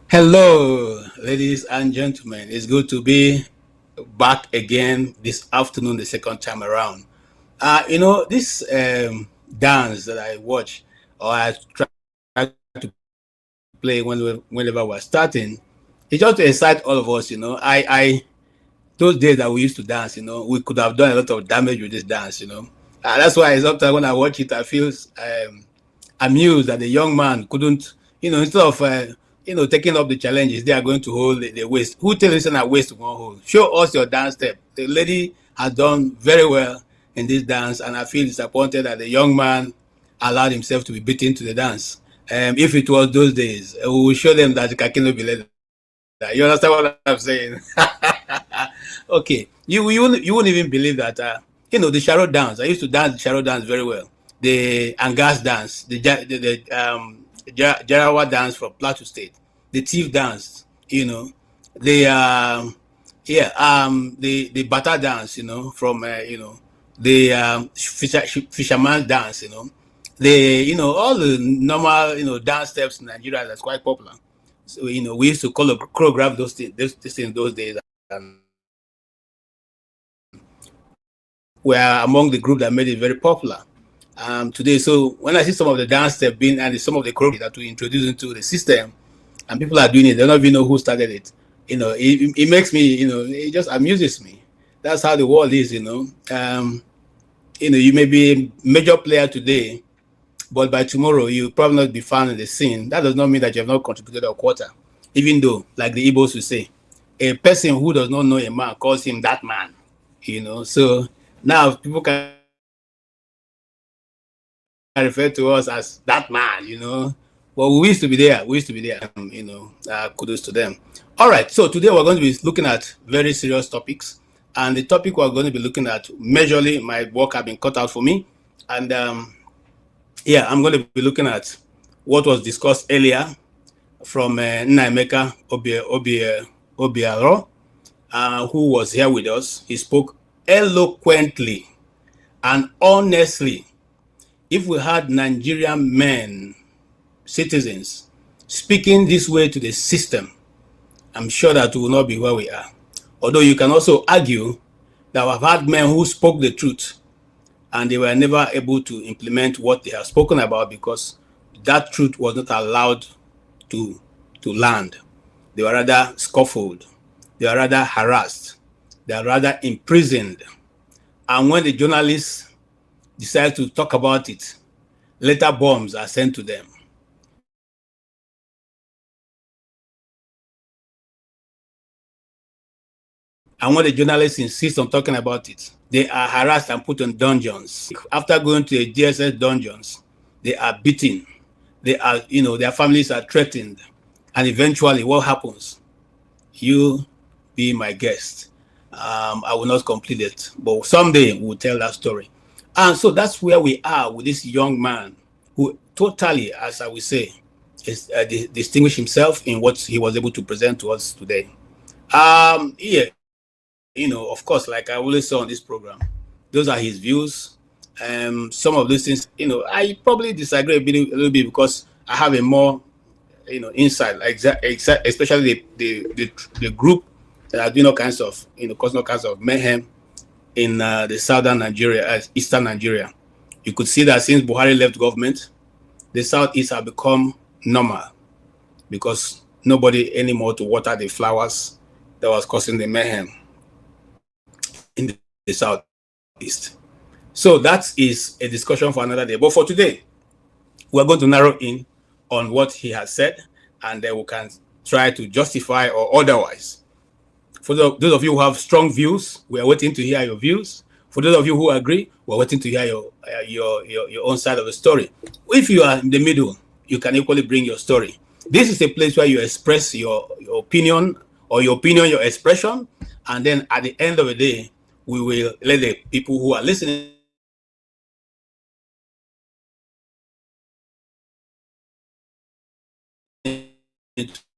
Hello, ladies and gentlemen. It's good to be back again this afternoon, the second time around. This dance that I watch or I try to play whenever we're starting, it's just to excite all of us. I those days that we used to dance, we could have done a lot of damage with this dance. That's why sometimes when I watch it, I feel amused that the young man couldn't, instead of taking up the challenges, they are going to hold the waist. Who tells you that waist won't hold? Show us your dance step. The lady has done very well in this dance, and I feel disappointed that the young man allowed himself to be beaten to the dance. If it was those days, we will show them that the cannot be led. You understand what I'm saying? Okay, you wouldn't even believe that. The Sharo dance. I used to dance the Sharo dance very well. The Angas dance, the Jarawa dance from Plateau State, the Thief dance, the the Bata dance, from the fisherman dance, all the normal dance steps in Nigeria that's quite popular. So we used to choreograph those things those days, and were among the group that made it very popular. Today, so when I see some of the dance steps being and some of the choreography that we introduce into the system, and people are doing it, they don't even know who started it. It makes me, it just amuses me. That's how the world is, you may be a major player today, but by tomorrow you probably not be found in the scene. That does not mean that you have not contributed a quarter. Even though, like the Igbos will say, a person who does not know a man calls him that man. So now people can refer to us as that man. But we used to be there. Kudos to them. All right. So today we're going to be looking at very serious topics, and the topic we're going to be looking at, majorly my work have been cut out for me, and I'm going to be looking at what was discussed earlier from Nnaemeka Obiaraeri, who was here with us. He spoke eloquently and honestly. If we had Nigerian men, citizens, speaking this way to the system, I'm sure that we will not be where we are. Although you can also argue that we've had men who spoke the truth and they were never able to implement what they have spoken about because that truth was not allowed to land. They were rather scuffled. They were rather harassed. They were rather imprisoned. And when the journalists decide to talk about it, later bombs are sent to them. And when the journalists insist on talking about it, they are harassed and put in dungeons. After going to the DSS dungeons, they are beaten. They are, their families are threatened. And eventually what happens? You be my guest. I will not complete it, but someday we'll tell that story. And so that's where we are with this young man who totally, as I will say, is distinguished himself in what he was able to present to us today. Of course, like I always say on this program, those are his views. Some of these things, I probably disagree a little bit because I have a more, insight, especially the group that are doing all kinds of, causing all kinds of mayhem in the southern Nigeria, eastern Nigeria. You could see that since Buhari left government, the southeast have become normal because nobody anymore to water the flowers that was causing the mayhem in the southeast. So that is a discussion for another day. But for today, we're going to narrow in on what he has said, and then we can try to justify or otherwise. For those of you who have strong views, we are waiting to hear your views. For those of you who agree, we're waiting to hear your own side of the story. If you are in the middle, you can equally bring your story. This is a place where you express your opinion or your opinion, your expression, and then at the end of the day, we will let the people who are listening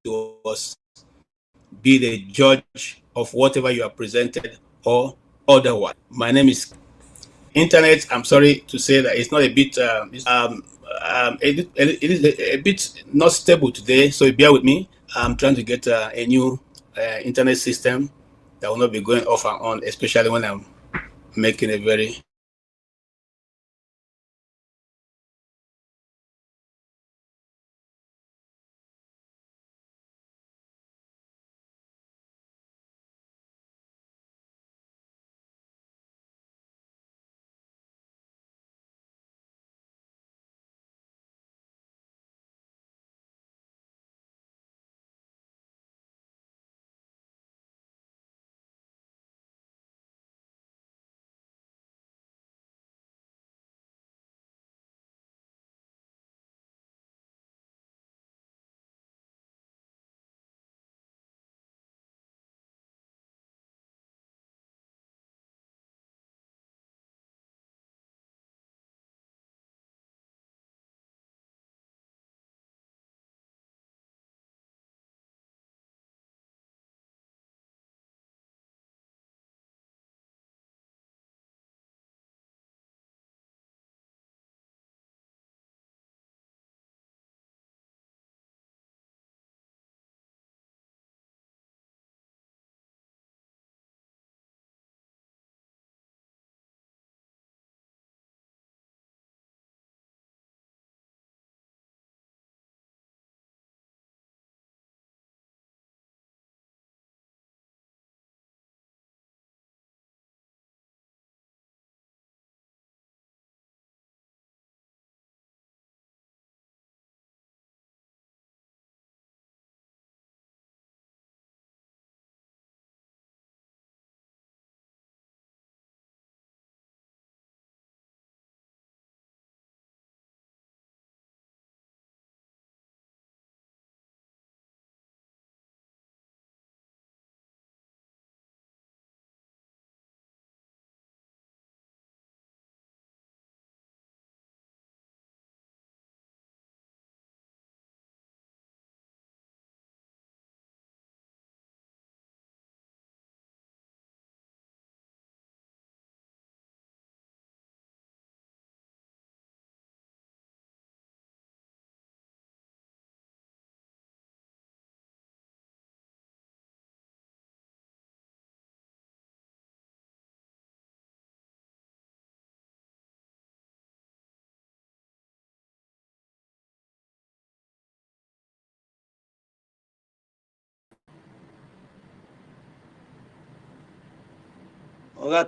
to us be the judge of whatever you are presented or otherwise. My name is Internet. I'm sorry to say that it's not a bit, it is a bit not stable today, so bear with me. I'm trying to get a new internet system that will not be going off and on, especially when I'm making a very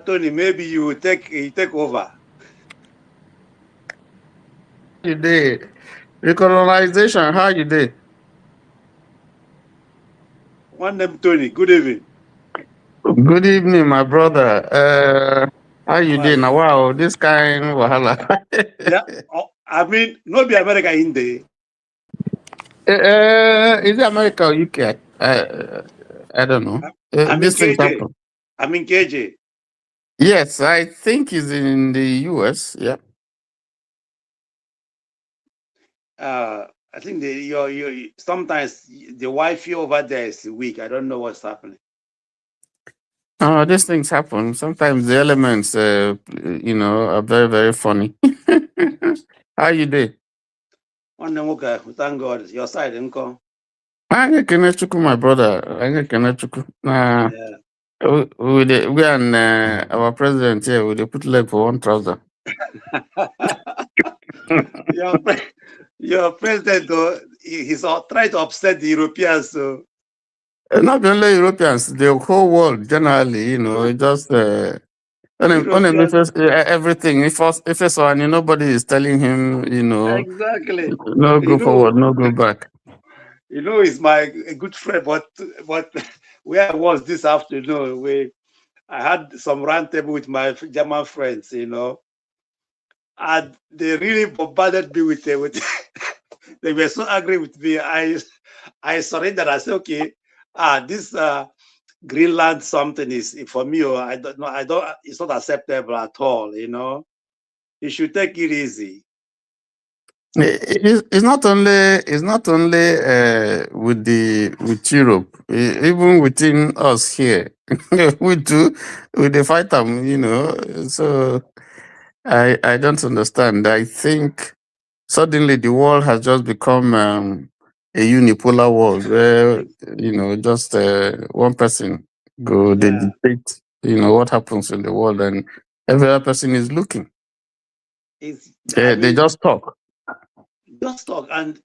Tony, maybe you take over. You did. Recolonization, how you did? One name Tony. Good evening. Good evening, my brother. How you doing? Well, Wow, this kind wahala. yeah. I mean, not be America in there. Is it America or UK? I don't know. I'm in These things KJ. happen. I'm in KJ. Yes, I think it's in the US. Yeah. I think your sometimes the Wi-Fi over there is weak. I don't know what's happening. These things happen. Sometimes the elements, are very, very funny. How you doing? One name okay. Thank God. Your side, Uncle. Anyị ekene Chukwu, my brother. Anyị ekene Chukwu. Yeah. We and our president here, we dey put leg for one trouser. your your president, though, he's trying to upset the Europeans. So Not only Europeans, the whole world generally, just on him Europeans, everything. If it's on, nobody is telling him, exactly. no You go know, forward, no go back. he's my a good friend, but where I was this afternoon, I had some round table with my German friends, and they really bombarded me with they were so angry with me. I surrendered. I said, okay, This Greenland something is for me. I don't know. I don't. It's not acceptable at all. You should take it easy. It's not only with Europe, even within us here, we do fight them, So I don't understand. I think suddenly the world has just become a unipolar world where just one person go they Yeah. dictate what happens in the world, and every other person is looking. I They mean, just talk. just talk, and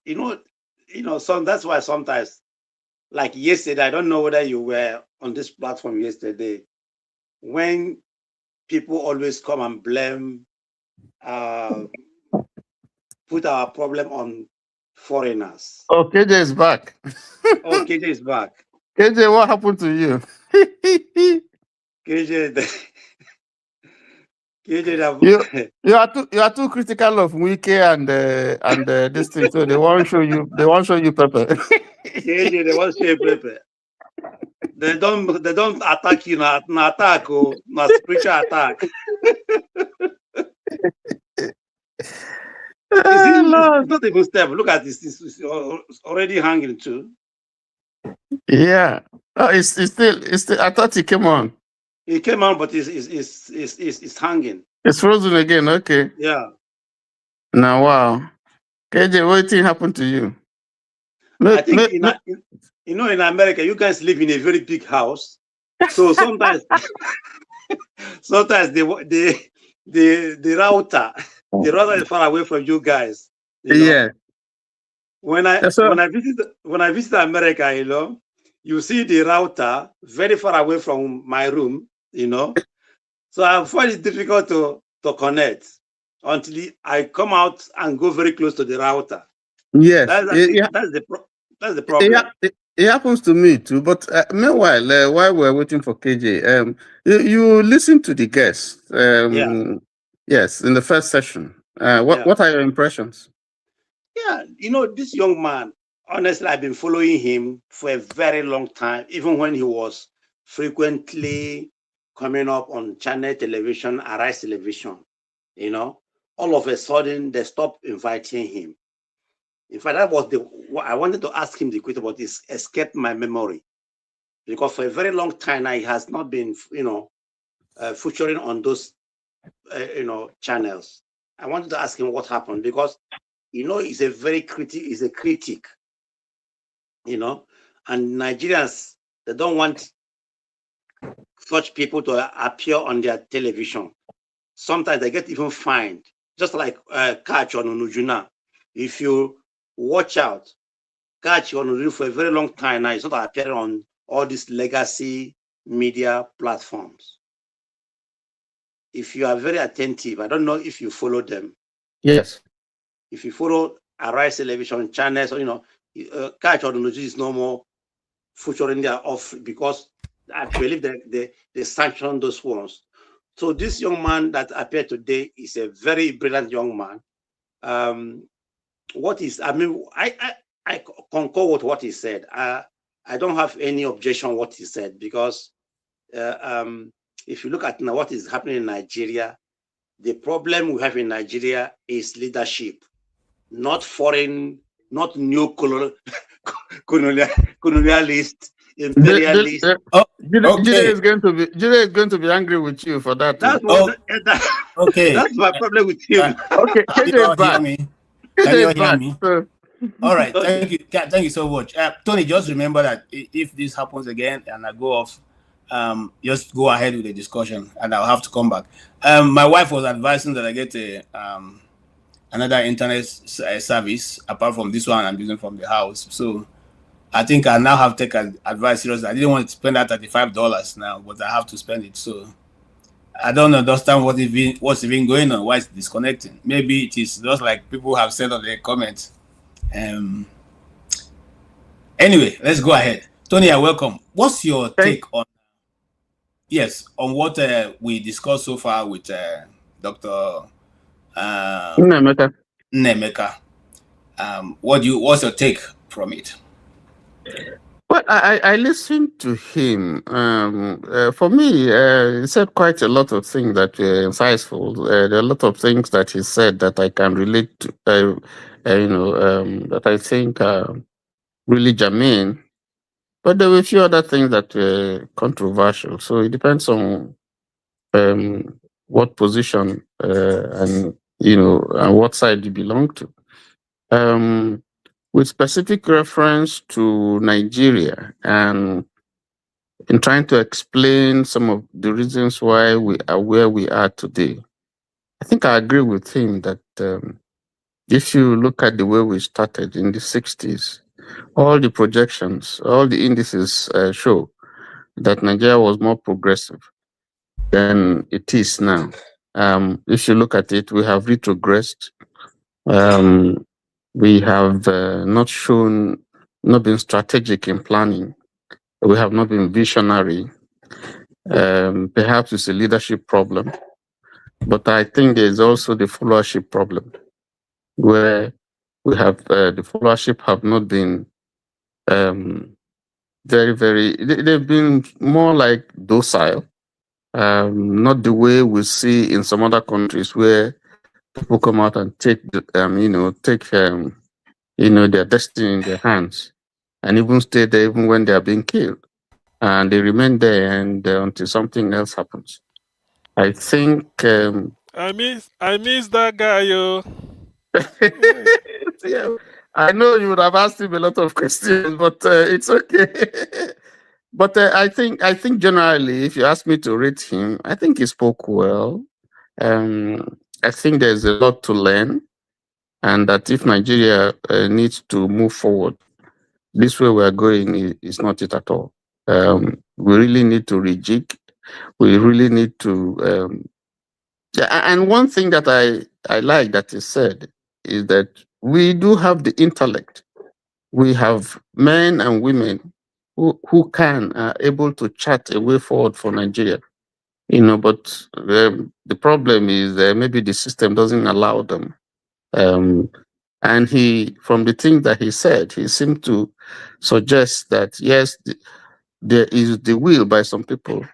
that's why sometimes, like yesterday, I don't know whether you were on this platform yesterday, when people always come and blame, put our problem on foreigners. Oh, KJ is back. Oh, KJ is back. KJ, what happened to you? KJ, you you are too critical of Wike and this thing, so they won't show you pepper. KJ, they want to paper. They don't attack you, not attack, not spiritual attack. It's not even step. Look at this. It's already hanging too. Yeah. Oh, it's still. I thought it came on. It came on, but it's hanging. It's frozen again. Okay. Yeah. Now, wow. KJ, what thing happened to you? I think in America, you guys live in a very big house, so sometimes the router is far away from you guys. Yeah. When I visit America, you see the router very far away from my room, So I find it difficult to connect until I come out and go very close to the router. Yes, that's the problem. It happens to me too. But meanwhile, while we're waiting for KJ, you listen to the guests. Yes, in the first session. What are your impressions? Yeah, this young man, honestly, I've been following him for a very long time, even when he was frequently coming up on channel television, Arise Television. All of a sudden they stopped inviting him. In fact, that was I wanted to ask him the question, but it's escaped my memory, because for a very long time now he has not been, featuring on those, channels. I wanted to ask him what happened, because he's a critic, and Nigerians, they don't want such people to appear on their television. Sometimes they get even fined, just like Catch on Onujuna. If you watch out, Catch on Onujuna for a very long time now, it's not appearing on all these legacy media platforms. If you are very attentive, I don't know if you follow them. Yes. If you follow Arise Television channels, Catch on Onujuna is no more featuring their off, because I believe that they sanction those ones. So this young man that appeared today is a very brilliant young man. I concur with what he said. I don't have any objection what he said, because if you look at now what is happening in Nigeria, the problem we have in Nigeria is leadership, not foreign, not new colonialist, imperialist. Okay. Jide is going to be angry with you for that. Okay. That's my problem with him. Okay, can you all hear me? Can you all hear me? All right, thank you so much. Tony, just remember that if this happens again and I go off, just go ahead with the discussion and I'll have to come back. My wife was advising that I get another internet service apart from this one I'm using from the house. So I think I now have to take advice seriously. I didn't want to spend that $35 now, but I have to spend it. So I don't understand what's even going on. Why it's disconnecting? Maybe it is just like people have said on their comments. Anyway, let's go ahead. Tony, you're welcome. What's your take on what we discussed so far with Dr. Nnaemeka? What's your take from it? Well, I listened to him. For me, he said quite a lot of things that were insightful. There are a lot of things that he said that I can relate to, that I think are really germane. But there were a few other things that were controversial. So it depends on what position and what side you belong to. Um, with specific reference to Nigeria and in trying to explain some of the reasons why we are where we are today, I think I agree with him that if you look at the way we started in the 60s, all the projections, all the indices show that Nigeria was more progressive than it is now. If you look at it, we have retrogressed. Um, we have not been strategic in planning. We have not been visionary. Perhaps it's a leadership problem, but I think there's also the followership problem, where we have the followership have not been um, they've been more like docile, not the way we see in some other countries where people come out and take their destiny in their hands and even stay there even when they are being killed, and they remain there and until something else happens. I think I miss that guy, yo. Yeah. yeah, I know you would have asked him a lot of questions, but it's okay. But I think generally, if you ask me to rate him, I think he spoke well. I think there's a lot to learn, and that if Nigeria needs to move forward, this way we're going is not it at all. We really need to rejig. We really need to. Yeah, and one thing that I like that is said is that we do have the intellect. We have men and women who can able to chart a way forward for Nigeria. But the problem is maybe the system doesn't allow them. Um, and from the thing that he said, he seemed to suggest that yes, there is the will by some people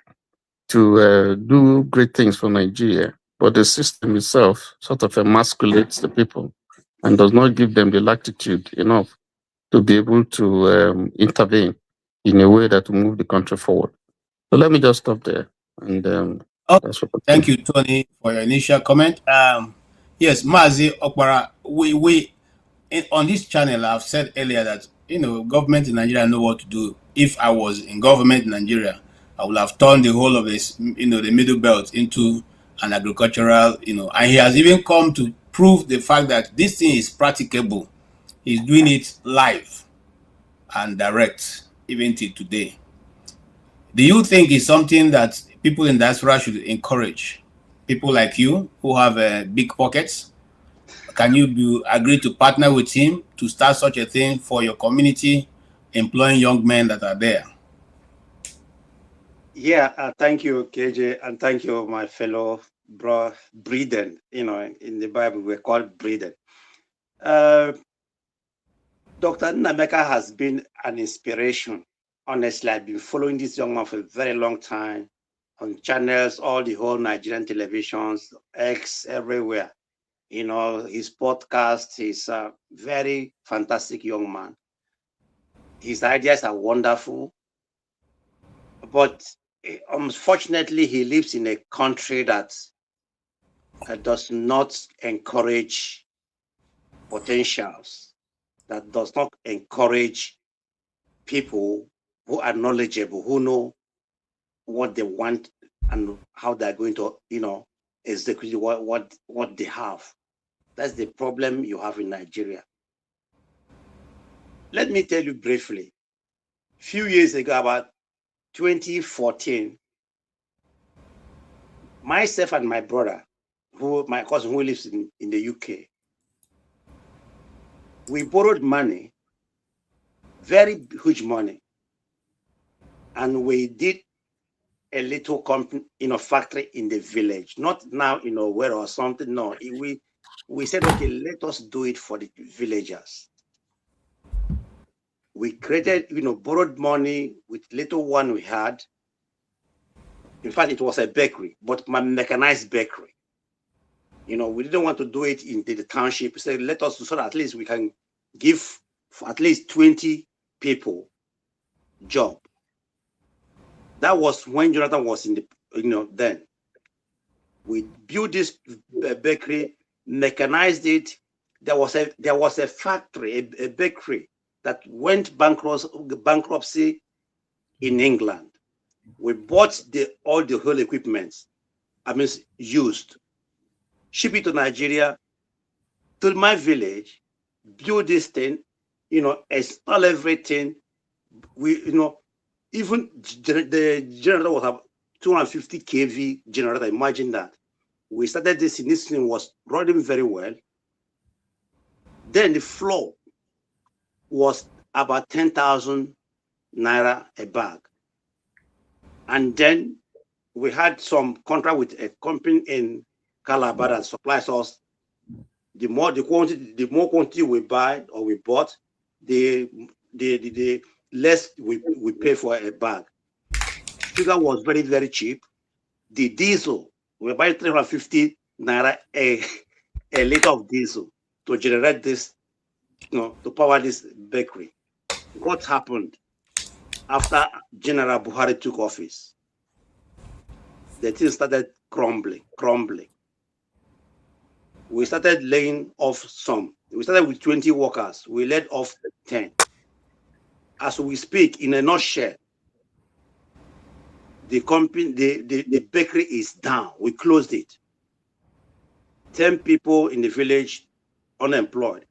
to do great things for Nigeria, but the system itself sort of emasculates the people and does not give them the latitude enough to be able to intervene in a way that will move the country forward. So let me just stop there. And Oh, that's what I thank think. you, Tony, for your initial comment. Yes, Mazi Okpara, on this channel, I've said earlier that government in Nigeria know what to do. If I was in government in Nigeria, I would have turned the whole of this, the middle belt into an agricultural, and he has even come to prove the fact that this thing is practicable. He's doing it live and direct, even till today. Do you think it's something that people in diaspora should encourage? People like you who have big pockets, can you agree to partner with him to start such a thing for your community, employing young men that are there? Yeah, thank you, KJ, and thank you, my fellow bro, Breeden. In the Bible, we're called Breeden. Dr. Nnaemeka has been an inspiration. Honestly, I've been following this young man for a very long time on channels, all the whole Nigerian televisions, X, everywhere. His podcast, he's a very fantastic young man. His ideas are wonderful, but unfortunately, he lives in a country that does not encourage potentials, that does not encourage people who are knowledgeable, who know what they want and how they're going to, execute what they have. That's the problem you have in Nigeria. Let me tell you briefly. A few years ago, about 2014, myself and my brother, my cousin who lives in the UK, we borrowed money, very huge money, and we did a little company, factory in the village, not now, where or something. No, we said, okay, let us do it for the villagers. We created, borrowed money with little one we had. In fact, it was a bakery, but my mechanized bakery. We didn't want to do it in the township. We said, let us, so that at least we can give for at least 20 people job. That was when Jonathan was in the, then. We built this bakery, mechanized it. There was a factory, a bakery that went bankruptcy in England. We bought all the whole equipment, used, ship it to Nigeria, to my village, build this thing, install everything. We, even the generator was a 250 kV generator. Imagine that. We started this thing was running very well. Then the floor was about 10,000 naira a bag. And then we had some contract with a company in Calabar that supplies us. The more quantity we buy or we bought, the less we pay for a bag. Sugar was very, very cheap. The diesel, we buy 350 naira a liter of diesel to generate this, to power this bakery. What happened after General Buhari took office? The thing started crumbling. We started laying off some. We started with 20 workers. We laid off 10. As we speak, in a nutshell, the company, the bakery is down. We closed it. 10 people in the village unemployed.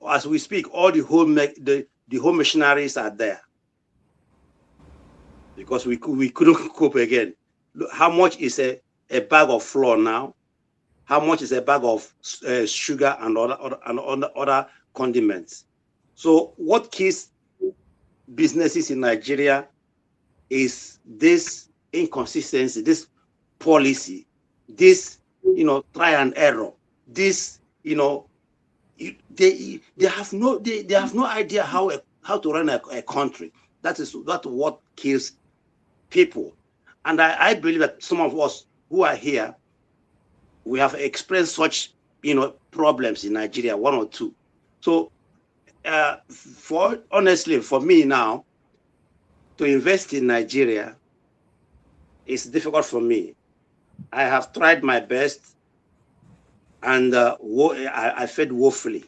As we speak, all the home machineries are there because we couldn't cope again. Look, how much is a bag of flour now? How much is a bag of sugar and other condiments? So what kills businesses in Nigeria is this inconsistency, this policy, this try and error. This they have no idea how to run a country. That's what kills people. And I believe that some of us who are here, we have experienced such problems in Nigeria, one or two. So honestly, for me now, to invest in Nigeria is difficult for me. I have tried my best, and I failed woefully.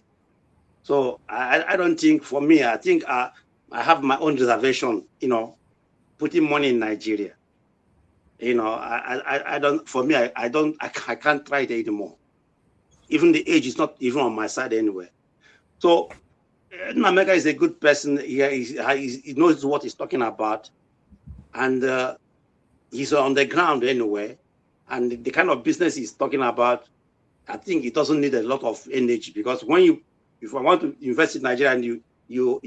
So I don't think, for me, I think I have my own reservation, putting money in Nigeria. I don't, for me, I can't try it anymore. Even the age is not even on my side anyway. So Nnaemeka is a good person. He knows what he's talking about, and he's on the ground anyway. And the kind of business he's talking about, I think it doesn't need a lot of energy, because if I want to invest in Nigeria and you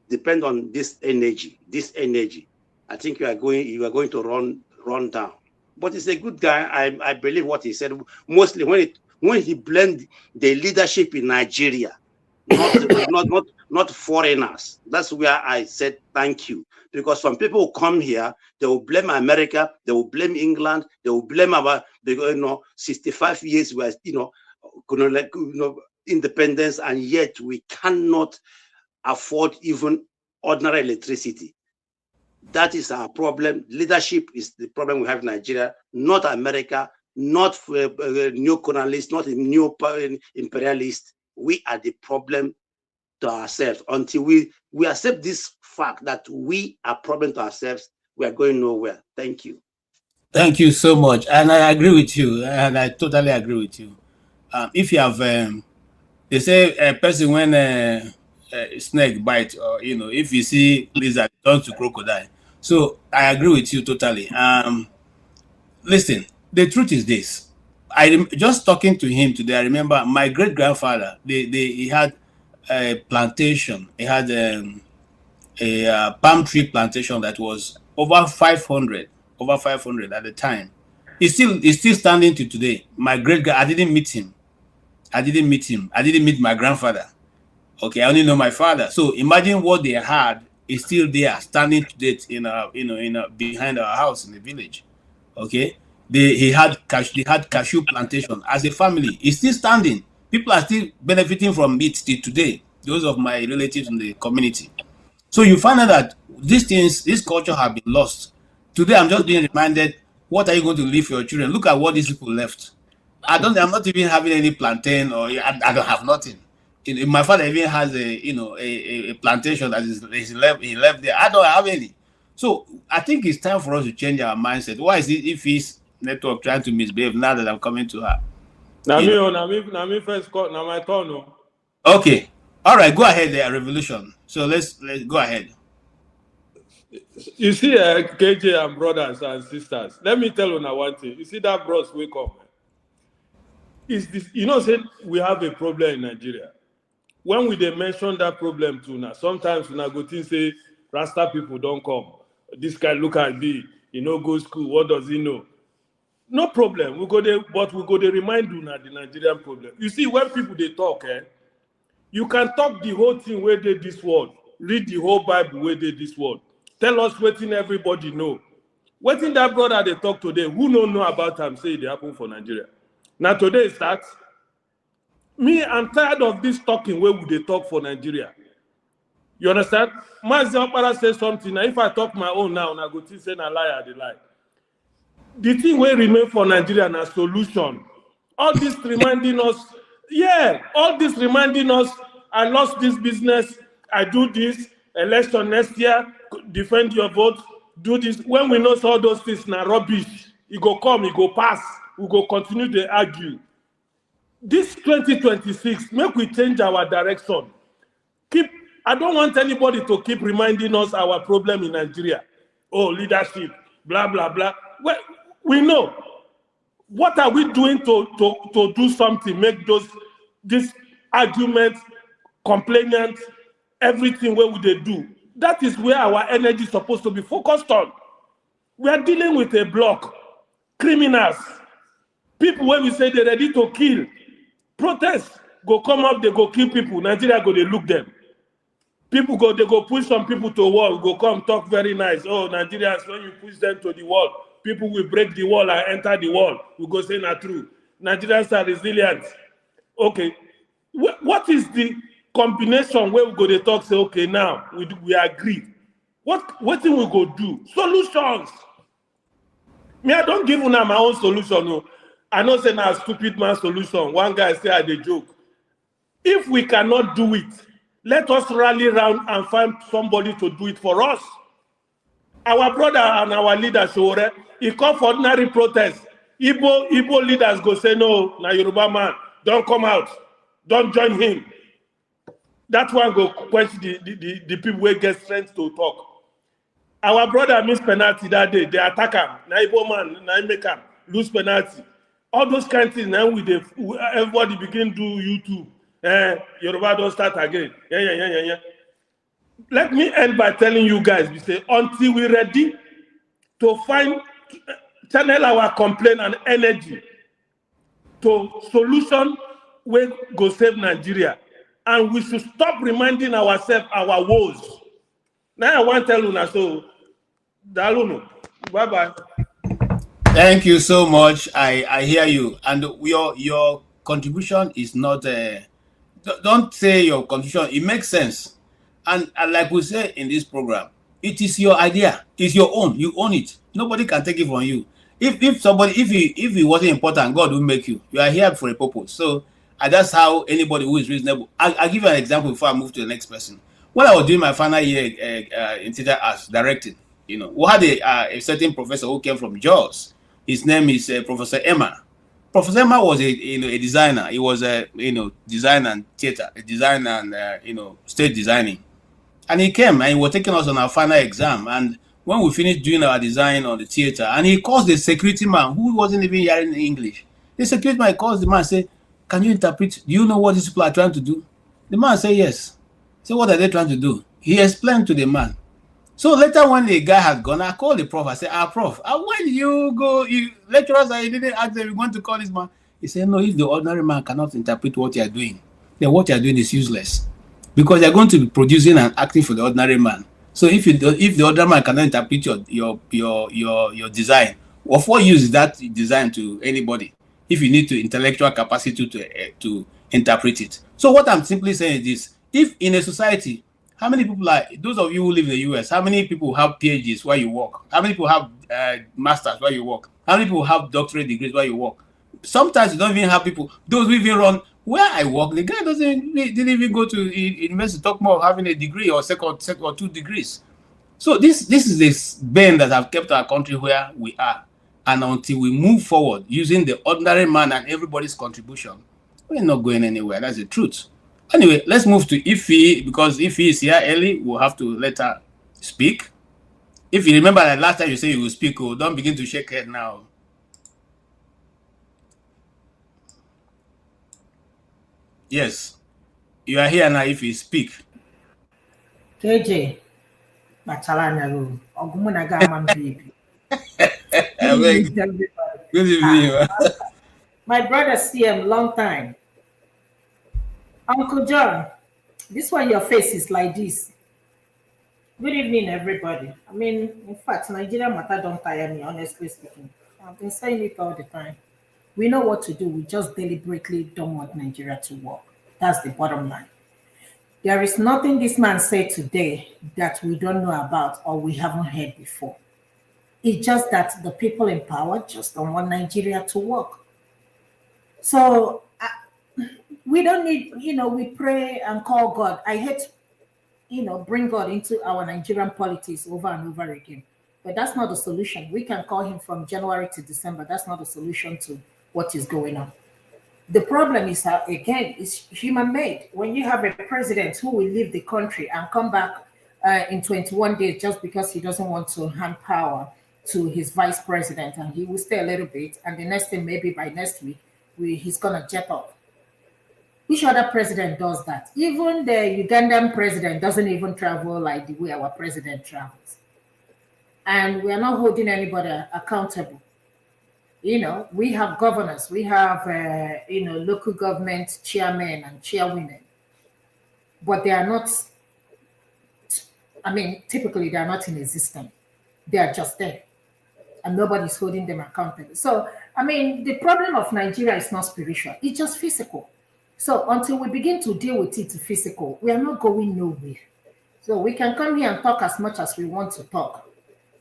depend on this energy, I think you are going to run down. But he's a good guy. I believe what he said. Mostly when he blamed the leadership in Nigeria, not foreigners. That's where I said thank you. Because some people who come here, they will blame America, they will blame England, they will blame our 65 years we are independence, and yet we cannot afford even ordinary electricity. That is our problem. Leadership is the problem we have in Nigeria, not America, not neo-colonialists, not neo-imperialists. We are the problem to ourselves. Until we accept this fact that we are problem to ourselves, we are going nowhere. Thank you. Thank you so much. And I agree with you. And I totally agree with you. If you have, they say a person when a snake bite, or if you see lizard turn to crocodile. So I agree with you totally. Listen, the truth is this. Just talking to him today, I remember my great grandfather. He had a plantation. He had a palm tree plantation that was over 500 at the time. He's still standing to today. My great I didn't meet him. I didn't meet my grandfather. Okay, I only know my father. So imagine what they had is still there, standing to date in behind our house in the village. Okay, they had cashew plantation as a family. It's still standing. People are still benefiting from it till today. Those of my relatives in the community. So you find out that these things, this culture have been lost. Today, I'm just being reminded, what are you going to leave for your children? Look at what these people left. I'm not even having any plantain, or I don't have nothing. My father even has a plantation that he left there. I don't have any. So I think it's time for us to change our mindset. Why is it if his network trying to misbehave now that I'm coming to her? Now me first call, now my turn. No. Okay. All right, go ahead there, Revolution. So let's go ahead. You see, KJ and brothers and sisters, let me tell you now one thing. You see that bros wake up. Is this, say we have a problem in Nigeria. When we they mention that problem too now, sometimes when I go to say Rasta people don't come. This guy look at me, go school, what does he know? No problem. We go there, but we go there remind you now the Nigerian problem. You see, when people they talk, you can talk the whole thing where they this world, read the whole Bible where they this world. Tell us what everybody know. What that brother they talk today, who don't know about him, say it happen for Nigeria. Now today starts. Me, I'm tired of this talking where would they talk for Nigeria. You understand? Mazi Opara says something. Now, if I talk my own now, I go to say a liar, they lie. The thing will remain for Nigeria na solution. All this reminding us, all this reminding us, I lost this business, I do this, election next year, defend your vote, do this. When we know all those things na rubbish, it go come, it go pass, we go continue to argue. This 2026, make we change our direction. I don't want anybody to keep reminding us our problem in Nigeria. Oh, leadership, blah, blah, blah. Well, we know. What are we doing to do something, make this argument, complainants, everything where would they do? That is where our energy is supposed to be focused on. We are dealing with a block, criminals, people when we say they're ready to kill, protest, go come up, they go kill people, Nigeria go, they look them. People go, they go push some people to wall, go come talk very nice. Oh, Nigerians, when you push them to the wall, people will break the wall and enter the wall. We go say not true. Nigerians are resilient. Okay. What is the combination where we go to talk, say, okay, now we agree. What thing we go do? Solutions. Me, I don't give una my own solution. No. I know say now stupid man solution. One guy say I dey joke. If we cannot do it, let us rally around and find somebody to do it for us. Our brother and our leader, Shore, he called for ordinary protest. Igbo leaders go say, no, na Yoruba man, don't come out. Don't join him. That one go question the people who get strength to talk. Our brother missed penalty that day. They attack him. Na Igbo man, Nnaemeka lose penalty. All those kind of things, now everybody begin do YouTube. Yoruba don't start again. Yeah. Let me end by telling you guys, we say, until we're ready to channel our complaint and energy to solution where go save Nigeria. And we should stop reminding ourselves our woes. Now I want to tell you now, so, Daluno, bye-bye. Thank you so much. I hear you. And your contribution is not, don't say your contribution, it makes sense. And like we say in this program, it is your idea, it's your own, you own it. Nobody can take it from you. If it wasn't important, God will make you. You are here for a purpose. So that's how anybody who is reasonable. I'll give you an example before I move to the next person. When I was doing my final year in theater arts directing, we had a certain professor who came from Jaws. His name is Professor Emma. Professor Emma was a designer. He was design and theater, design and stage designing. And he came and he was taking us on our final exam. And when we finished doing our design on the theater, and he calls the security man who wasn't even hearing English. The security man calls the man and says, "Can you interpret? Do you know what these people are trying to do?" The man said, "Yes." So what are they trying to do? He explained to the man. So later when the guy had gone, I called the prof. I said, Prof, when you go, lecturers, I didn't ask them, you want to call this man? He said, no, if the ordinary man cannot interpret what you are doing, then what you are doing is useless. because they're going to be producing and acting for the ordinary man. So if the ordinary man cannot interpret your design, of what use is that design to anybody if you need to intellectual capacity to interpret it? So what I'm simply saying is this: if in a society, how many people are those of you who live in the US? How many people have PhDs while you work? How many people have masters while you work? How many people have doctorate degrees while you work? Sometimes you don't even have people. Those who even run where I work, the guy didn't even go to university. Talk more of having a degree or second or 2 degrees. So this is this bend that have kept our country where we are, and until we move forward using the ordinary man and everybody's contribution, we're not going anywhere. That's the truth. Anyway, let's move to Ife, because Ife is here early. We'll have to let her speak. If you remember that last time you said you will speak, oh, don't begin to shake head now. Yes, you are here now. If you speak, KJ, Machalanya room. Ogumunaga man baby. Good evening. My brother CM, long time. Uncle John, this one your face is like this. Good evening, everybody. I mean, in fact, Nigeria matter don't tire me, honestly speaking. I've been saying it all the time. We know what to do. We just deliberately don't want Nigeria to work. That's the bottom line. There is nothing this man said today that we don't know about or we haven't heard before. It's just that the people in power just don't want Nigeria to work. So we don't need, we pray and call God. I hate, bring God into our Nigerian politics over and over again. But that's not the solution. We can call him from January to December. That's not the solution to what is going on. The problem is that, again, it's human-made. When you have a president who will leave the country and come back in 21 days just because he doesn't want to hand power to his vice president, and he will stay a little bit, and the next thing, maybe by next week, he's going to jet off. Which other president does that? Even the Ugandan president doesn't even travel like the way our president travels. And we are not holding anybody accountable. We have governors, we have, local government chairmen and chairwomen, but they are not, typically they are not in existence. They are just there, and nobody's holding them accountable. So, the problem of Nigeria is not spiritual, it's just physical. So until we begin to deal with it physical, we are not going nowhere. So we can come here and talk as much as we want to talk.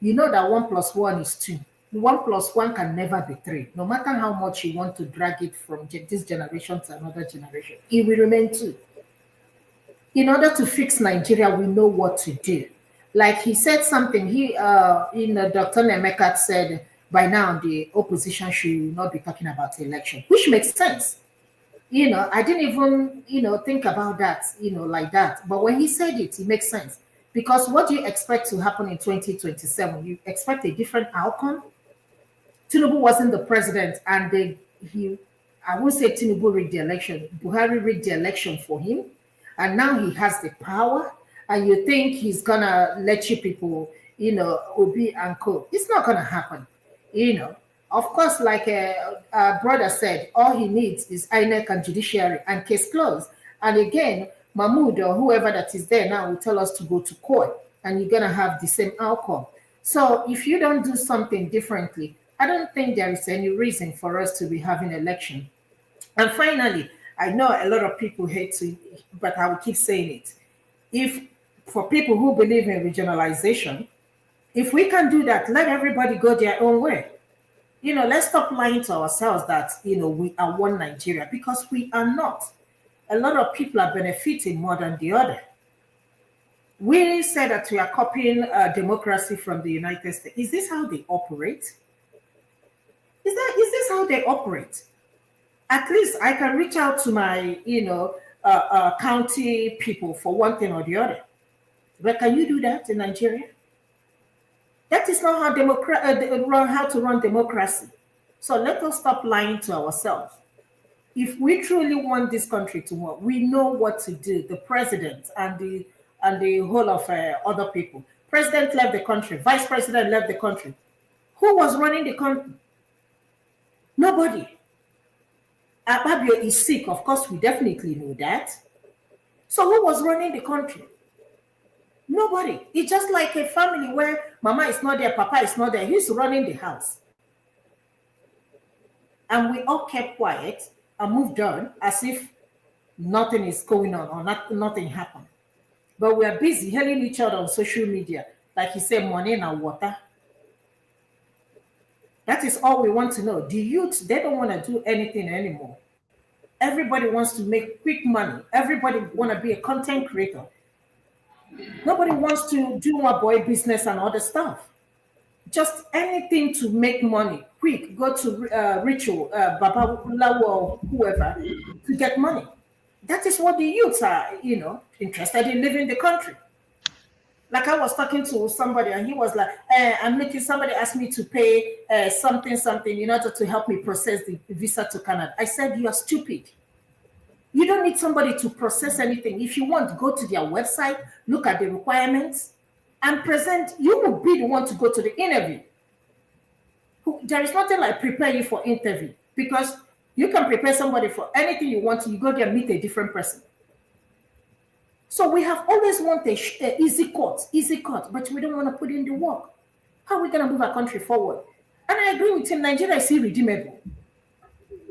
You know that 1 + 1 is 2. 1 + 1 can never be 3. No matter how much you want to drag it from this generation to another generation, it will remain 2. In order to fix Nigeria, we know what to do. Like he said something, Dr. Nnaemeka said, by now the opposition should not be talking about the election, which makes sense. I didn't even, think about that, like that. But when he said it, it makes sense. Because what do you expect to happen in 2027? You expect a different outcome? Tinubu wasn't the president, and I won't say Tinubu rigged the election. Buhari rigged the election for him, and now he has the power. And you think he's gonna let you people, Obi and co? It's not gonna happen, Of course, like our brother said, all he needs is INEC and judiciary and case closed. And again, Mahmoud or whoever that is there now will tell us to go to court, and you're gonna have the same outcome. So if you don't do something differently, I don't think there is any reason for us to be having an election. And finally, I know a lot of people hate to, but I will keep saying it. If for people who believe in regionalization, if we can do that, let everybody go their own way. Let's stop lying to ourselves that, we are one Nigeria, because we are not. A lot of people are benefiting more than the other. We say that we are copying democracy from the United States. Is this how they operate? Is this how they operate? At least I can reach out to my, county people for one thing or the other. But can you do that in Nigeria? That is not how to run democracy. So let us stop lying to ourselves. If we truly want this country to work, we know what to do. The president and the whole of other people. President left the country. Vice president left the country. Who was running the country? Nobody. Akpabio is sick. Of course, we definitely know that. So who was running the country? Nobody. It's just like a family where mama is not there, papa is not there. Who's running the house? And we all kept quiet and moved on as if nothing is going on or nothing happened. But we are busy hailing each other on social media. Like you said, money and water. That is all we want to know. The youth, they don't want to do anything anymore. Everybody wants to make quick money. Everybody want to be a content creator. Nobody wants to do more boy business and other stuff. Just anything to make money. Quick, go to ritual, Baba Lawa or whoever to get money. That is what the youths are, interested in living the country. Like I was talking to somebody and he was like, I'm making somebody ask me to pay something in order to help me process the visa to Canada. I said, you are stupid. You don't need somebody to process anything. If you want, go to their website, look at the requirements, and present. You will be the one to go to the interview. There is nothing like prepare you for interview because you can prepare somebody for anything you want to. You go there and meet a different person. So we have always wanted easy cut, but we don't want to put in the work. How are we going to move our country forward? And I agree with him, Nigeria is irredeemable.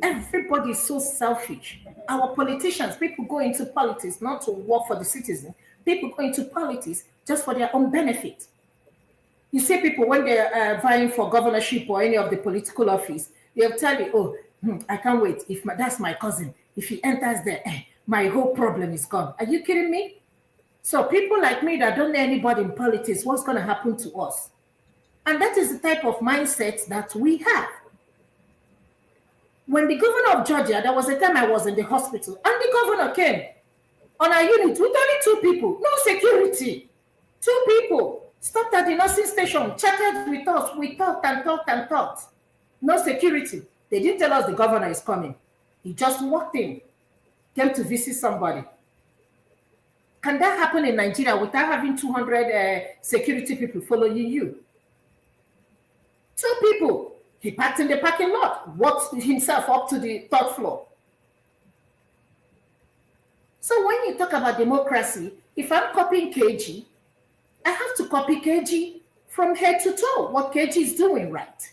Everybody is so selfish. Our politicians, people go into politics not to work for the citizen. People go into politics just for their own benefit. You see people when they're vying for governorship or any of the political office, they'll tell you, I can't wait. That's my cousin. If he enters there, my whole problem is gone. Are you kidding me? So people like me that don't know anybody in politics, what's going to happen to us? And that is the type of mindset that we have. When the governor of Georgia, there was a time I was in the hospital, and the governor came on our unit with only 2 people, no security. 2 people stopped at the nursing station, chatted with us. We talked and talked and talked. No security. They didn't tell us the governor is coming. He just walked in, came to visit somebody. Can that happen in Nigeria without having 200 security people following you? 2 people. He parked in the parking lot, walked himself up to the 3rd floor. So when you talk about democracy, if I'm copying KG, I have to copy KG from head to toe, what KG is doing right.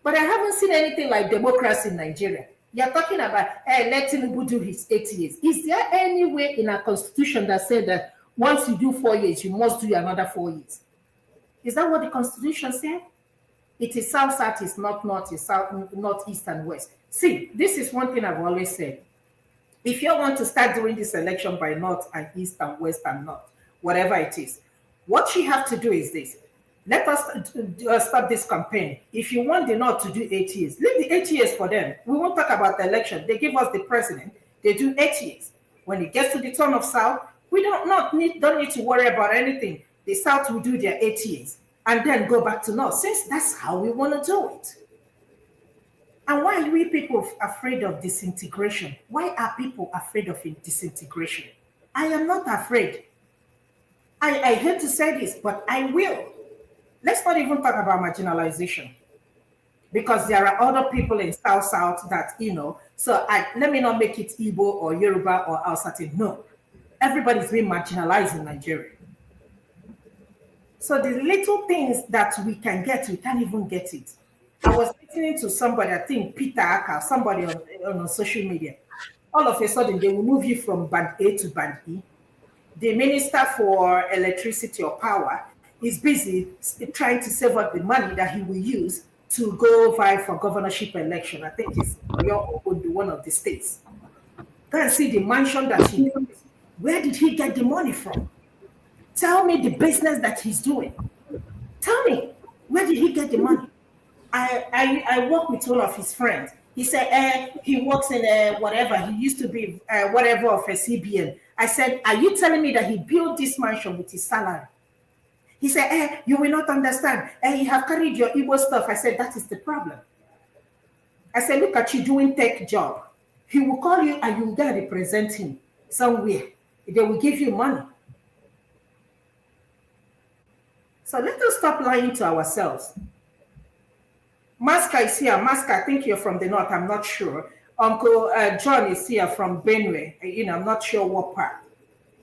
But I haven't seen anything like democracy in Nigeria. You're talking about let Tinubu do his 8 years. Is there any way in our constitution that said that once you do 4 years, you must do another 4 years? Is that what the constitution said? It is south, it's north, it's south, north, east, and west. See, this is one thing I've always said. If you want to start doing this election by north and east and west and north, whatever it is, what you have to do is this. Let us start this campaign. If you want the north to do 8 years, leave the 8 years for them. We won't talk about the election. They give us the president. They do 8 years. When it gets to the turn of south, we don't need to worry about anything. The south will do their 8 years and then go back to north, since that's how we want to do it. And why are we people afraid of disintegration? Why are people afraid of disintegration? I am not afraid. I hate to say this, but I will. Let's not even talk about marginalization, because there are other people in South that, so let me not make it Igbo or Yoruba or Hausa. No, everybody's being marginalized in Nigeria. So the little things that we can get, we can't even get it. I was listening to somebody, I think Peter Aka, somebody on social media. All of a sudden, they will move you from band A to band E. The minister for electricity or power is busy trying to save up the money that he will use to go vie for governorship election. I think it's one of the states. Go and see the mansion that he built. Where did he get the money from? Tell me the business that he's doing. Tell me, where did he get the money? I work with one of his friends. He said, he works in whatever. He used to be whatever of a CBN. I said, are you telling me that he built this mansion with his salary? He said, you will not understand. You have carried your Igbo stuff. I said, that is the problem. I said, look at you doing tech job. He will call you and you will go represent him somewhere. They will give you money. So let us stop lying to ourselves. Masca is here. Masca, I think you're from the north. I'm not sure. Uncle John is here from Benue. I'm not sure what part.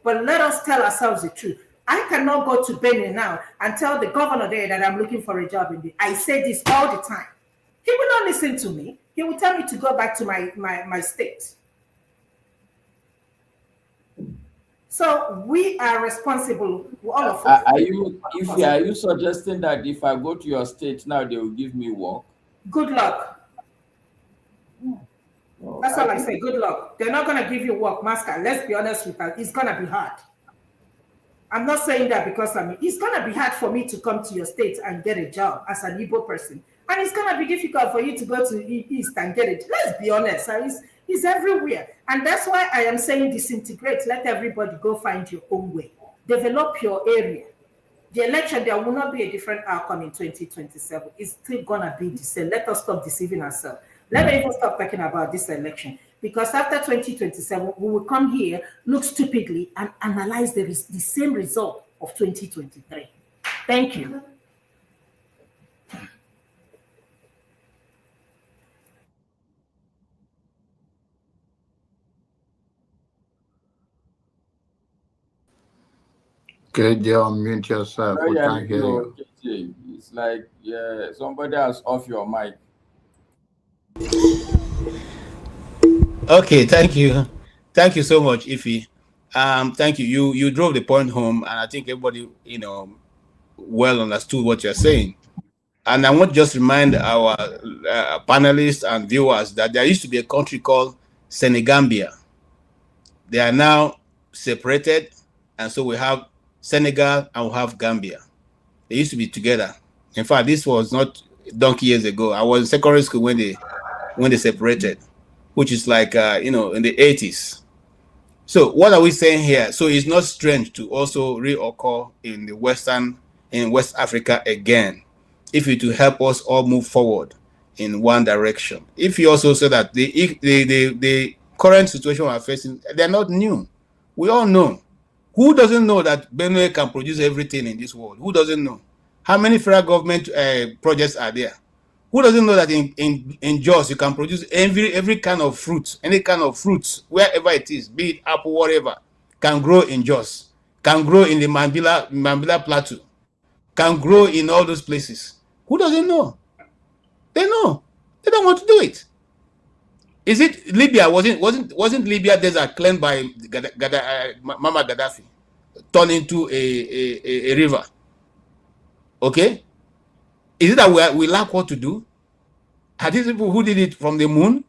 But let us tell ourselves the truth. I cannot go to Benin now and tell the governor there that I'm looking for a job in the. I say this all the time. He will not listen to me. He will tell me to go back to my state. So we are responsible, all of us. Are you suggesting that if I go to your state now, they will give me work? Good luck. That's all I say. Good luck. They're not going to give you work, Master. Let's be honest with that. It's going to be hard. I'm not saying that because it's going to be hard for me to come to your state and get a job as an Igbo person. And it's going to be difficult for you to go to East and get it. Let's be honest. It's everywhere. And that's why I am saying disintegrate. Let everybody go find your own way. Develop your area. The election, there will not be a different outcome in 2027. It's still going to be the same. Let us stop deceiving ourselves. Let me even stop talking about this election. Because after 2027, we will come here, look stupidly, and analyze the same result of 2023. Thank you. KJ, unmute yourself. We can't hear you. KJ. It's like somebody has off your mic. Okay, thank you. Thank you so much, Ify. Thank you. You drove the point home, and I think everybody, well understood what you're saying. And I want to just remind our panelists and viewers that there used to be a country called Senegambia. They are now separated, and so we have Senegal and we have Gambia. They used to be together. In fact, this was not donkey years ago. I was in secondary school when they separated, which is like in the 80s. So what are we saying here? So it's not strange to also reoccur in West Africa again, if it will help us all move forward in one direction. If you also say that the current situation we're facing, they're not new. We all know. Who doesn't know that Benue can produce everything in this world? Who doesn't know? How many federal government projects are there? Who doesn't know that in Jos you can produce every kind of fruit, any kind of fruits, wherever it is, be it apple, whatever, can grow in Jos, can grow in the Mambila Plateau, can grow in all those places. Who doesn't know? They know. They don't want to do it. Is it Libya? Wasn't Libya desert claimed by Mama Gaddafi, turned into a river? Okay. Is it that we lack what to do? Are these people who did it from the moon?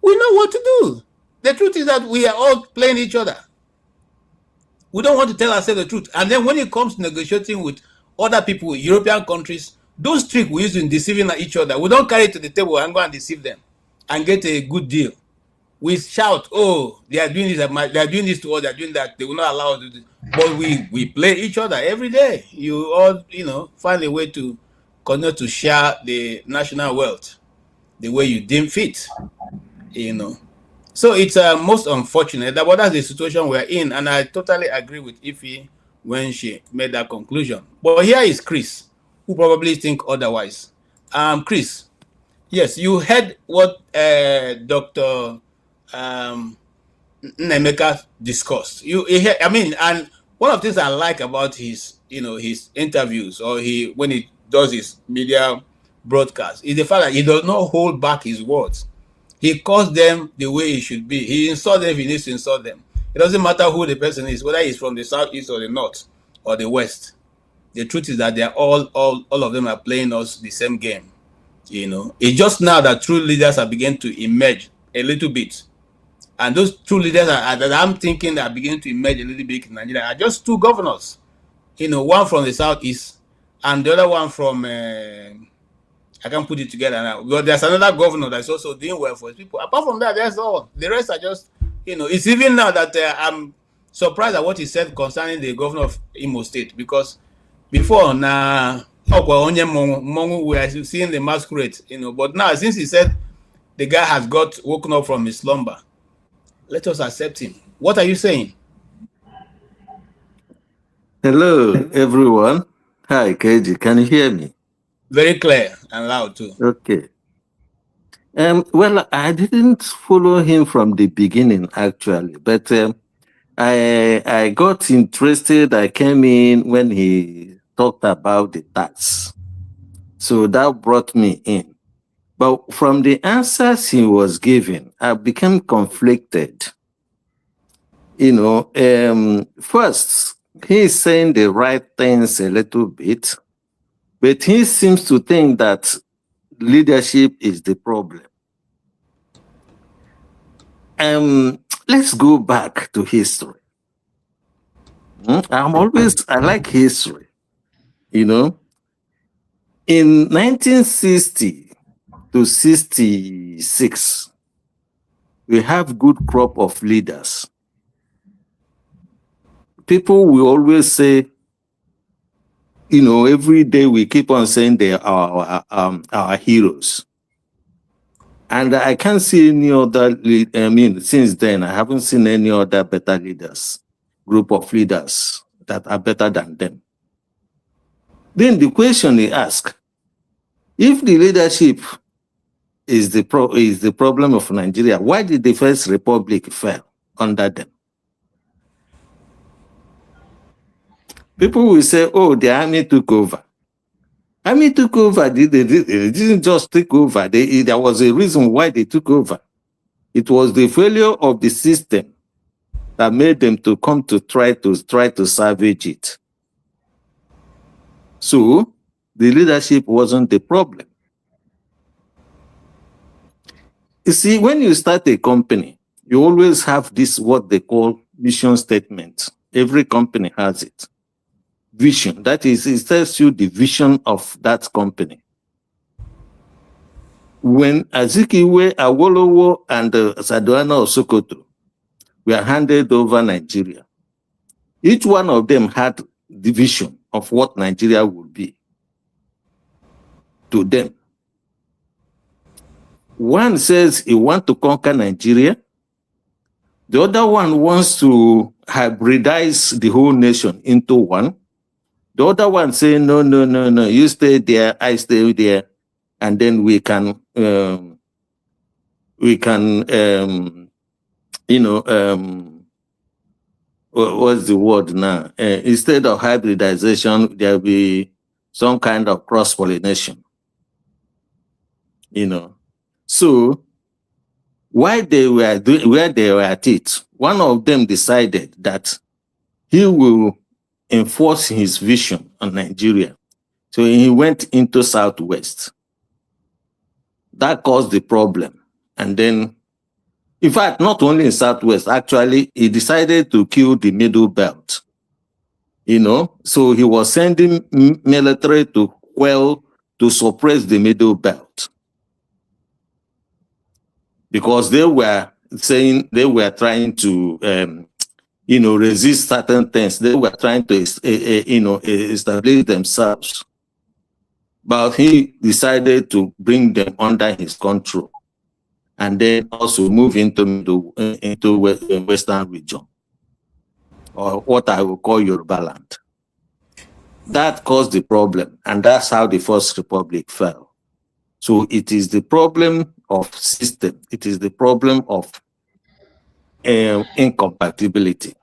We know what to do. The truth is that we are all playing each other. We don't want to tell ourselves the truth. And then when it comes to negotiating with other people, European countries, those tricks we use in deceiving each other, we don't carry it to the table and go and deceive them and get a good deal. We shout, oh, they are doing this to us, they are doing that, they will not allow us to do this. But we play each other every day. You all, find a way to continue to share the national wealth the way you deem fit, So it's most unfortunate that that's the situation we're in, and I totally agree with Ify when she made that conclusion. But here is Chris, who probably think otherwise. Chris, yes, you heard what Dr. Nnaemeka discussed. And one of the things I like about his interviews, or when he does his media broadcast, is the fact that he does not hold back his words. He calls them the way he should be. He insults them if he needs to insult them. It doesn't matter who the person is, whether he's from the southeast or the north or the west. The truth is that they're all of them are playing us the same game. It's just now that true leaders are beginning to emerge a little bit. And those two leaders that I'm thinking are beginning to emerge a little bit in Nigeria are just two governors. One from the southeast and the other one from, I can't put it together now. But there's another governor that's also doing well for his people. Apart from that, that's all. The rest are just, it's even now that I'm surprised at what he said concerning the governor of Imo State, because before now, we are seeing the masquerade, but now since he said the guy has got woken up from his slumber, let us accept him. What are you saying? Hello, everyone. Hi, KG. Can you hear me? Very clear and loud too. Okay. Well, I didn't follow him from the beginning, actually, but I got interested. I came in when he talked about the tax. So that brought me in. But from the answers he was giving, I became conflicted. First, he's saying the right things a little bit, but he seems to think that leadership is the problem. Let's go back to history. I like history. In 1960 to 66, we have good crop of leaders. People will always say, every day we keep on saying they are our heroes. And I can't see any other, since then, I haven't seen any other better leaders, group of leaders that are better than them. Then the question is asked, if the leadership is the problem of Nigeria, why did the First Republic fail under them? People will say, oh, the army took over. Army took over. They didn't just take over. There was a reason why they took over. It was the failure of the system that made them to come to try to salvage it. So the leadership wasn't the problem. You see, when you start a company, you always have this, what they call mission statement. Every company has it. Vision. That is, it tells you the vision of that company. When Azikiwe, Awolowo, and Saduana Osokoto were handed over Nigeria, each one of them had the vision of what Nigeria would be to them. One says he wants to conquer Nigeria. The other one wants to hybridize the whole nation into one. The other one saying, no, you stay there, I stay there, and then we can what's the word now? Instead of hybridization, there'll be some kind of cross-pollination. So while they were where they were at it, one of them decided that he will enforce his vision on Nigeria. So he went into Southwest. That caused the problem. And then, in fact, not only in Southwest, actually, he decided to kill the Middle Belt. So he was sending military to suppress the Middle Belt. Because they were saying they were trying to resist certain things. They were trying to, establish themselves. But he decided to bring them under his control, and then also move into Western region, or what I will call Yoruba land. That caused the problem, and that's how the First Republic fell. So it is the problem of system. It is the problem of incompatibility.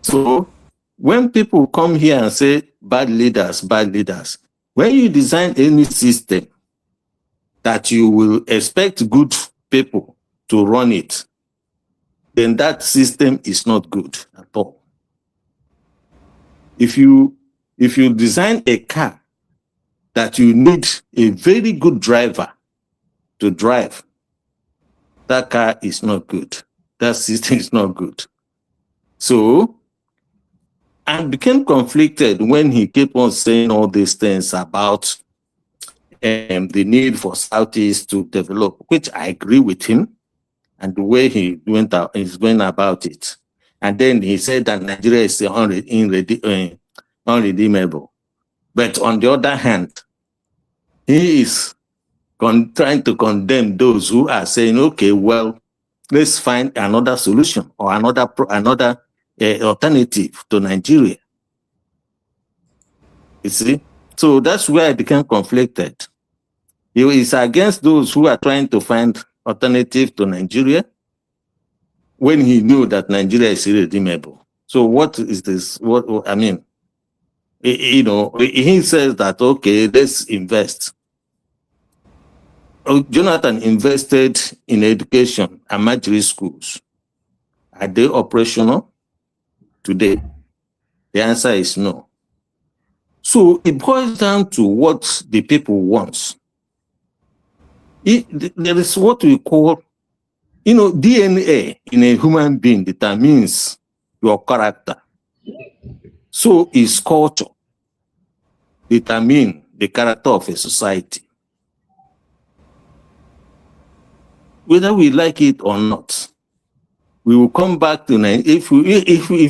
So when people come here and say bad leaders, when you design any system that you will expect good people to run it, then that system is not good at all. If you design a car that you need a very good driver to drive, that car is not good. That system is not good. So I became conflicted when he kept on saying all these things about the need for Southeast to develop, which I agree with him, and the way he went about it. And then he said that Nigeria is unredeemable. But on the other hand, he is trying to condemn those who are saying, okay, well, let's find another solution or another alternative to Nigeria. You see? So that's where I became conflicted. He is against those who are trying to find alternative to Nigeria, when he knew that Nigeria is irredeemable. So what is this? What I mean, you know, he says that, okay, let's invest. Jonathan invested in education and military schools. Are they operational today? The answer is no. So it boils down to what the people want. There is what we call, you know, DNA in a human being determines your character. So is culture determine the character of a society. Whether we like it or not, we will come back to if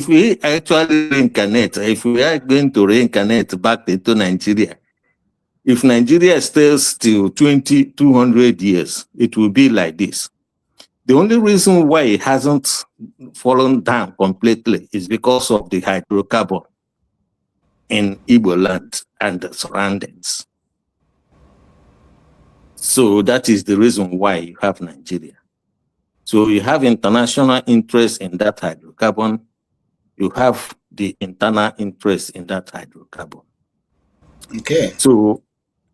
we actually reincarnate, if we are going to reincarnate back into Nigeria, if Nigeria stays till 200 years, it will be like this. The only reason why it hasn't fallen down completely is because of the hydrocarbon in Igbo land and the surroundings. So that is the reason why you have Nigeria. So you have international interest in that hydrocarbon. You have the internal interest in that hydrocarbon. Okay. So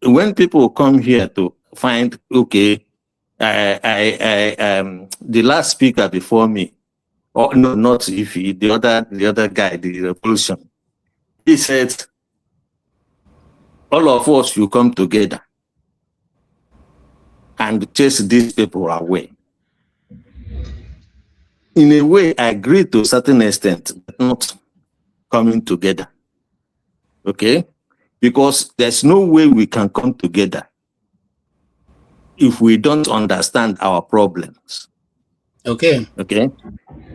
when people come here to find, okay, the last speaker before me, or no, not Ify, the other guy, the revolution, he said, all of us should come together and chase these people away. In a way, I agree to a certain extent, but not coming together. Okay? Because there's no way we can come together if we don't understand our problems. Okay. Okay?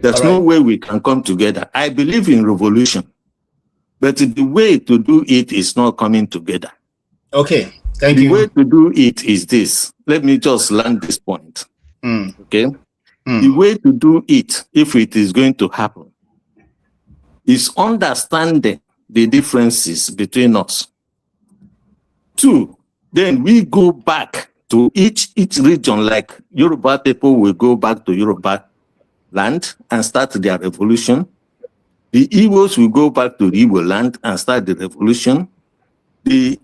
There's no way we can come together. I believe in revolution, but the way to do it is not coming together. Okay. Thank you. The way to do it is this. Let me just land this point. Okay? The way to do it, if it is going to happen, is understanding the differences between us. 2, then we go back to each region, like Yoruba people will go back to Yoruba land and start their revolution. The Igbos will go back to the Igbo land and start the revolution. The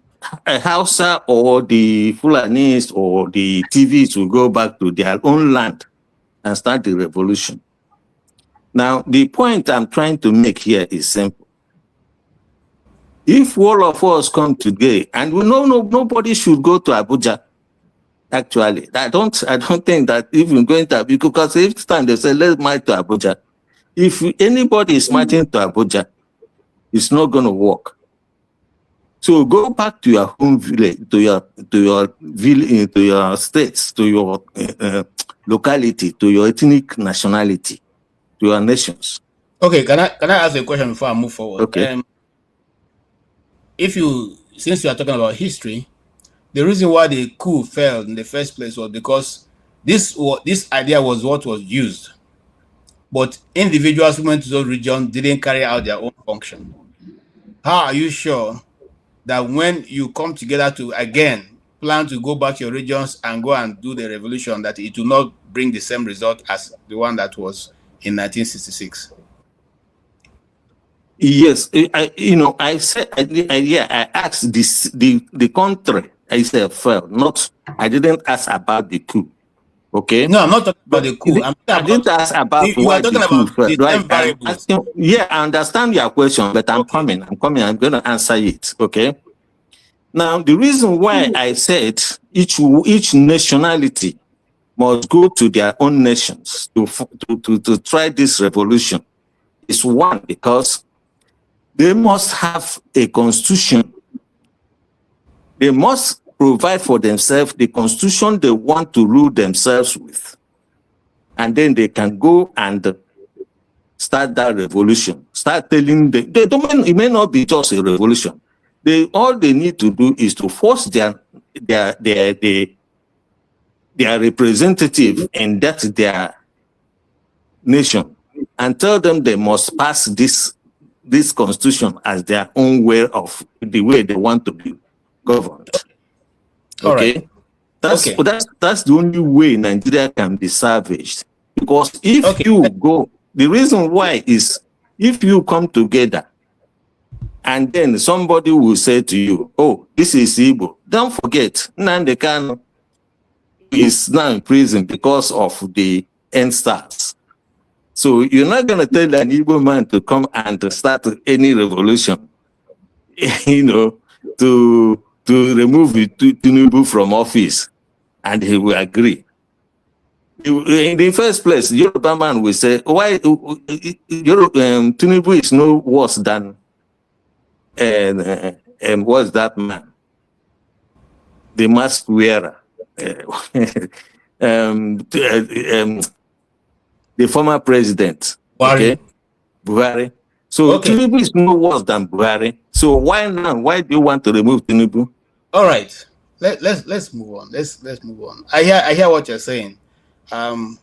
Hausa or the Fulanis or the TVs will go back to their own land and start the revolution. Now, the point I'm trying to make here is simple. If all of us come today, and we know nobody should go to Abuja, actually. I don't think that even going to Abuja, because each time they say, let's march to Abuja, if anybody is marching to Abuja, it's not going to work. So go back to your home village, to your village, to your states, to your locality, to your ethnic nationality, to your nations. Okay, can I ask a question before I move forward? Okay. Since you are talking about history, the reason why the coup failed in the first place was because this idea was what was used, but individuals who went to those regions didn't carry out their own function. How are you sure that when you come together to again plan to go back to your regions and go and do the revolution, that it will not bring the same result as the one that was in 1966? Yes, I said, I asked the country. I said failed. I didn't ask about the coup. Okay. No, I'm not talking about the coup. I didn't ask about why the coup failed. Right? I understand your question, but I'm coming. I'm going to answer it. Okay. Now, the reason why I said each nationality must go to their own nations to try this revolution is one, because they must have a constitution. They must provide for themselves the constitution they want to rule themselves with. And then they can go and start that revolution. Start telling them, it may not be just a revolution. All they need to do is to force their representative in their nation and tell them they must pass this constitution as their own way of the way they want to be governed. Okay? That's the only way Nigeria can be salvaged. Because if you go, the reason why is if you come together and then somebody will say to you, oh, this is Igbo. Don't forget, Nnamdi Kanu is now in prison because of the NSTARS. So you're not going to tell an Igbo man to come and to start any revolution, to remove Tinubu from office, and he will agree. In the first place, Yoruba man will say, why Tinubu is no worse than what's that man? The mask wearer. The former president. Buhari. Okay? Buhari. So Tinubu is no worse than Buhari. So why now? Why do you want to remove Tinubu? All right. Let's move on. Let's move on. I hear what you're saying. I'm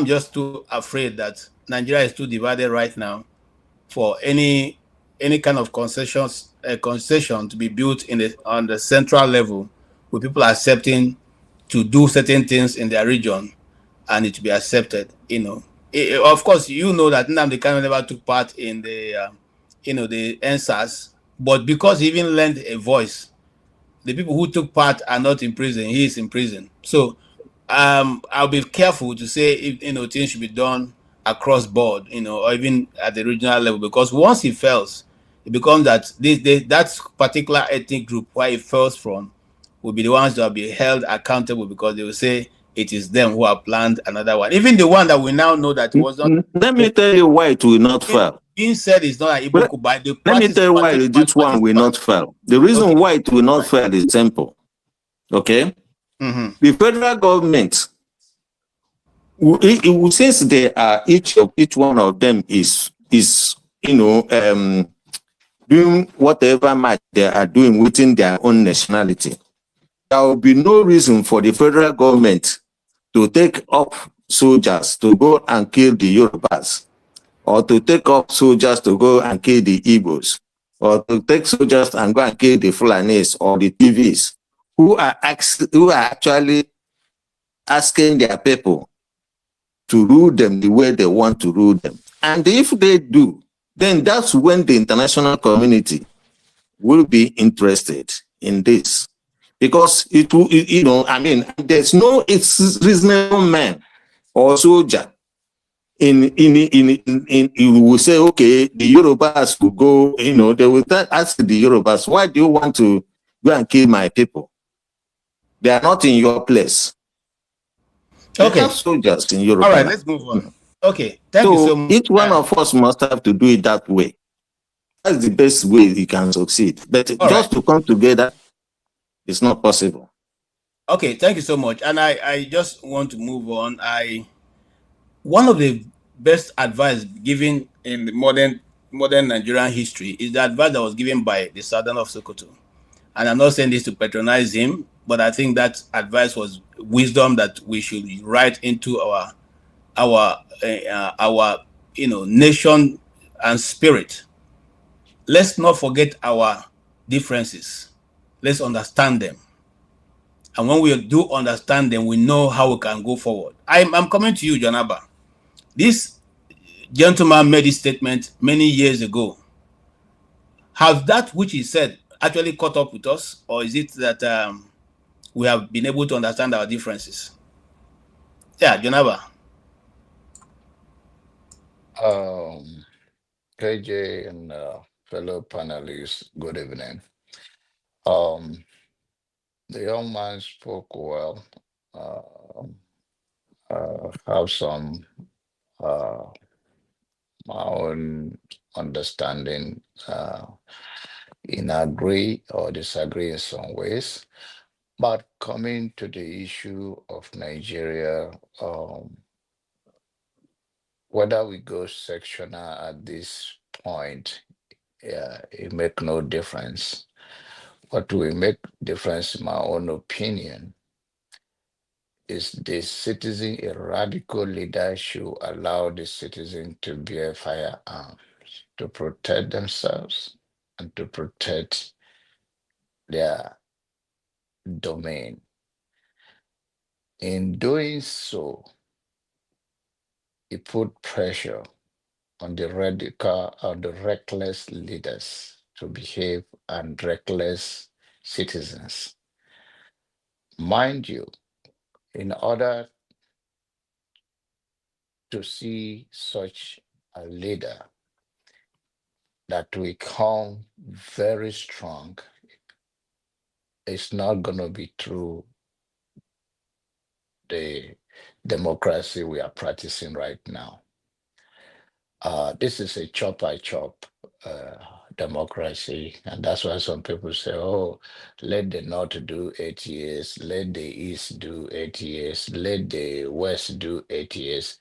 just too afraid that Nigeria is too divided right now for any kind of concession to be built on the central level, with people accepting to do certain things in their region and it to be accepted. Of course, that Nnamdi Kanu never took part in the the NSAS, but because he even lent a voice, the people who took part are not in prison. He is in prison. So I'll be careful to say if things should be done across board, or even at the regional level, because once he fails, it becomes that that particular ethnic group where he fails from will be the ones that will be held accountable, because they will say it is them who have planned another one. Even the one that we now know that was not. Let me tell you why it will not fail. Being said is not an Igbo by the Let me tell you why this one will not fail. The reason why it will not fail is simple. Okay? Mm-hmm. The federal government, since they are each one of them is doing whatever match they are doing within their own nationality, there will be no reason for the federal government to take up soldiers to go and kill the Yorubas, or to take up soldiers to go and kill the Igbos, or to take soldiers and go and kill the Fulanis or the TVs, who are actually asking their people to rule them the way they want to rule them. And if they do, then that's when the international community will be interested in this. Because it will, there's no reasonable man or soldier you will say, okay, the Yorubas will go, they will ask the Yorubas, why do you want to go and kill my people? They are not in your place. They have soldiers in Europe. All right, let's move on. Okay, thank you so much. Each one of us must have to do it that way. That's the best way you can succeed. But to come together, it's not possible. Okay, thank you so much. And I just want to move on. One of the best advice given in the modern Nigerian history is the advice that was given by the Sultan of Sokoto. And I'm not saying this to patronize him, but I think that advice was wisdom that we should write into our nation and spirit. Let's not forget our differences. Let's understand them. And when we do understand them, we know how we can go forward. I'm coming to you, Janaba. This gentleman made this statement many years ago. Has that which he said actually caught up with us, or is it that we have been able to understand our differences? Yeah, Janaba. KJ and fellow panelists, good evening. The young man spoke well. Have some my own understanding in agree or disagree in some ways. But coming to the issue of Nigeria, whether we go sectional at this point, it make no difference. What will make difference, in my own opinion, is the citizen, a radical leader should allow the citizen to bear firearms to protect themselves and to protect their domain. In doing so, it put pressure on the radical or the reckless leaders to behave and reckless citizens. Mind you, in order to see such a leader that will come very strong, it's not going to be through the democracy we are practicing right now. This is a chop by chop uh, democracy, and that's why some people say, "Oh, let the North do 8 years, let the East do 8 years, let the West do 8 years,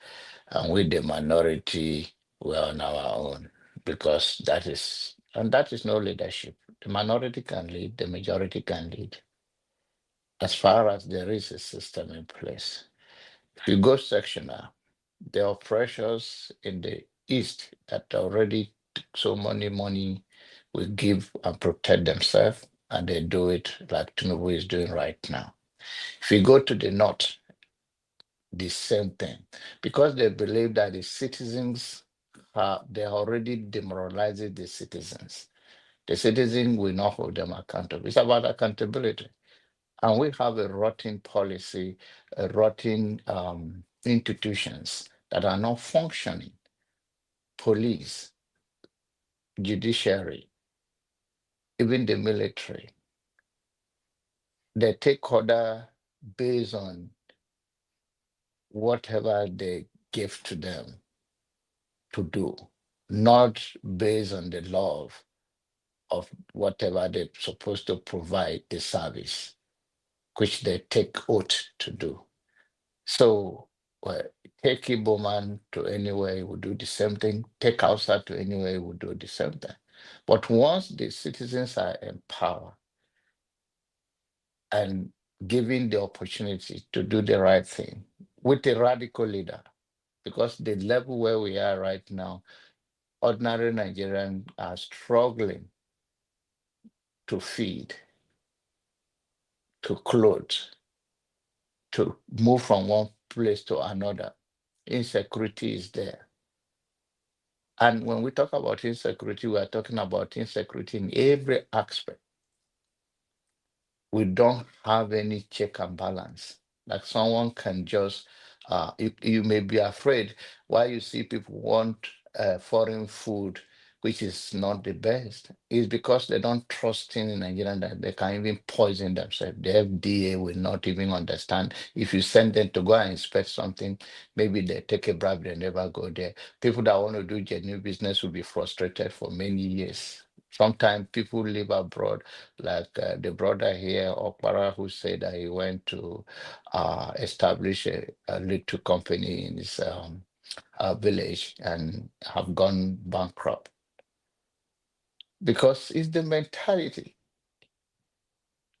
and with the minority, we're on our own." Because that is no leadership. The minority can lead, the majority can lead, as far as there is a system in place. If you go sectional, there are pressures in the East that already took so many money will give and protect themselves, and they do it like Tinubu is doing right now. If you go to the North, the same thing, because they believe that the citizens they are already demoralizing the citizens. The citizen will not hold them accountable. It's about accountability. And we have a rotten policy, a rotten institutions that are not functioning. Police, judiciary, even the military. They take order based on whatever they give to them to do, not based on the law of whatever they're supposed to provide the service, which they take oath to do. So, well, take Igbo to anywhere, we do the same thing. Take Hausa to anywhere, we do the same thing. But once the citizens are empowered and given the opportunity to do the right thing with a radical leader, because the level where we are right now, ordinary Nigerians are struggling to feed, to clothe, to move from one place to another. Insecurity is there. And when we talk about insecurity, we are talking about insecurity in every aspect. We don't have any check and balance. Like someone can just, you may be afraid why you see people want foreign food, which is not the best, is because they don't trust in Nigeria that they can even poison themselves. The FDA will not even understand. If you send them to go and inspect something, maybe they take a bribe, they never go there. People that want to do genuine business will be frustrated for many years. Sometimes people live abroad, like the brother here, Okpara, who said that he went to establish a little company in his village and have gone bankrupt. Because it's the mentality.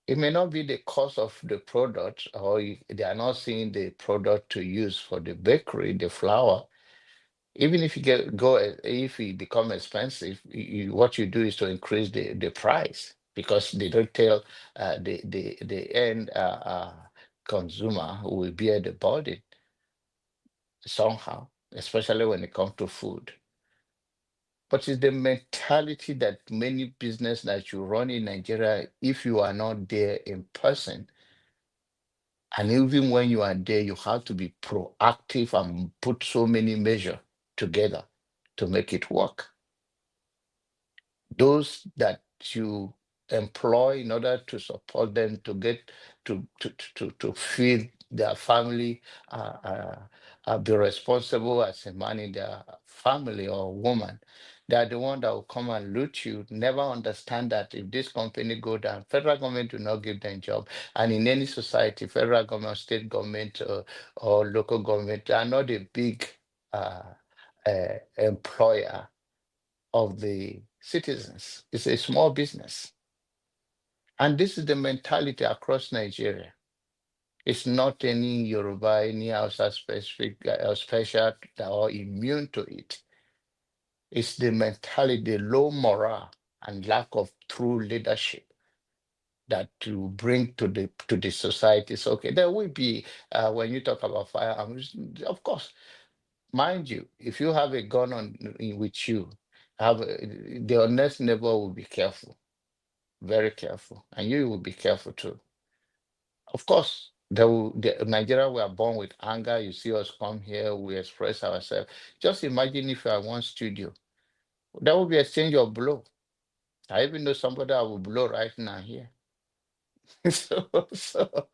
It may not be the cost of the product, or they are not seeing the product to use for the bakery, the flour. Even if you if it become expensive, what you do is to increase the price, because the retail, the end consumer will bear the burden somehow, especially when it comes to food. But it's the mentality that many business that you run in Nigeria, if you are not there in person, and even when you are there, you have to be proactive and put so many measures together to make it work. Those that you employ in order to support them to get to feed their family, be responsible as a man in their family or woman. They are the one that will come and loot you. Never understand that if this company go down, federal government do not give them job. And in any society, federal government, state government, or local government, they are not a big employer of the citizens. It's a small business. And this is the mentality across Nigeria. It's not any Yoruba, any Hausa specific or special or immune to it. It's the mentality, the low morale and lack of true leadership that to bring to the society. So okay, there will be when you talk about firearms, of course, mind you, if you have a gun with you, the next neighbor will be careful, very careful, and you will be careful too. Of course, Nigeria, we are born with anger. You see us come here, we express ourselves. Just imagine if you are one studio, there will be exchange of blow. I even know somebody I will blow right now here. so, so,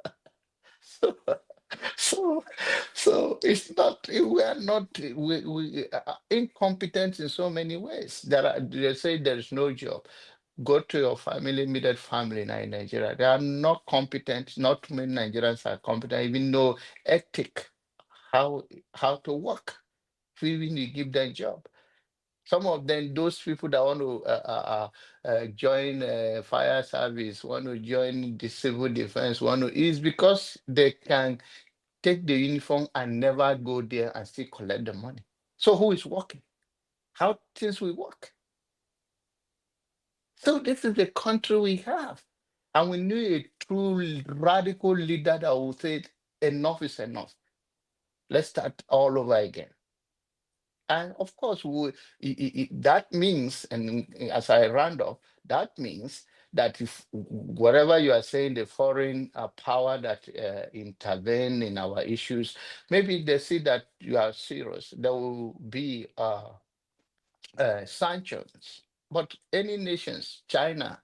so, so, so it's not, we are not, we are incompetent in so many ways. They say there is no job. Go to your family, immediate family now in Nigeria. They are not competent. Not too many Nigerians are competent, even know ethic, how to work. Even you give them job. Some of them, those people that want to join fire service, want to join the civil defense, is because they can take the uniform and never go there and still collect the money. So who is working? How things will work? So this is the country we have. And we need a true radical leader that will say enough is enough. Let's start all over again. And of course, that means, and as I round up, that means that if whatever you are saying, the foreign power that intervene in our issues, maybe they see that you are serious, there will be sanctions. But any nations, China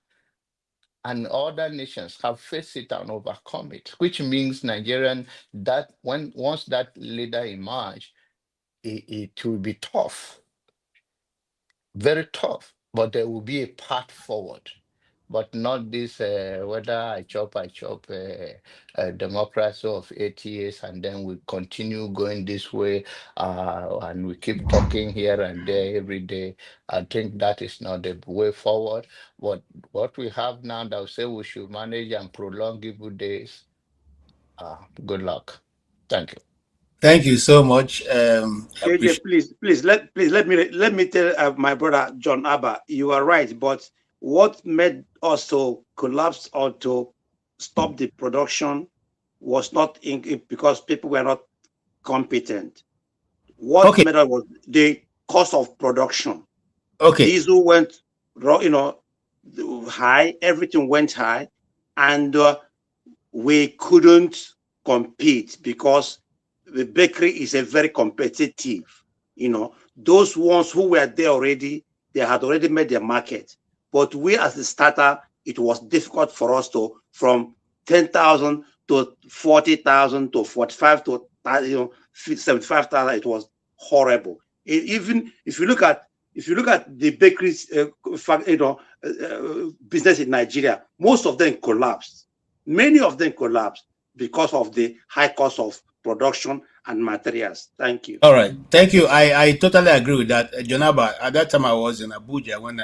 and other nations, have faced it and overcome it, which means Nigerian, that once that leader emerge, it will be tough, very tough, but there will be a path forward. But not this whether I chop democracy of 8 years and then we continue going this way and we keep talking here and there every day. I think that is not the way forward. What we have now that will say we should manage and prolong evil days. Good luck. Thank you. Thank you so much. KJ, let me tell my brother John Abba, you are right, but what made us to collapse or to stop the production was not because people were not competent. What made us was the cost of production. Okay. Diesel went, high. Everything went high, and we couldn't compete because the bakery is a very competitive. Those ones who were there already, they had already made their market. But we, as the starter, it was difficult for us to, from 10,000 to 40,000 to 45 to 75,000. It was horrible. Even if you look at the bakeries, business in Nigeria, most of them collapsed. Many of them collapsed because of the high cost of production and materials. Thank you. All right. Thank you. I totally agree with that. Jonaba, at that time I was in Abuja when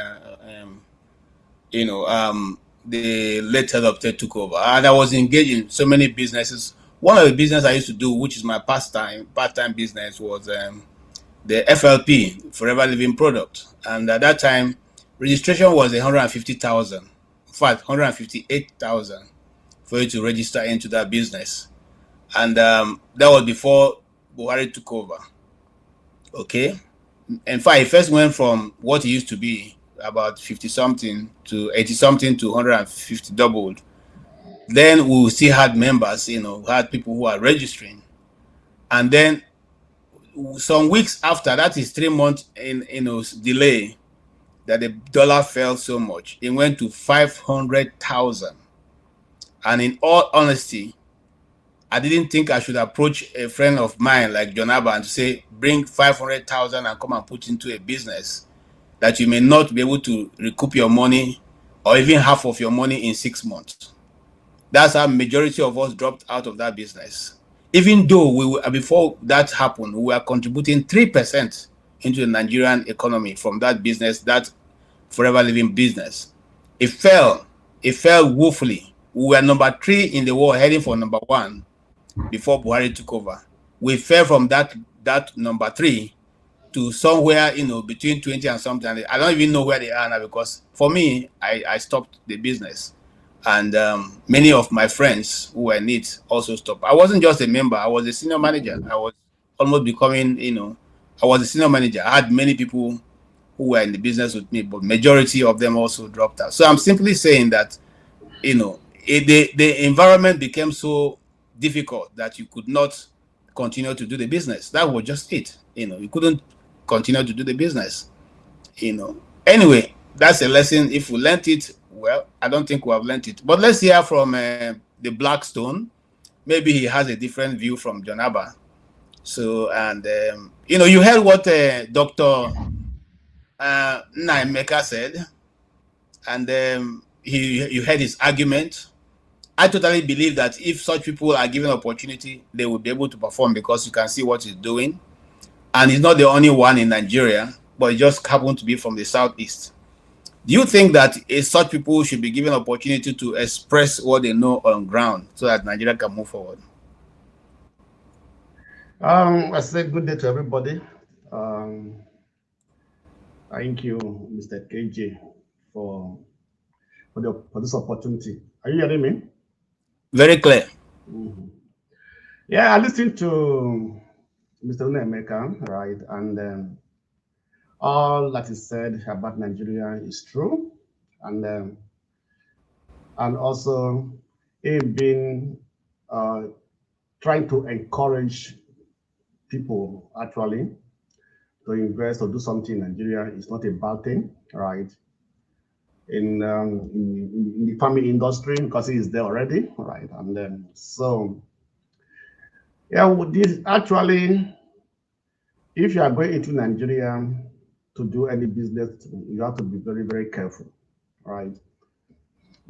the late head of state took over, and I was engaged in so many businesses. One of the business I used to do, which is my part-time business, was the FLP, Forever Living Product. And at that time, registration was 150,000. In fact, 158,000 for you to register into that business. And that was before Buhari took over. Okay. In fact, it first went from what it used to be, about 50 something to 80 something to 150, doubled. Then we still had members, had people who are registering. And then some weeks after, that is 3 months in delay, that the dollar fell so much. It went to 500,000. And in all honesty, I didn't think I should approach a friend of mine like John Abba and to say, bring 500,000 and come and put into a business that you may not be able to recoup your money or even half of your money in 6 months. That's how majority of us dropped out of that business. Even though we were, before that happened, we were contributing 3% into the Nigerian economy from that business, that Forever Living business. It fell woefully. We were number 3 in the world, heading for number 1 before Buhari took over. We fell from that number 3 to somewhere, between 20 and something. I don't even know where they are now, because for me, I stopped the business. And many of my friends who were in it also stopped. I wasn't just a member, I was a senior manager. I was almost becoming, I was a senior manager. I had many people who were in the business with me, but majority of them also dropped out. So I'm simply saying that, the environment became so difficult that you could not continue to do the business. That was just it. You couldn't continue to do the business. Anyway, that's a lesson. If we learned it, well, I don't think we have learned it. But let's hear from the Blackstone. Maybe he has a different view from John Abba. So, and you heard what Dr. Nnaemeka said, and you heard his argument. I totally believe that if such people are given opportunity, they will be able to perform, because you can see what he's doing. And he's not the only one in Nigeria, but he just happened to be from the southeast. Do you think that such people should be given opportunity to express what they know on ground so that Nigeria can move forward? I say good day to everybody. Thank you, Mr. KJ, for this opportunity. Are you hearing me? Very clear. Mm-hmm. Yeah, I listened to Mr. Nnaemeka, right? And all that is said about Nigeria is true. And also, it been trying to encourage people actually to invest or do something in Nigeria is not a bad thing, right? In the farming industry, because it is there already, right? And so, yeah, this actually, if you are going into Nigeria to do any business, you have to be very, very careful, right?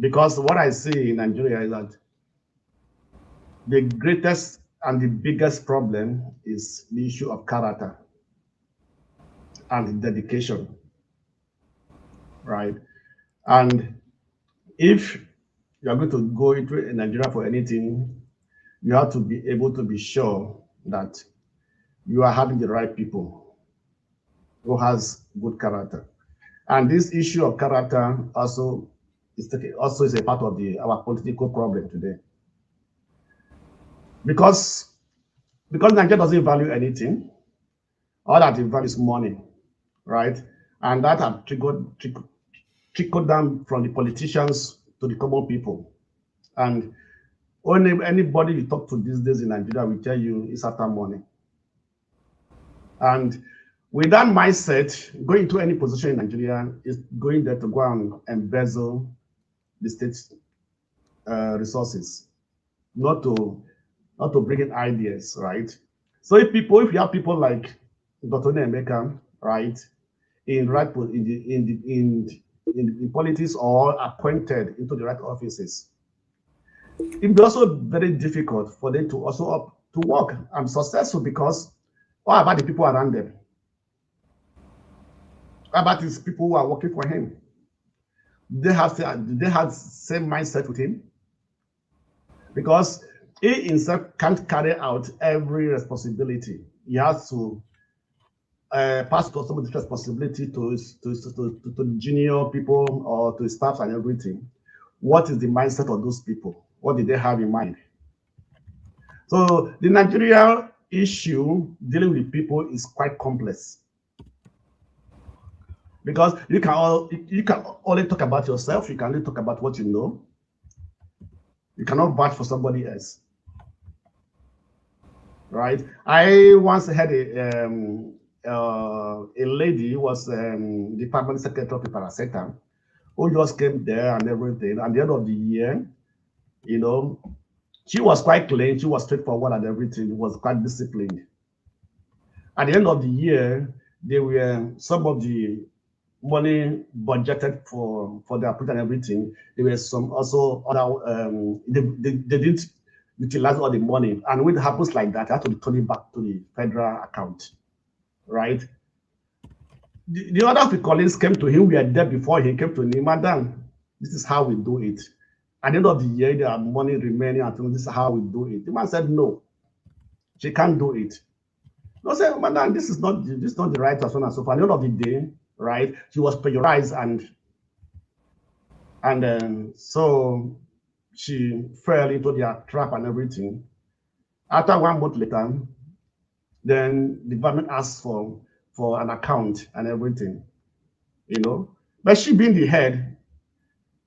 Because what I see in Nigeria is that the greatest and the biggest problem is the issue of character and dedication, right? And if you are going to go into Nigeria for anything, you have to be able to be sure that you are having the right people who has good character. And this issue of character also is a part of our political problem today. Because Nigeria doesn't value anything, all that it values money, right? And that have trickled down from the politicians to the common people. And anybody you talk to these days in Nigeria will tell you it's after money. And with that mindset, going to any position in Nigeria is going there to go and embezzle the state's resources, not to bring in ideas, right? So if you have people like Dr. Nnaemeka, right, in politics or appointed into the right offices, it be also very difficult for them to also to work and successful, because what about the people around them? What about these people who are working for him? Do they have same mindset with him? Because he himself can't carry out every responsibility. He has to pass some of the responsibility to the junior people or to staff and everything. What is the mindset of those people? What did they have in mind? So the Nigeria issue dealing with people is quite complex, because you can only talk about yourself. You can only talk about what you know. You cannot vouch for somebody else, right? I once had a lady who was the permanent secretary of the Paraseta, who just came there and everything. At the end of the year, she was quite clean. She was straightforward and everything. Was quite disciplined. At the end of the year, there were some of the money budgeted for their put and everything. There were some also other they didn't utilize all the money, and when it happens like that, I have to return it back to the federal account, right? The other of the colleagues came to him. We were there before he came to me, madam. This is how we do it. At the end of the year, there are money remaining, and this is how we do it. The man said no, she can't do it. No, say, madam, this is not the right and so on and so forth. At the end of the day, right? She was pressurized, and so she fell into their trap and everything. After 1 month later, then the government asks for an account and everything, you know. But she being the head,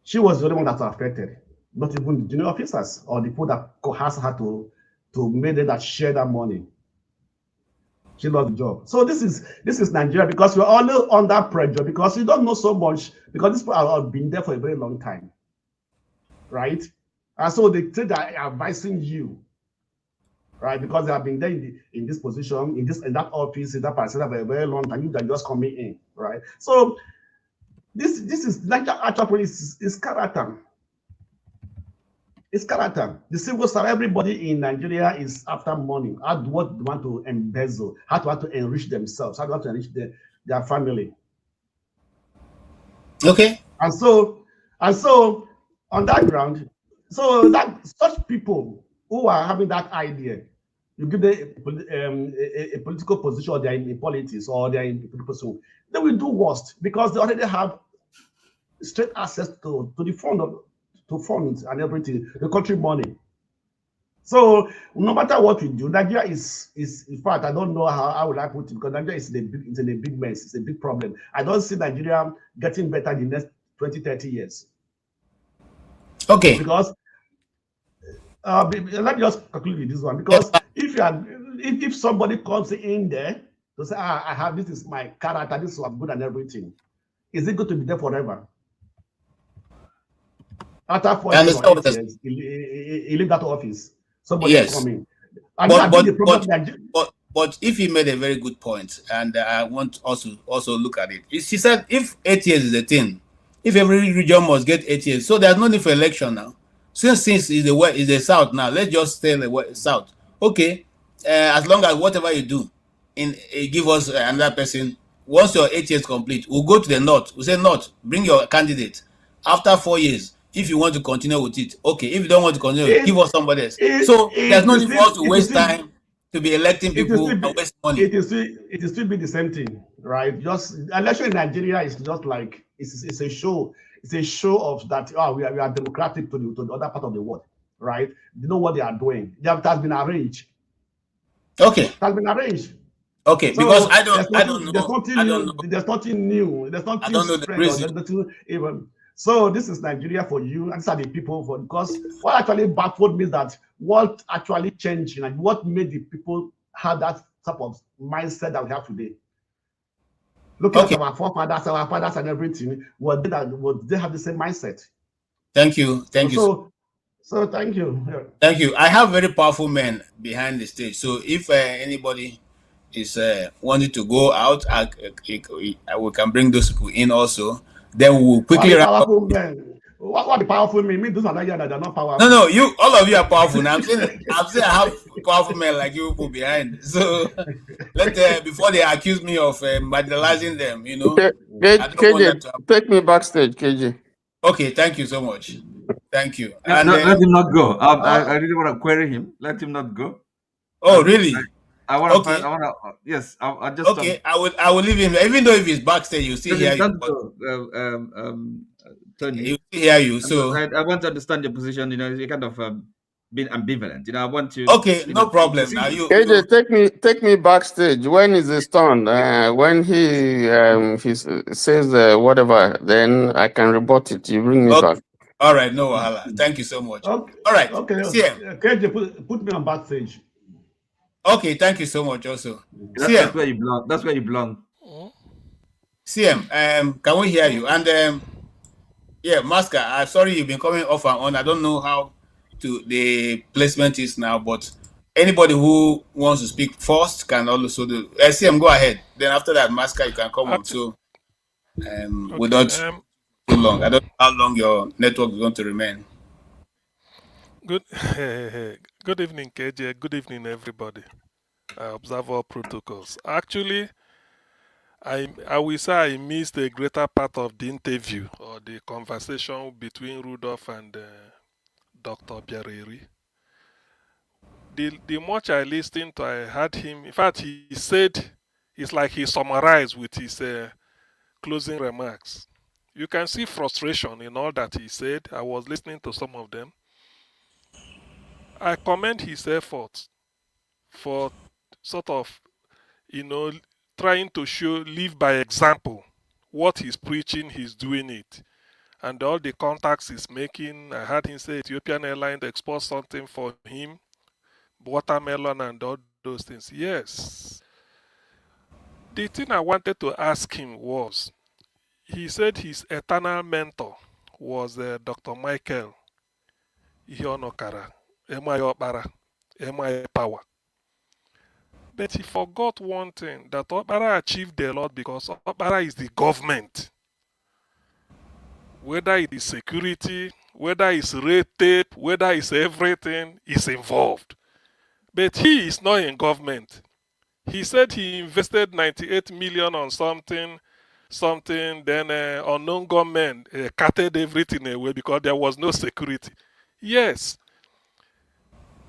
she was the only one that was affected, not even the junior officers or the people that coerced her to make it that share that money. She lost the job. So this is Nigeria, because we're all under pressure, because you don't know so much, because these people have been there for a very long time, right? And so they say that advising you, right? Because they have been there in this position, in that office, in that person for a very long time. You are just coming in, right? So this is like actually is character. It's character. The civil servant, everybody in Nigeria is after money. How do what they want to embezzle? How to want to enrich themselves? How to want to enrich their family? Okay. And so on that ground, so that such people who are having that idea, you give them a political position, or they're in politics, or they're in political, they will do worst, because they already have straight access to the funds and everything, the country money. So no matter what we do, Nigeria is in fact, I don't know how would I put it, because Nigeria is in a big mess. It's a big problem. I don't see Nigeria getting better in the next 20, 30 years. Okay. Because let me just conclude with this one. Because if somebody comes in there to say, I have, this is my character, this is what I'm good and everything, is it good to be there forever? After 4 years or 8 years, he leave that office. Somebody will come in. And but if he made a very good point, and I want also look at it. She said if 8 years is a thing, if every region must get 8 years, so there's no need for election now. Since is the south now, let's just stay in the south. Okay, as long as whatever you do, give us another person. Once your 8 years complete, we'll go to the north. We'll say north, bring your candidate. After 4 years, if you want to continue with it, okay. If you don't want to continue, give us somebody else. So there's no need for us to waste time to be electing people and waste money. It is still be the same thing, right? Just election in Nigeria is just like it's a show. It's a show of that. Oh, we are democratic to the other part of the world, right? You know what they are doing. It has been arranged. Okay. It has been arranged. Okay, so because I don't know. There's nothing new. There's nothing strange. Even so, this is Nigeria for you, and these are the people for, because what actually baffled me is that what actually changed, and what made the people have that type of mindset that we have today. Looking at our forefathers, our fathers, and everything, would they have the same mindset? Thank you. So thank you. Thank you. I have very powerful men behind the stage. So if anybody is wanting to go out, we can bring those people in also. Then we will quickly wrap up. What the powerful men mean? Those are not they're not powerful. No, all of you are powerful. Now I'm saying I have powerful men like you people behind. So before they accuse me of marginalizing them, I don't KJ, want that to happen. take me backstage, KJ. Okay, thank you so much. Thank you. And let him not go. I really want to query him. Let him not go. Oh, really? I want to. Yes, I just. Okay, I will leave him. Even though if he's backstage, you still hear you. Tony, you still hear you. So I want to understand your position. You kind of being ambivalent. I want to. Okay, no problem. Now KJ, take me backstage. When is his turn? When he says whatever, then I can report it. You bring me back. All right, no wahala. Thank you so much. Okay. All right. Okay. KJ, put me on backstage. Okay, thank you so much. Also, that's where you belong. That's where you belong. CM, can we hear you? And yeah, Masker, I'm sorry you've been coming off and on. I don't know how the placement is now, but anybody who wants to speak first can also do. CM, go ahead. Then after that, Masker, you can come on. So, without too long. I don't know how long your network is going to remain. Good evening, KJ. Good evening, everybody. I observe all protocols. Actually, I will say I missed a greater part of the interview or the conversation between Rudolph and Dr. Obiaraeri. The much I listened to, I heard him. In fact, he said, it's like he summarized with his closing remarks. You can see frustration in all that he said. I was listening to some of them. I commend his efforts for sort of, trying to live by example. What he's preaching, he's doing it. And all the contacts he's making, I heard him say Ethiopian Airlines export something for him, watermelon and all those things. Yes. The thing I wanted to ask him was, he said his eternal mentor was Dr. Michael Ihionokara, MI Okpara, MI Power. But he forgot one thing, that Okpara achieved a lot because Okpara is the government. Whether it is security, whether it's red tape, whether it's everything, is involved. But he is not in government. He said he invested 98 million on something, then unknown government carted everything away because there was no security. Yes,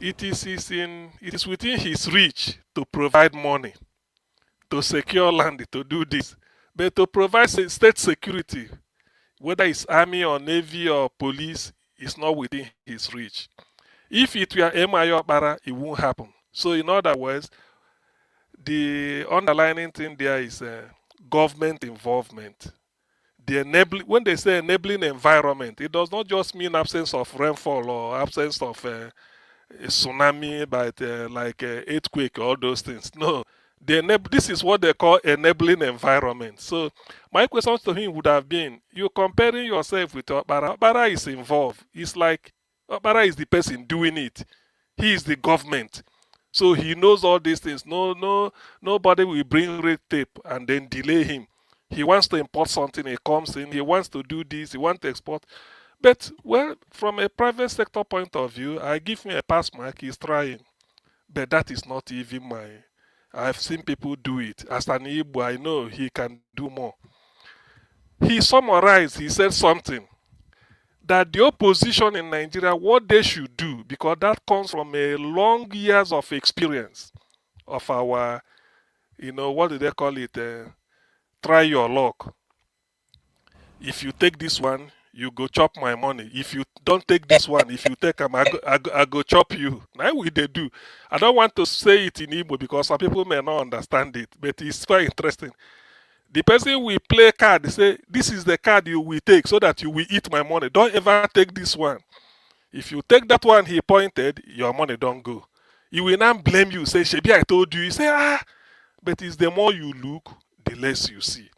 it is within his reach to provide money, to secure land, to do this. But to provide state security, whether it's army or navy or police, is not within his reach. If it were MI Okpara, it won't happen. So in other words, the underlying thing there is government involvement. When they say enabling environment, it does not just mean absence of rainfall or absence of a tsunami, but like earthquake, all those things. No, this is what they call enabling environment. So my question to him would have been, you're comparing yourself with Okpara. Okpara is involved. It's like Okpara is the person doing it. He is the government. So he knows all these things. Nobody will bring red tape and then delay him. He wants to import something, he comes in, he wants to do this, he wants to export. But, well, from a private sector point of view, I give him a pass mark, he's trying. But that is not even I've seen people do it. As an Igbo, I know he can do more. He summarized, he said something, that the opposition in Nigeria, what they should do, because that comes from a long years of experience of our, what do they call it? Try your luck. If you take this one, you go chop my money. If you don't take this one, if you take them, I go chop you. Now we they do. I don't want to say it in Igbo because some people may not understand it, but it's very interesting. The person will play card, say, this is the card you will take so that you will eat my money. Don't ever take this one. If you take that one he pointed, your money don't go. He will not blame you, say, Shebi, I told you. You say, but it's the more you look, the less you see.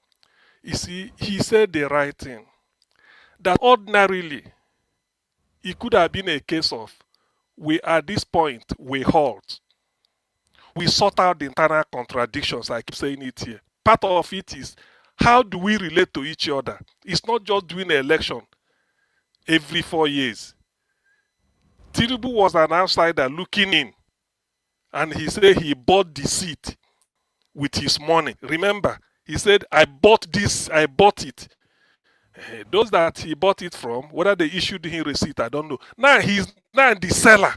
You see, he said the right thing. That ordinarily, it could have been a case of, we at this point, we halt. We sort out the internal contradictions, I keep saying it here. Part of it is, how do we relate to each other? It's not just doing an election every 4 years. Tinubu was an outsider looking in, and he said he bought the seat with his money. Remember, he said, I bought this, I bought it. Those that he bought it from, whether they issued him receipt, I don't know. Now he's now the seller.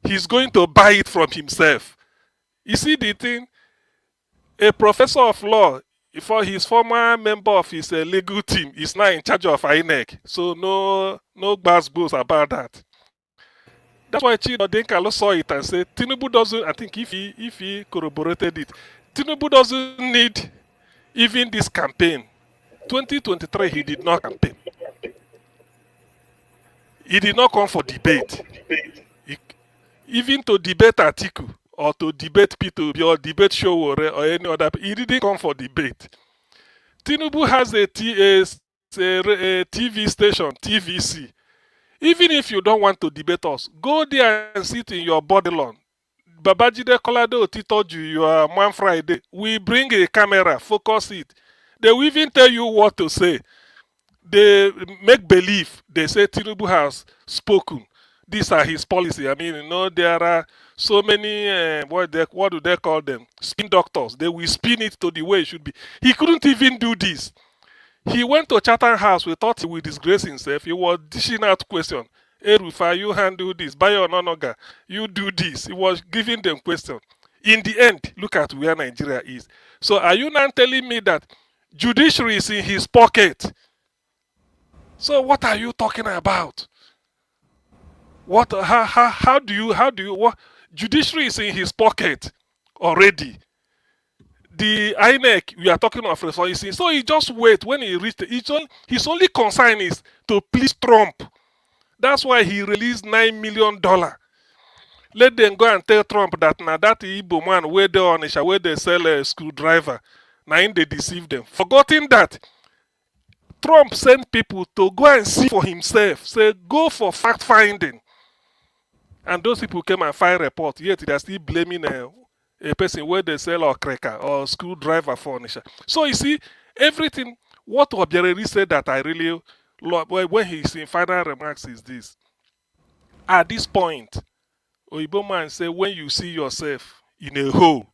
He's going to buy it from himself. You see the thing? A professor of law, for his former member of his legal team, is now in charge of INEC. So no buzz about that. That's why Chido Denkalo saw it and said, Tinubu doesn't, I think if he corroborated it, Tinubu doesn't need even this campaign. 2023, he did not campaign. He did not come for debate. Even to debate Atiku or to debate P2B or debate Showore or any other, he didn't come for debate. Tinubu has a TV station, TVC. Even if you don't want to debate us, go there and sit in your body lawn. Babajide Kolade Otitoju, you are Man Friday. We bring a camera, focus it. They will even tell you what to say. They make believe. They say Tinubu has spoken. These are his policy. I mean, there are so many, what do they call them? Spin doctors. They will spin it to the way it should be. He couldn't even do this. He went to Chatham House. We thought he would disgrace himself. He was dishing out questions. Hey, Rufa, you handle this. Bayo Nonoga, you do this. He was giving them questions. In the end, look at where Nigeria is. So are you now telling me that judiciary is in his pocket? So what are you talking about? How do you, what? Judiciary is in his pocket. already. The INEC, we are talking of resources. So he just wait when he reached. His only concern is to please Trump. That's why he released $9 million. Let them go and tell Trump that now that Igbo man where they on where they sell a screwdriver. Now they deceive them. Forgetting that Trump sent people to go and see for himself. Say go for fact finding. And those people came and file report. Yet they are still blaming a person where they sell or cracker or screwdriver furniture. So you see, everything, what Obiaraeri said that I really love when he's in final remarks is this. At this point, Oyibo man say when you see yourself in a hole,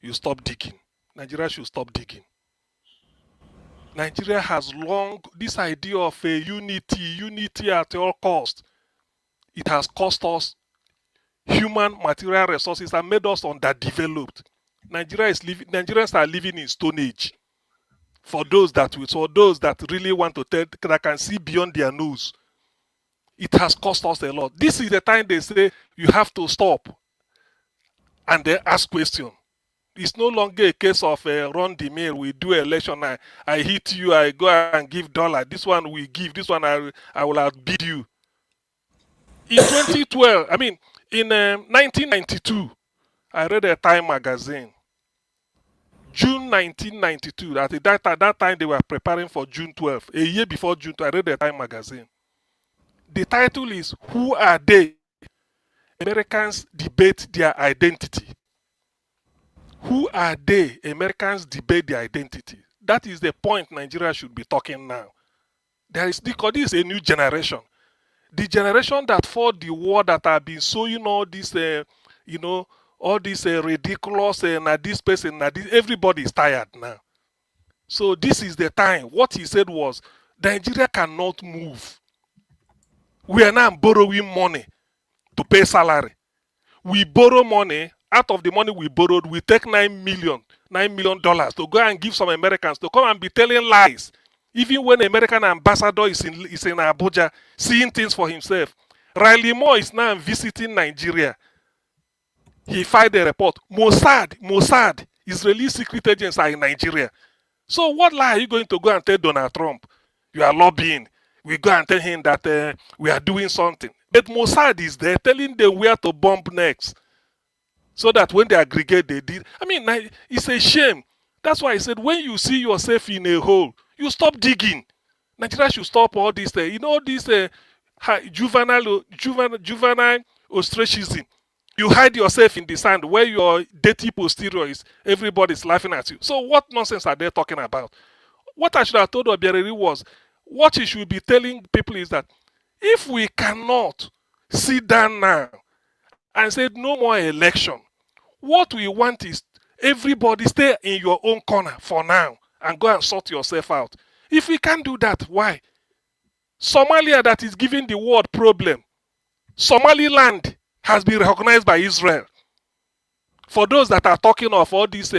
you stop digging. Nigeria should stop digging. Nigeria has long, this idea of a unity at all cost. It has cost us human material resources and made us underdeveloped. Nigerians are living in Stone Age. For those that really want to tell, that can see beyond their nose, it has cost us a lot. This is the time they say you have to stop and then ask questions. It's no longer a case of run the mill. We do election. I hit you. I go and give dollar. This one we give. This one I will outbid you. In 2012, in 1992, I read a Time magazine. June 1992. At that time, they were preparing for June 12. A year before June 12, I read a Time magazine. The title is "Who Are They? Americans Debate Their Identity." Who are they? Americans debate their identity. That is the point Nigeria should be talking now. Because this is a new generation. The generation that fought the war that have been sowing all this, all this ridiculous, this person, everybody is tired now. So this is the time. What he said was, Nigeria cannot move. We are now borrowing money to pay salary. We borrow money. Out of the money we borrowed, we take $9 million to go and give some Americans to come and be telling lies. Even when the American ambassador is in Abuja, seeing things for himself. Riley Moore is now visiting Nigeria. He filed a report. Mossad, Israeli secret agents are in Nigeria. So what lie are you going to go and tell Donald Trump? You are lobbying. We go and tell him that we are doing something. But Mossad is there telling them where to bomb next. So that when they aggregate, they did. It's a shame. That's why I said, when you see yourself in a hole, you stop digging. Nigeria should stop all this. This juvenile ostracism. You hide yourself in the sand where your dirty posterior is. Everybody's laughing at you. So what nonsense are they talking about? What I should have told Obiaraeri was, what he should be telling people is that if we cannot sit down now and say no more election, what we want is everybody stay in your own corner for now and go and sort yourself out. If we can't do that, why? Somalia, that is giving the world problem. Somaliland has been recognized by Israel. For those that are talking of all this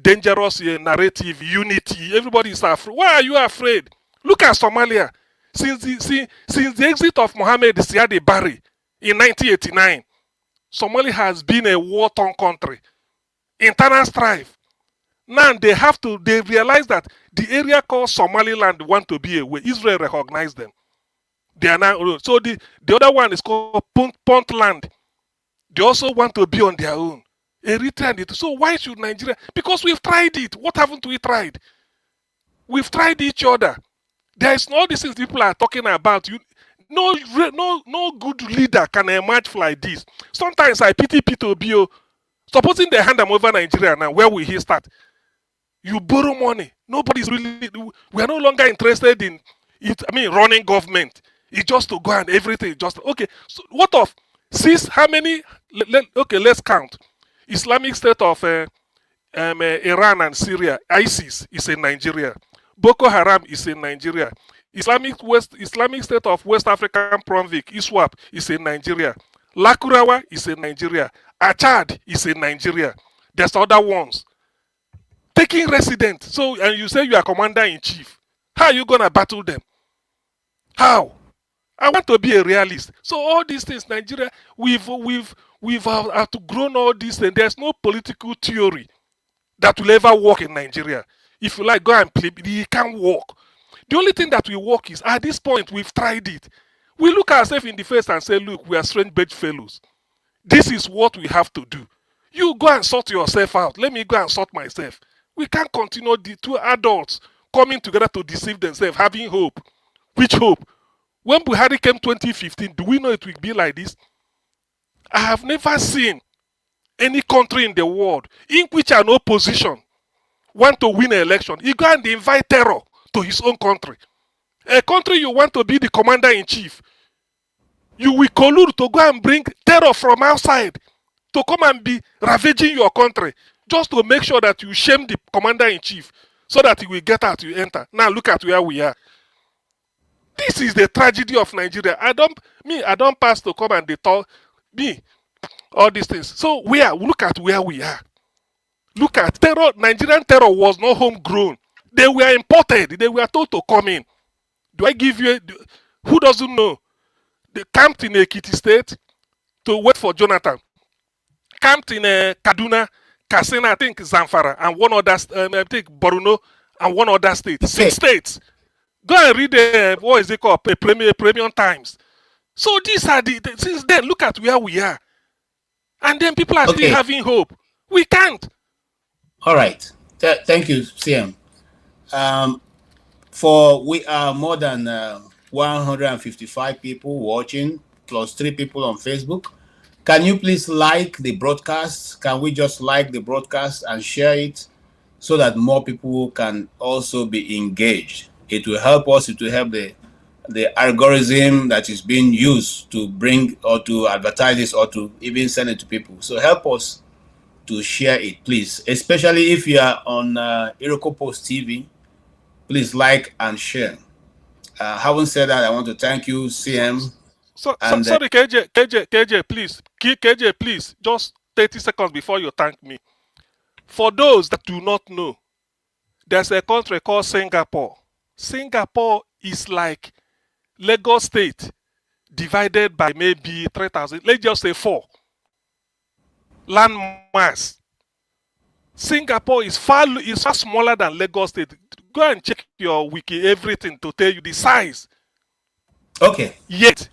dangerous narrative, unity, everybody is afraid. Why are you afraid? Look at Somalia. Since the exit of Mohammed Siad Barre in 1989, Somalia has been a war-torn country. Internal strife. Now they realize that the area called Somaliland want to be away. Israel recognized them. They are now, so the other one is called Puntland. They also want to be on their own. Eritrea. So why should Nigeria? Because we've tried it. What haven't we tried? We've tried each other. There is all these things people are talking about. No good leader can emerge like this. Sometimes I pity P2BO. Supposing they hand them over Nigeria now, where will he start? You borrow money. Nobody's really. We are no longer interested in it. Running government. It's just to go and everything. Just okay. So what of how many? Okay, let's count. Islamic State of Iran and Syria. ISIS is in Nigeria. Boko Haram is in Nigeria. Islamic State of West African Province, ISWAP, is in Nigeria. Lakurawa is in Nigeria. Achad is in Nigeria. There's other ones. Taking resident. And you say you are commander in chief. How are you gonna battle them? How? I want to be a realist. So all these things, Nigeria, we've have to grown all these things. There's no political theory that will ever work in Nigeria. If you like, go and play, it can't work. The only thing that will work is at this point we've tried it. We look ourselves in the face and say, look, we are strange bedfellows. This is what we have to do. You go and sort yourself out. Let me go and sort myself. We can't continue the two adults coming together to deceive themselves, having hope. Which hope? When Buhari came 2015, do we know it will be like this? I have never seen any country in the world in which an opposition want to win an election. He go and invite terror to his own country. A country you want to be the commander-in-chief. You will collude to go and bring terror from outside to come and be ravaging your country just to make sure that you shame the commander-in-chief so that he will get out, you enter. Now look at where we are. This is the tragedy of Nigeria. I don't pass to come and they talk me all these things. So look at where we are. Look at terror. Nigerian terror was not homegrown. They were imported. They were told to come in. Do I give you who doesn't know? They camped in Ekiti State to wait for Jonathan. Camped in Kaduna, Katsina, I think Zamfara, and one other, I think Borno, and one other state. 6 states. Go and read what is it called? Premium Times. So these are since then, look at where we are. And then people are still having hope. We can't. All right. Thank you, CM. We are more than 155 people watching, plus 3 people on Facebook. Can you please like the broadcast? Can we just like the broadcast and share it so that more people can also be engaged? It will help us. It will help the algorithm that is being used to bring or to advertise this or to even send it to people. So help us to share it, please. Especially if you are on Iroko Post TV, please like and share. Having said that, I want to thank you, CM. Sorry, KJ, please. KJ, please. Just 30 seconds before you thank me. For those that do not know, there's a country called Singapore. Singapore is like Lagos State divided by maybe 3,000. Let's just say 4 land mass. Singapore is far smaller than Lagos State. Go and check your wiki, everything to tell you the size. Okay. Yet,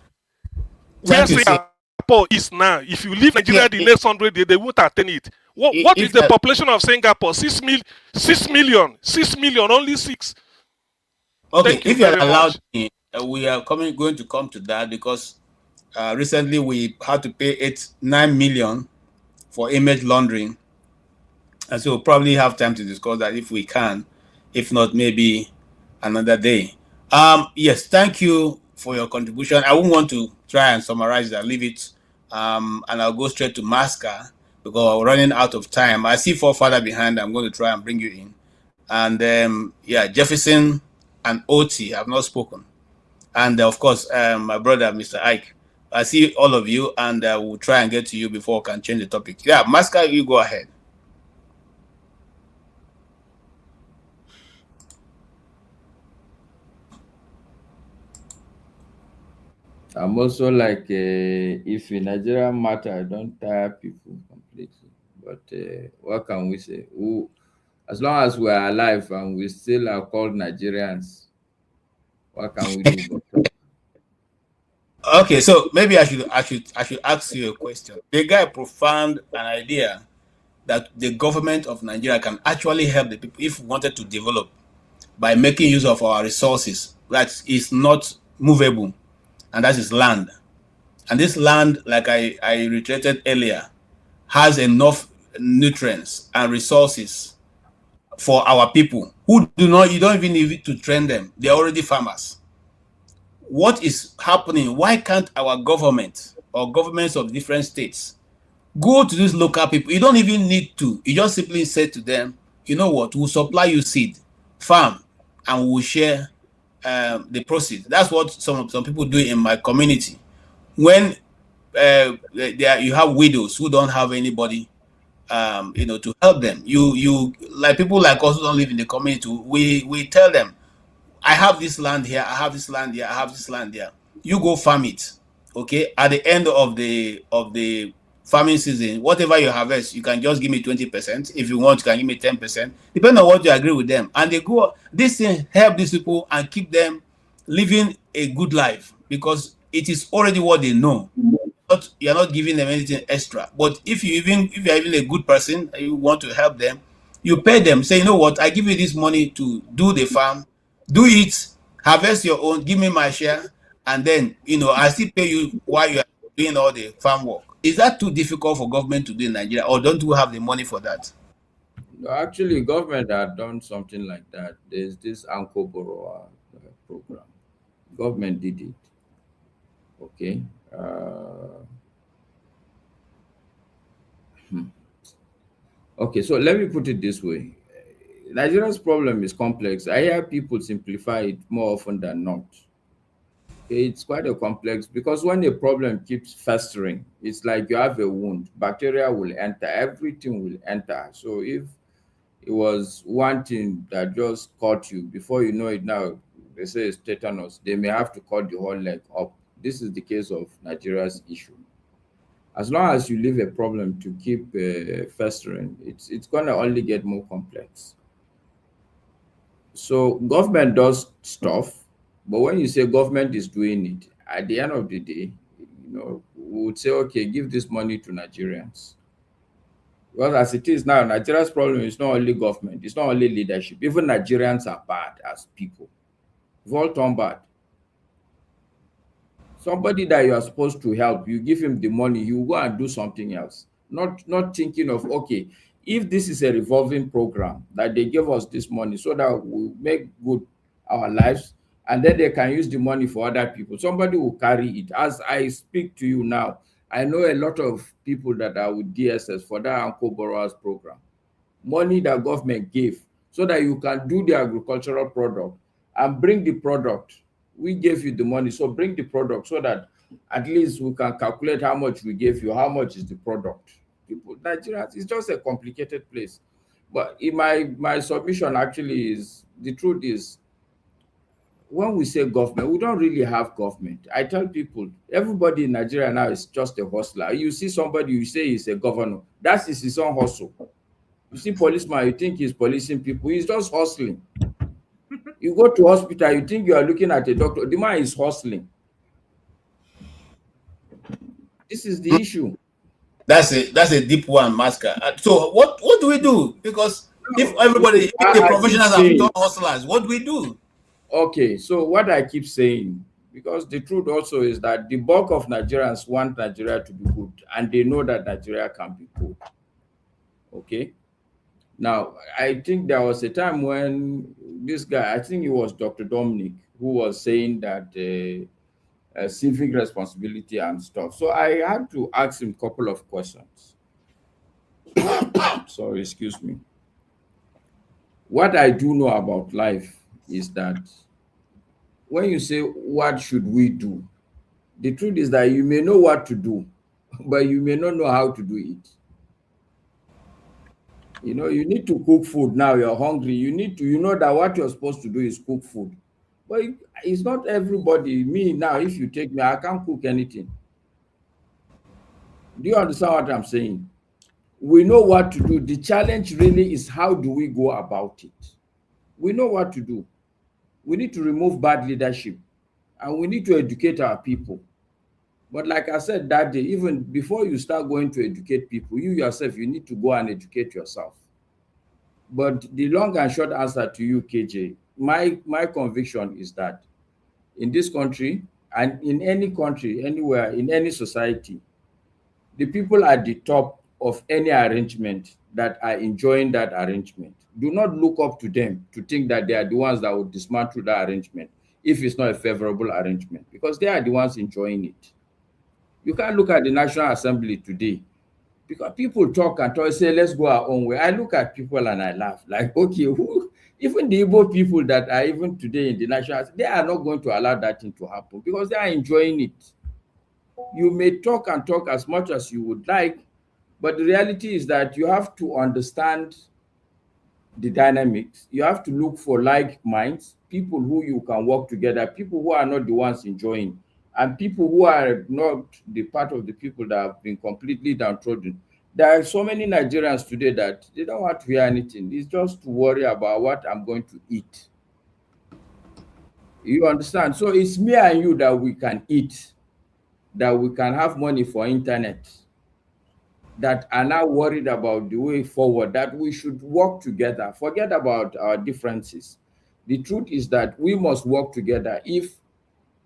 where Singapore is now, if you leave Nigeria the next 100 days, they won't attain it. What is the population of Singapore? 6 million. 6 million, only 6. Okay, if you're allowed, we are going to come to that because recently we had to pay 9 million for image laundering, and so we'll probably have time to discuss that if we can. If not, maybe another day. Yes, thank you for your contribution. I won't want to try and summarize that. Leave it, and I'll go straight to Masca because we're running out of time. I see 4 father behind. I'm going to try and bring you in, and Jefferson and OT have not spoken, and of course my brother Mr. Ike. I see all of you, and we'll try and get to you before we can change the topic. Yeah, Masca, you go ahead. I'm also like, if in Nigerian matter, I don't tire people completely. But what can we say? As long as we are alive and we still are called Nigerians, what can we do? Okay, so maybe I should ask you a question. The guy profound an idea that the government of Nigeria can actually help the people if we wanted to develop by making use of our resources that is not movable, and that is land. And this land, like I reiterated earlier, has enough nutrients and resources for our people who you don't even need to train them. They're already farmers. What is happening? Why can't our government or governments of different states go to these local people? You don't even need to. You just simply say to them, you know what, we'll supply you seed, farm, and we'll share the proceeds. That's what some people do in my community. When you have widows who don't have anybody, to help them. You like people like us who don't live in the community. We tell them, I have this land here, I have this land here, I have this land here. you go farm it. Okay, at the end of the farming season, whatever you harvest, you can just give me 20%. If you want, you can give me 10%, depending on what you agree with them. And they go, this thing help these people and keep them living a good life because it is already what they know. You're not giving them anything extra. But if you're even a good person and you want to help them, you pay them. Say, you know what, I give you this money to do the farm, do it, harvest your own, give me my share, and then I still pay you while you are doing all the farm work. Is that too difficult for government to do in Nigeria, or don't we have the money for that? No, actually, government had done something like that. There's this Anko Borrower program. Government did it. Okay. Okay, so let me put it this way. Nigeria's problem is complex. I hear people simplify it more often than not. Okay, it's quite a complex because when a problem keeps festering, it's like you have a wound. Bacteria will enter, everything will enter. So if it was one thing that just caught you, before you know it now, they say it's tetanus, they may have to cut the whole leg up. This is the case of Nigeria's issue. As long as you leave a problem to keep festering, it's going to only get more complex. So government does stuff, but when you say government is doing it, at the end of the day, we would say, okay, give this money to Nigerians. Well, as it is now, Nigeria's problem is not only government, it's not only leadership. Even Nigerians are bad as people. We've all turned bad. Somebody that you are supposed to help, you give him the money, he will go and do something else. Not thinking of, okay, if this is a revolving program that they give us this money so that we make good our lives, and then they can use the money for other people. Somebody will carry it. As I speak to you now, I know a lot of people that are with DSS for that Uncle Borrowers program. Money that government gave so that you can do the agricultural product and bring the product. We gave you the money, so bring the product so that at least we can calculate how much we gave you, how much is the product. People, Nigeria, it's just a complicated place. But in my submission actually is, the truth is, when we say government, we don't really have government. I tell people, everybody in Nigeria now is just a hustler. You see somebody, you say he's a governor, that is his own hustle. You see policeman, you think he's policing people, he's just hustling. You go to hospital, you think you are looking at a doctor, the man is hustling. This is the issue. That's a deep one, Masker. So what do we do? Because if the professionals have become hustlers, what do we do? Okay, so what I keep saying, because the truth also is that the bulk of Nigerians want Nigeria to be good, and they know that Nigeria can be good. Okay. Now, I think there was a time when this guy, I think it was Dr. Dominic, who was saying that civic responsibility and stuff. So I had to ask him a couple of questions. Sorry, excuse me. What I do know about life is that when you say, what should we do? The truth is that you may know what to do, but you may not know how to do it. You need to cook food now, you're hungry. You know that what you're supposed to do is cook food. But it's not everybody. Me now, if you take me, I can't cook anything. Do you understand what I'm saying? We know what to do. The challenge really is, how do we go about it? We know what to do. We need to remove bad leadership, and we need to educate our people. But like I said that day, even before you start going to educate people, you yourself, you need to go and educate yourself. But the long and short answer to you, KJ, my conviction is that in this country, and in any country, anywhere, in any society, the people at the top of any arrangement that are enjoying that arrangement, do not look up to them to think that they are the ones that will dismantle that arrangement if it's not a favorable arrangement, because they are the ones enjoying it. You can't look at the National Assembly today, because people talk and talk, say, let's go our own way. I look at people and I laugh, like, okay, even the Igbo people that are even today in the National Assembly, they are not going to allow that thing to happen because they are enjoying it. You may talk and talk as much as you would like, but the reality is that you have to understand the dynamics. You have to look for like minds, people who you can work together, people who are not the ones enjoying. and people who are not the part of the people that have been completely downtrodden. There are so many Nigerians today that they don't want to hear anything. It's just to worry about what I'm going to eat. You understand? So it's me and you that we can eat, that we can have money for internet, that are now worried about the way forward, that we should work together. Forget about our differences. The truth is that we must work together if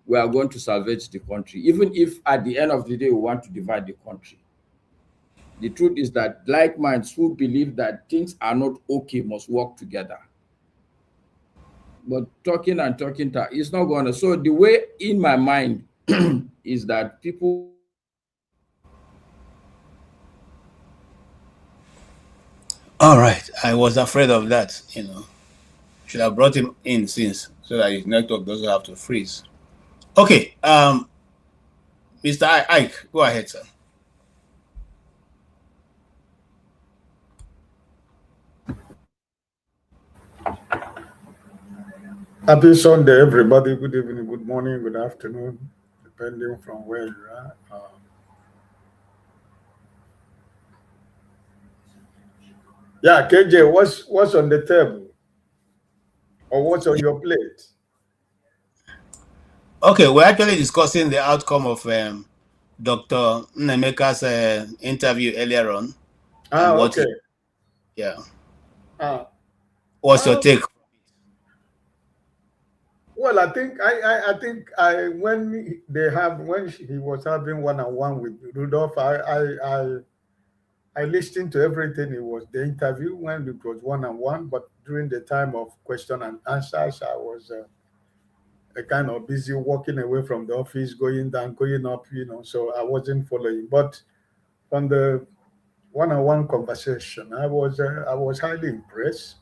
we are going to salvage the country, even if at the end of the day we want to divide the country. The truth is that like minds who believe that things are not okay must work together. But talking and talking is not going to. So the way in my mind is that people. All right. I was afraid of that, Should have brought him in since so that his network doesn't have to freeze. Okay. Mr. Ike, go ahead, sir. Happy Sunday, everybody. Good evening, good morning, good afternoon, depending from where you are. Yeah, KJ, what's on the table, or what's on your plate? Okay, we're actually discussing the outcome of Dr. Nnaemeka's interview earlier on, and what Okay. yeah. Uh, What's your take? well, I think when he was having one-on-one with Rudolph, I listened to everything. It was the interview when it was one-on-one, but during the time of question and answers, I was kind of busy walking away from the office, going down, going up, so I wasn't following. But on the one-on-one conversation, I was highly impressed.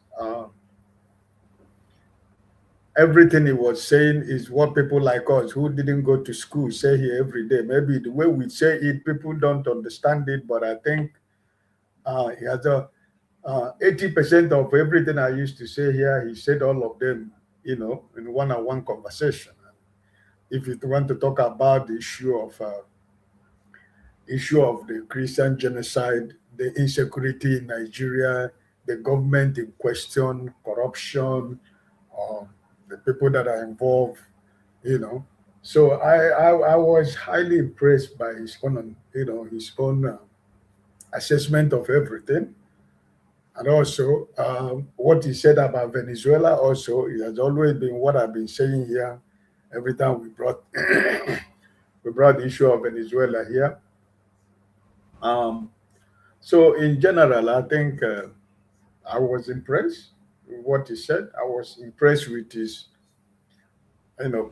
Everything he was saying is what people like us who didn't go to school say here every day. Maybe the way we say it, people don't understand it, but I think he has 80% of everything I used to say here, he said all of them, in one-on-one conversation. If you want to talk about the issue of the Christian genocide, the insecurity in Nigeria, the government in question, corruption, the people that are involved, So I was highly impressed by his own, assessment of everything. And also, what he said about Venezuela also, it has always been what I've been saying here every time we brought we brought the issue of Venezuela here. So in general, I think I was impressed with what he said. I was impressed with his,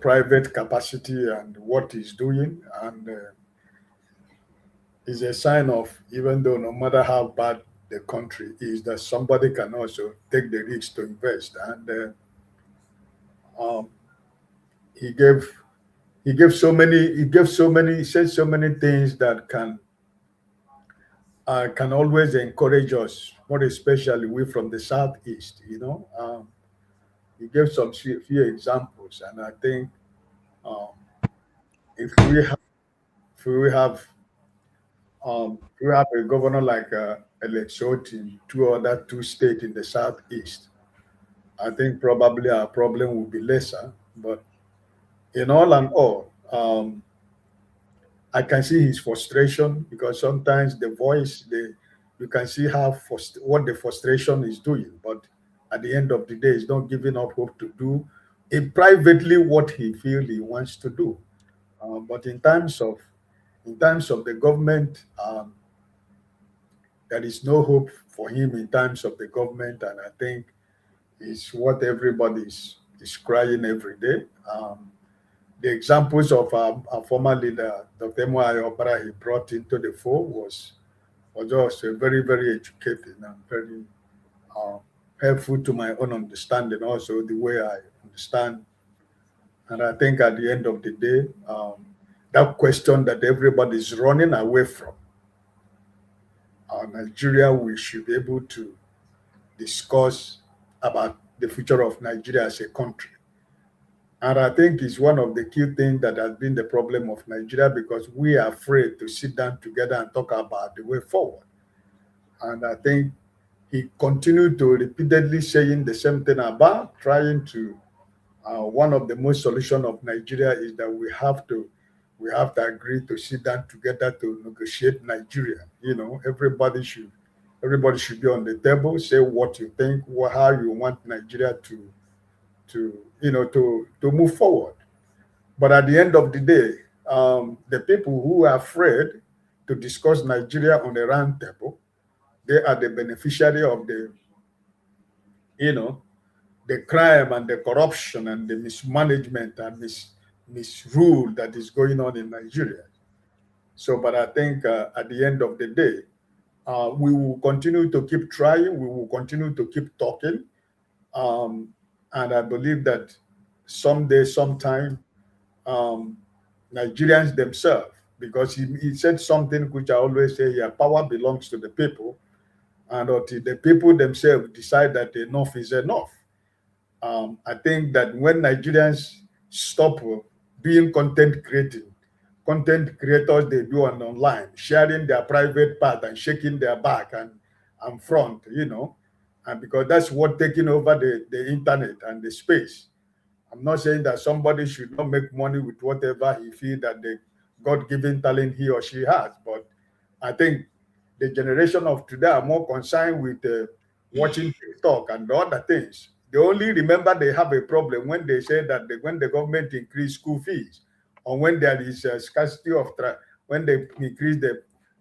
private capacity and what he's doing, and it's a sign of, even though no matter how bad the country is, that somebody can also take the risk to invest. And um, he gave he said so many things that can always encourage us, more especially we from the southeast. He gave some few examples, and I think um, if we have if we have if we have a governor like Alexot in two states in the southeast, I think probably our problem will be lesser. But in all and all, I can see his frustration, because sometimes you can see what the frustration is doing. But at the end of the day, he's not giving up hope to do privately what he feels he wants to do. But in terms of the government, there is no hope for him in terms of the government, and I think it's what everybody is crying every day. The examples of our former leader, Dr. Obara, he brought into the fold was also very, very educated and very uh, helpful to my own understanding, also the way I understand. And I think at the end of the day, that question that everybody is running away from, Nigeria, we should be able to discuss about the future of Nigeria as a country. And I think it's one of the key things that has been the problem of Nigeria, because we are afraid to sit down together and talk about the way forward. And I think he continued to repeatedly saying the same thing about trying to, one of the most solution of Nigeria is that we have to agree to sit down together to negotiate Nigeria. You know, everybody should be on the table, say what you think, how you want Nigeria to move forward. But at the end of the day, the people who are afraid to discuss Nigeria on the round table, they are the beneficiary of the crime and the corruption and the mismanagement and misrule that is going on in Nigeria. So, but I think at the end of the day, we will continue to keep trying. We will continue to keep talking. And I believe that someday, sometime, Nigerians themselves, because he said something which I always say here, power belongs to the people. And until the people themselves decide that enough is enough. I think that when Nigerians stop being content creators they do online, sharing their private part and shaking their back and front, and because that's what taking over the internet and the space. I'm not saying that somebody should not make money with whatever he feels that the God-given talent he or she has, but I think the generation of today are more concerned with watching TikTok and the other things. They only remember they have a problem when they say that when the government increase school fees, or when there is a scarcity of when they increase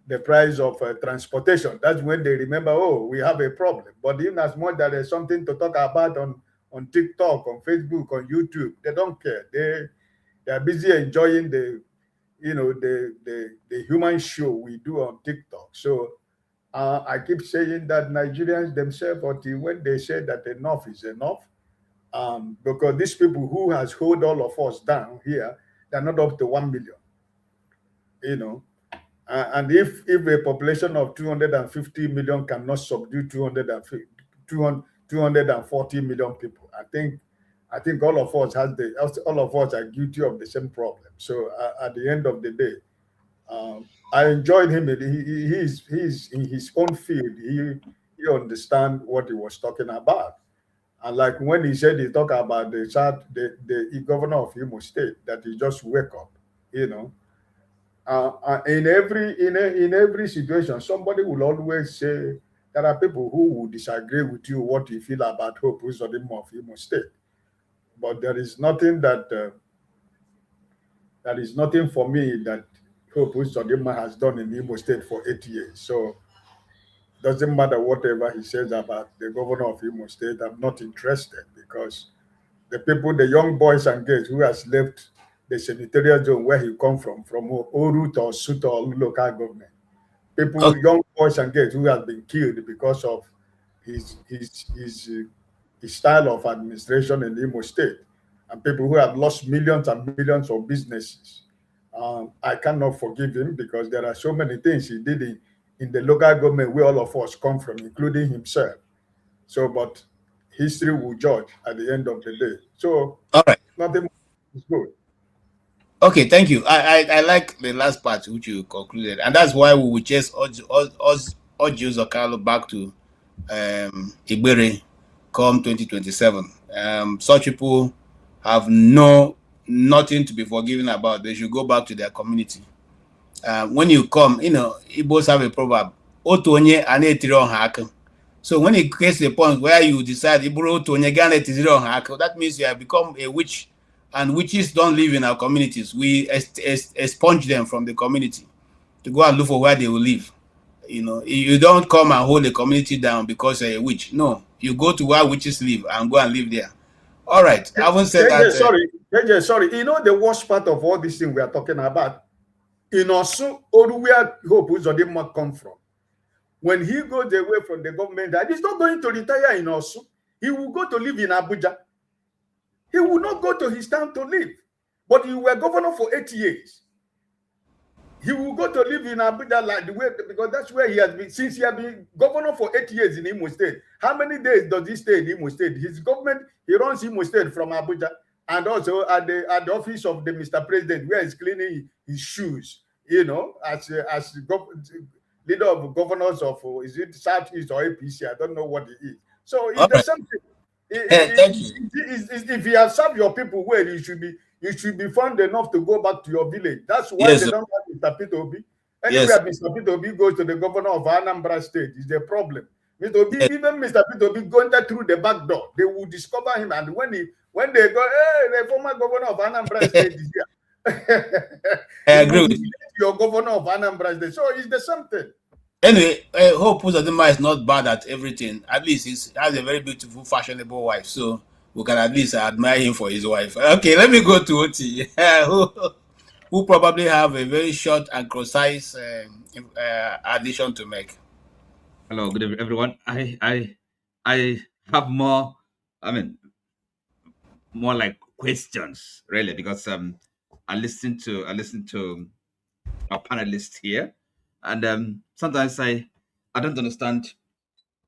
the price of transportation. That's when they remember, oh, we have a problem. But even as much that there's something to talk about on TikTok, on Facebook, on YouTube, they don't care. They are busy enjoying the human show we do on TikTok. So I keep saying that Nigerians themselves, until when they say that enough is enough, because these people who has hold all of us down here, they're not up to 1 million, and if a population of 250 million cannot subdue 240 million people, I think all of us are guilty of the same problem. So at the end of the day, I enjoyed him. He's in his own field. He understand what he was talking about. And like when he said he talked about the governor of Imo State, that he just wake up, in every situation, somebody will always say there are people who will disagree with you what you feel about Hope Uzodinma of Imo State, but there is nothing for me that Hope Uzodinma has done in Imo State for 8 years. So doesn't matter whatever he says about the governor of Imo State. I'm not interested, because the people, the young boys and girls who has left the senatorial zone where he come from Oru or Suto or local government, people, young boys and girls who have been killed because of his style of administration in Imo State, and people who have lost millions and millions of businesses. I cannot forgive him, because there are so many things he did in the local government where all of us come from, including himself. So, but history will judge at the end of the day. So, All right. nothing is good. Okay, thank you. I like the last part which you concluded, and that's why we will just urge Zokalo back to Igbere come 2027. Such people have nothing to be forgiven about. They should go back to their community. When you come, Igbos have a proverb: Otonye anetiri ọha aka. So when it gets to the point where you decide that means you have become a witch, and witches don't live in our communities. We expunge them from the community to go and look for where they will live. You don't come and hold the community down because you're a witch. No, you go to where witches live and go and live there. All right. I haven't said that. Sorry. You know the worst part of all this thing we are talking about? In Osun, or where Hope Uzodinma come from, when he goes away from the government, he's not going to retire in Osun. He will go to live in Abuja. He will not go to his town to live. But he was governor for 8 years. He will go to live in Abuja like the way, because that's where he has been. Since he has been governor for 8 years in Imo State, how many days does he stay in Imo State? His government, he runs Imo State from Abuja, and also at the office of the Mr. President, where he's cleaning his shoes, you know, as leader of governors of, is it Southeast or APC? I don't know what it is. So All it's the right. same thing. Thank you. If you have served your people well, you should be fond enough to go back to your village. That's why Yes, they sir. don't have Mr. Peter Obi. Yes. Anywhere Mr. Peter Obi goes to the governor of Anambra State is a problem. Mr. Obi, Yes. even Mr. Peter Obi going there through the back door, they will discover him. And when they go, hey, the former governor of Anambra State is here. I He agree will with you. relate to your governor of Anambra State. So it's the same thing. Anyway, Hope Uzodinma is not bad at everything. At least he has a very beautiful, fashionable wife. So we can at least admire him for his wife. Okay, let me go to Oti, who probably have a very short and concise addition to make. Hello, good evening, everyone. I have more. I mean, more like questions, really, because I listened to our panelists here, and sometimes I don't understand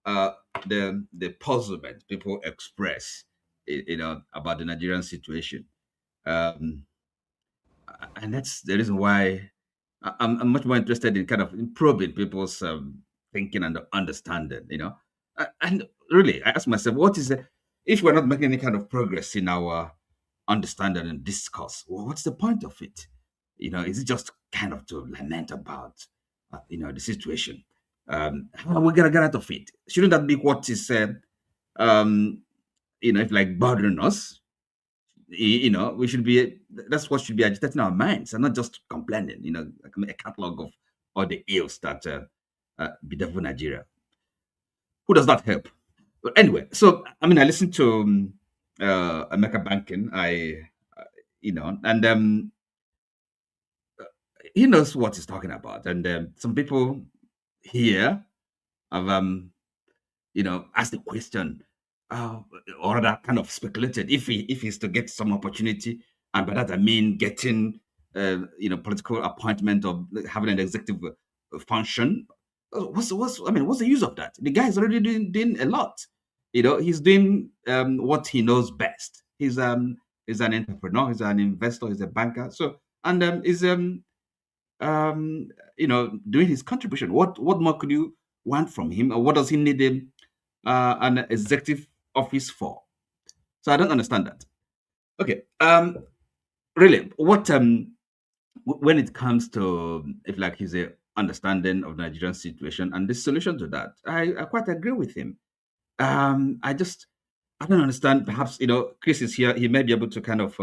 the puzzlement people express, you know, about the Nigerian situation, and that's the reason why I'm much more interested in kind of probing people's thinking and understanding, you know. And really, I ask myself, what is it if we're not making any kind of progress in our understanding and discourse? Well, what's the point of it? You know, is it just kind of to lament about, you know, the situation? How are we gonna get out of it? Shouldn't that be what is, you know, if like bothering us? You know, we should be. That's what should be agitating our minds, and not just complaining. You know, like a catalog of all the ills that bedevil Nigeria. Who does that help? But anyway, so I mean, I listened to Emeka Banking. You know, and he knows what he's talking about. And some people here have, you know, asked the question, or rather, kind of speculated if he's to get some opportunity, and by that I mean getting, you know, political appointment or having an executive function. What's the use of that? The guy is already doing a lot. You know, he's doing what he knows best. He's an entrepreneur. He's an investor. He's a banker. So and is you know, doing his contribution. What more could you want from him, or what does he need an executive office for? So I don't understand that. Okay, really, what when it comes to if like his understanding of the Nigerian situation and the solution to that, I quite agree with him. I don't understand. Perhaps, you know, Chris is here. He may be able to kind of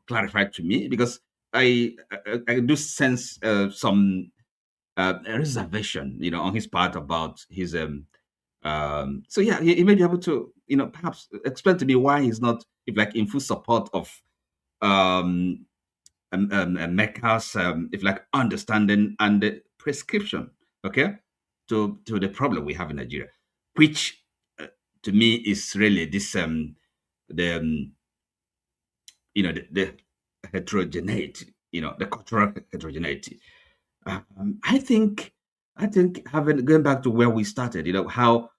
clarify to me, because I do sense some reservation, you know, on his part about his so yeah, he may be able to, you know, perhaps explain to me why he's not, if like, in full support of Mecca's if like understanding and the prescription, okay, to the problem we have in Nigeria, which to me is really this the you know, the heterogeneity, you know, the cultural heterogeneity. I think having, going back to where we started, you know, how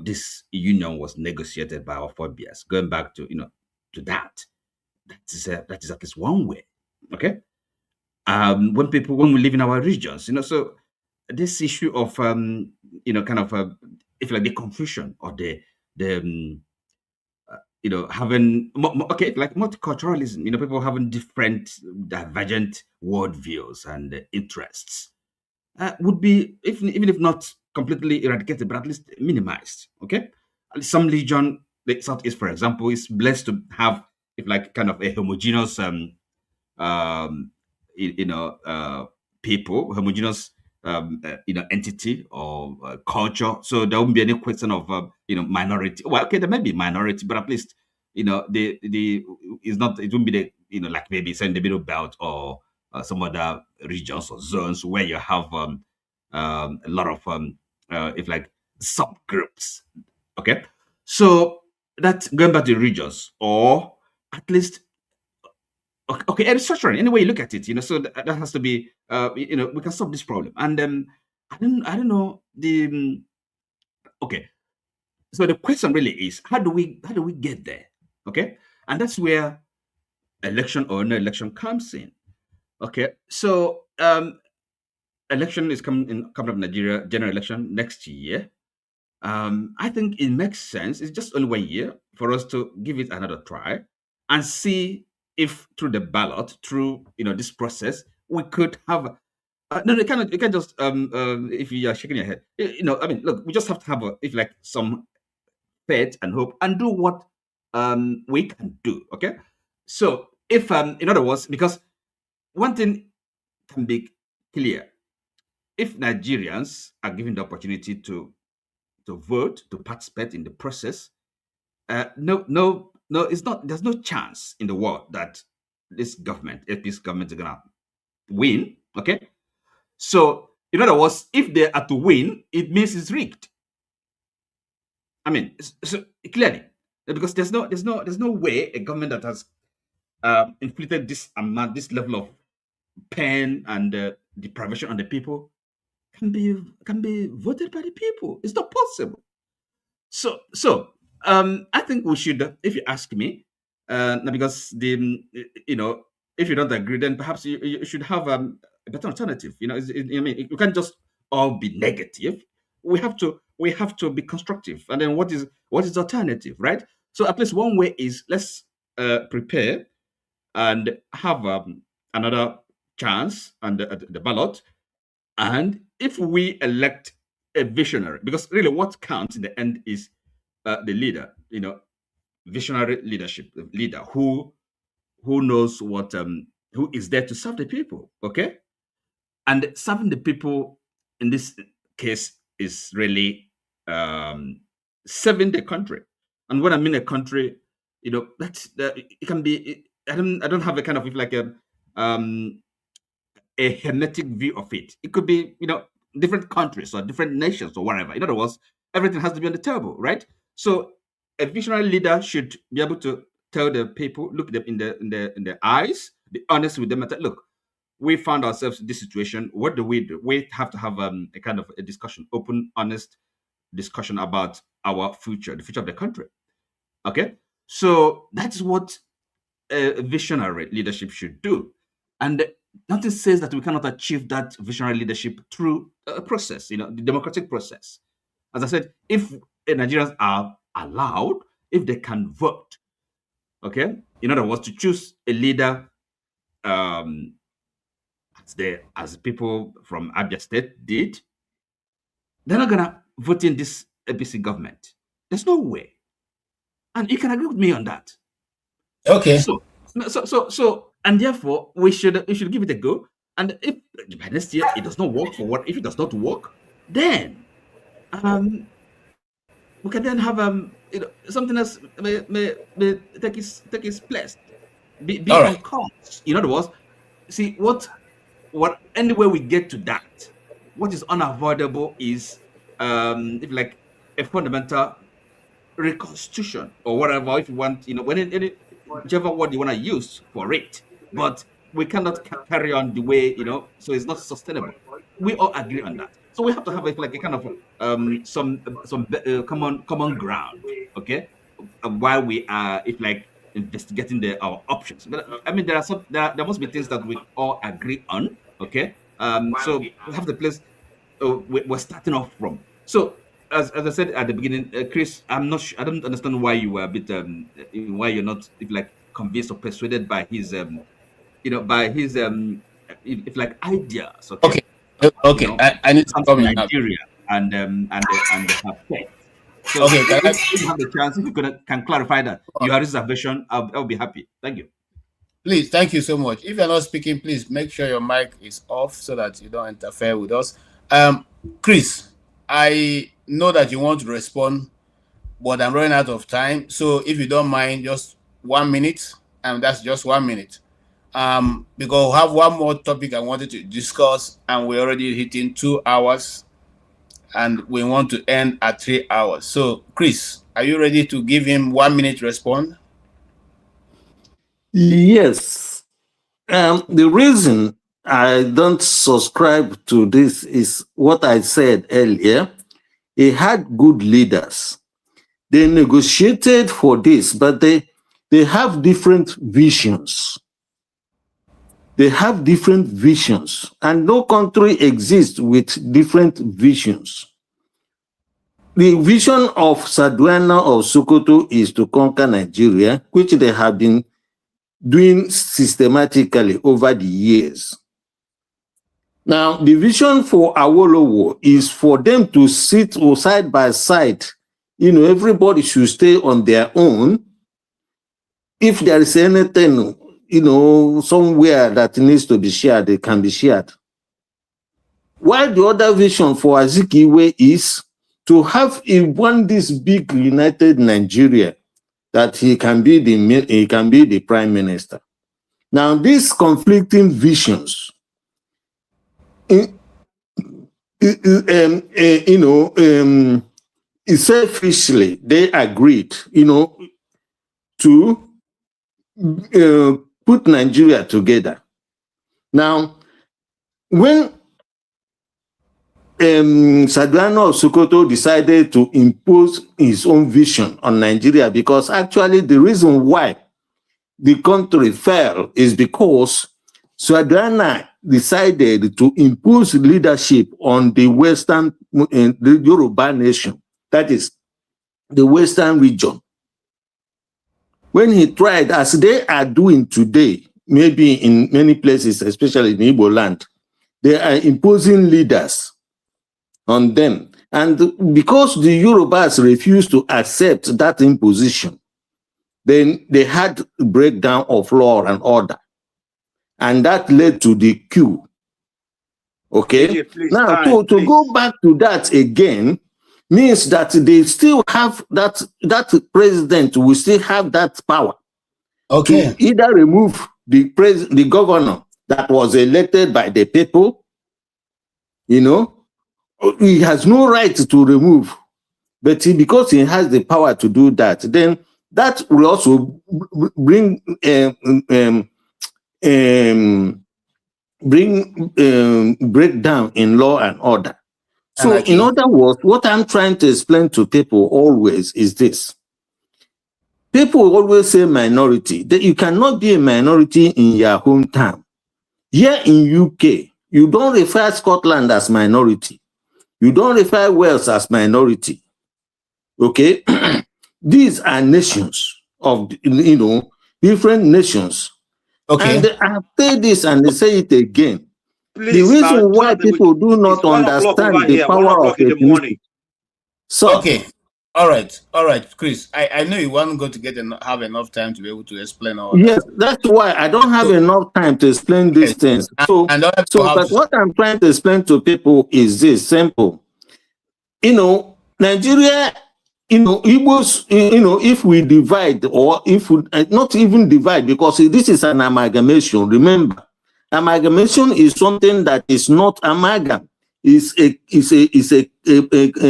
this union was negotiated by our forebears, going back to, you know, to that is at least one way. Okay, when we live in our regions, you know, so this issue of you know, kind of if like the confusion or the you know, having okay, like multiculturalism, you know, people having different divergent worldviews and interests would be, even if not completely eradicated, but at least minimized. Okay, some region, the Southeast, for example, is blessed to have, if like, kind of a homogeneous you know, people, homogeneous you know, entity or culture. So there won't be any question of you know, minority. Well, okay, there may be minority, but at least, you know, the is not, it won't be the, you know, like maybe say in the middle belt or some other regions or zones where you have a lot of if like subgroups. Okay, so that's going back to regions, or at least okay, and restructuring, any way you look at it, you know, so that has to be you know, we can solve this problem. And I don't know the okay, so the question really is, how do we get there? Okay, And that's where election or no election comes in. Okay, so election is coming up Nigeria, general election next year. I think it makes sense. It's just only 1 year for us to give it another try and see if through the ballot, through this process, we could have. No, you can't just if you are shaking your head. I mean, look, we just have to have some faith and hope and do what we can do. Okay, so if in other words, because one thing can be clear: if Nigerians are given the opportunity to vote, to participate in the process, no, it's not. There's no chance in the world that this government, if this government is gonna win. Okay, so in other words, if they are to win, it means it's rigged. I mean, so clearly, because there's no way a government that has inflicted this amount, this level of pain and deprivation on the people can be voted by the people. It's not possible. So I think we should, if you ask me, because if you don't agree, then perhaps you should have a better alternative. I mean, you can't just all be negative. We have to be constructive. And then what is alternative, right? So at least one way is let's prepare and have another chance on the ballot. And if we elect a visionary, because really what counts in the end is the leader, visionary leadership, the leader who knows what, who is there to serve the people, okay? And serving the people in this case is really serving the country. And when I mean a country, that's it can be. I don't have a kind of a hermetic view of it. It could be different countries or different nations or whatever. In other words, everything has to be on the table, right? So a visionary leader should be able to tell the people, look them in the eyes, be honest with them, and say, look, we found ourselves in this situation. What do? We have to have a kind of a discussion, open, honest discussion about our future, the future of the country. Okay, so that's what a visionary leadership should do, and nothing says that we cannot achieve that visionary leadership through a process, the democratic process. As I said, if Nigerians are allowed, if they can vote, okay, in other words, to choose a leader as people from Abia State did, they're not gonna vote in this APC government. There's no way, and you can agree with me on that. Okay. So, and therefore we should give it a go. And if by next year it does not work, if it does not work, then we can then have something else may take its place. Be All on course. In other words, see what anywhere we get to that, what is unavoidable is if like a fundamental reconstitution or whatever, if you want, whichever word you want to use for it. But we cannot carry on the way, so it's not sustainable. We all agree on that. So we have to have a kind of some common ground, okay? While we are investigating our options. But I mean, there must be things that we all agree on, okay? So we have the place we're starting off from. So as I said at the beginning, Chris, I'm not I don't understand why you were a bit why you're not convinced or persuaded by his ideas. Okay. Okay. I need to come in now. Nigeria and her faith. So okay, if you have the chance, if you can clarify that your reservation, I'll be happy. Thank you. Please, thank you so much. If you're not speaking, please make sure your mic is off so that you don't interfere with us. Chris, I know that you want to respond, but I'm running out of time. So if you don't mind, just 1 minute, and that's just 1 minute. Because we have one more topic I wanted to discuss, and we're already hitting 2 hours, and we want to end at 3 hours. So, Chris, are you ready to give him 1 minute respond? Yes. The reason I don't subscribe to this is what I said earlier. He had good leaders. They negotiated for this, but they have different visions. They have different visions, and no country exists with different visions. The vision of Sardauna of Sokoto is to conquer Nigeria, which they have been doing systematically over the years. Now, the vision for Awolowo is for them to sit side by side. You know, everybody should stay on their own. If there is anything, you know, somewhere that needs to be shared, it can be shared. While the other vision for Azikiwe is to have this big united Nigeria, that he can be the prime minister. Now, these conflicting visions, selfishly, they agreed, you know, to put Nigeria together. Now, when Sardauna of Sokoto decided to impose his own vision on Nigeria, because actually the reason why the country fell is because Sardauna decided to impose leadership on the Western, the Yoruba nation, that is the Western region. When he tried, as they are doing today, maybe in many places, especially in Igbo land, they are imposing leaders on them. And because the Yorubas refused to accept that imposition, then they had a breakdown of law and order. And that led to the coup. Okay? AJ, please, Now, time, to go back to that again means that they still have that president will still have that power to either remove the governor that was elected by the people, you know, he has no right to remove, but because he has the power to do that, then that will also bring breakdown in law and order. So, in other words, what I'm trying to explain to people always is this. People always say minority. That you cannot be a minority in your hometown. Here in UK, you don't refer Scotland as minority. You don't refer Wales as minority. Okay? These are nations of, you know, different nations. Okay. And I have said this and they say it again. Please, the reason why people do not understand the power of the morning. So, okay. All right, Chris. I know you weren't going to have enough time to be able to explain all that. Yes, that's why I don't have enough time to explain these things. But what I'm trying to explain to people is this simple. You know, Nigeria, you know, Igbos, you know, if we divide, or if we not even divide, because this is an amalgamation. Remember, amalgamation is something that is not amalgam. It's a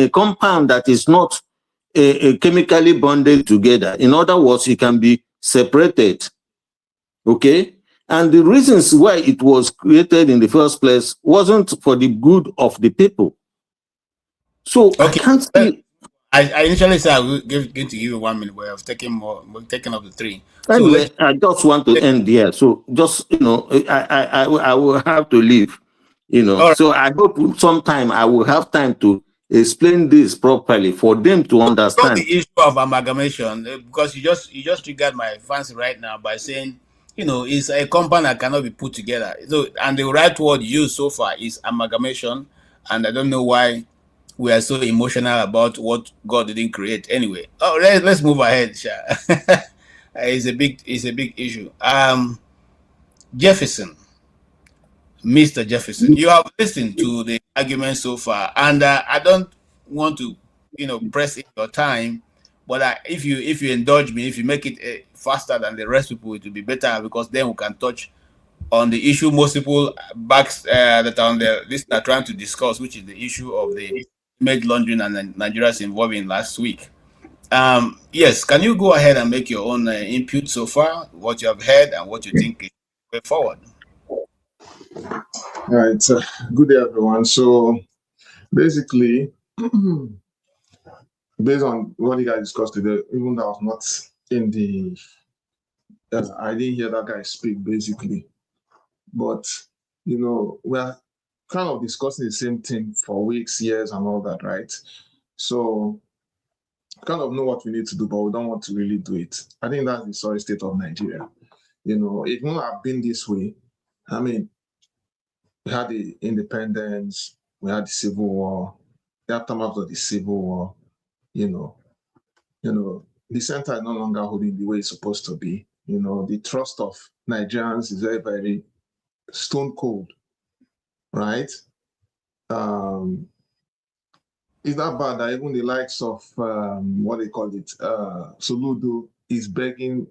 compound that is not chemically bonded together. In other words, it can be separated. Okay? And the reasons why it was created in the first place wasn't for the good of the people. So I can't see. I initially said I was going to give you 1 minute, but I've taken up to 3. Anyway, so I just want to end here. So just, you know, I will have to leave. You know, right. So I hope sometime I will have time to explain this properly for them to understand. The issue of amalgamation, because you just triggered my fancy right now by saying, you know, it's a compound that cannot be put together. So, and the right word used so far is amalgamation, and I don't know why we are so emotional about what God didn't create. Anyway, let's move ahead, Sha. It's a big issue. Jefferson. Mr. Jefferson, you have listened to the argument so far, and I don't want to, you know, press in your time, but if you indulge me, if you make it faster than the rest people, it will be better, because then we can touch on the issue most people that are on the list are trying to discuss, which is the issue of the image laundering and Nigeria's involving last week. Yes, can you go ahead and make your own input so far, what you have heard and what you think is way forward? All right, good day, everyone. So basically, based on what you guys discussed today, even though I was not in the I didn't hear that guy speak, basically. But, you know, we're kind of discussing the same thing for weeks, years, and all that, right? So, kind of know what we need to do, but we don't want to really do it. I think that's the sorry state of Nigeria. You know, it wouldn't have been this way. I mean, we had the independence, we had the Civil War, the aftermath of the Civil War, you know, the center is no longer holding the way it's supposed to be. You know, the trust of Nigerians is very, very stone cold, right? It's not bad that even the likes of what they call it, Soludo is begging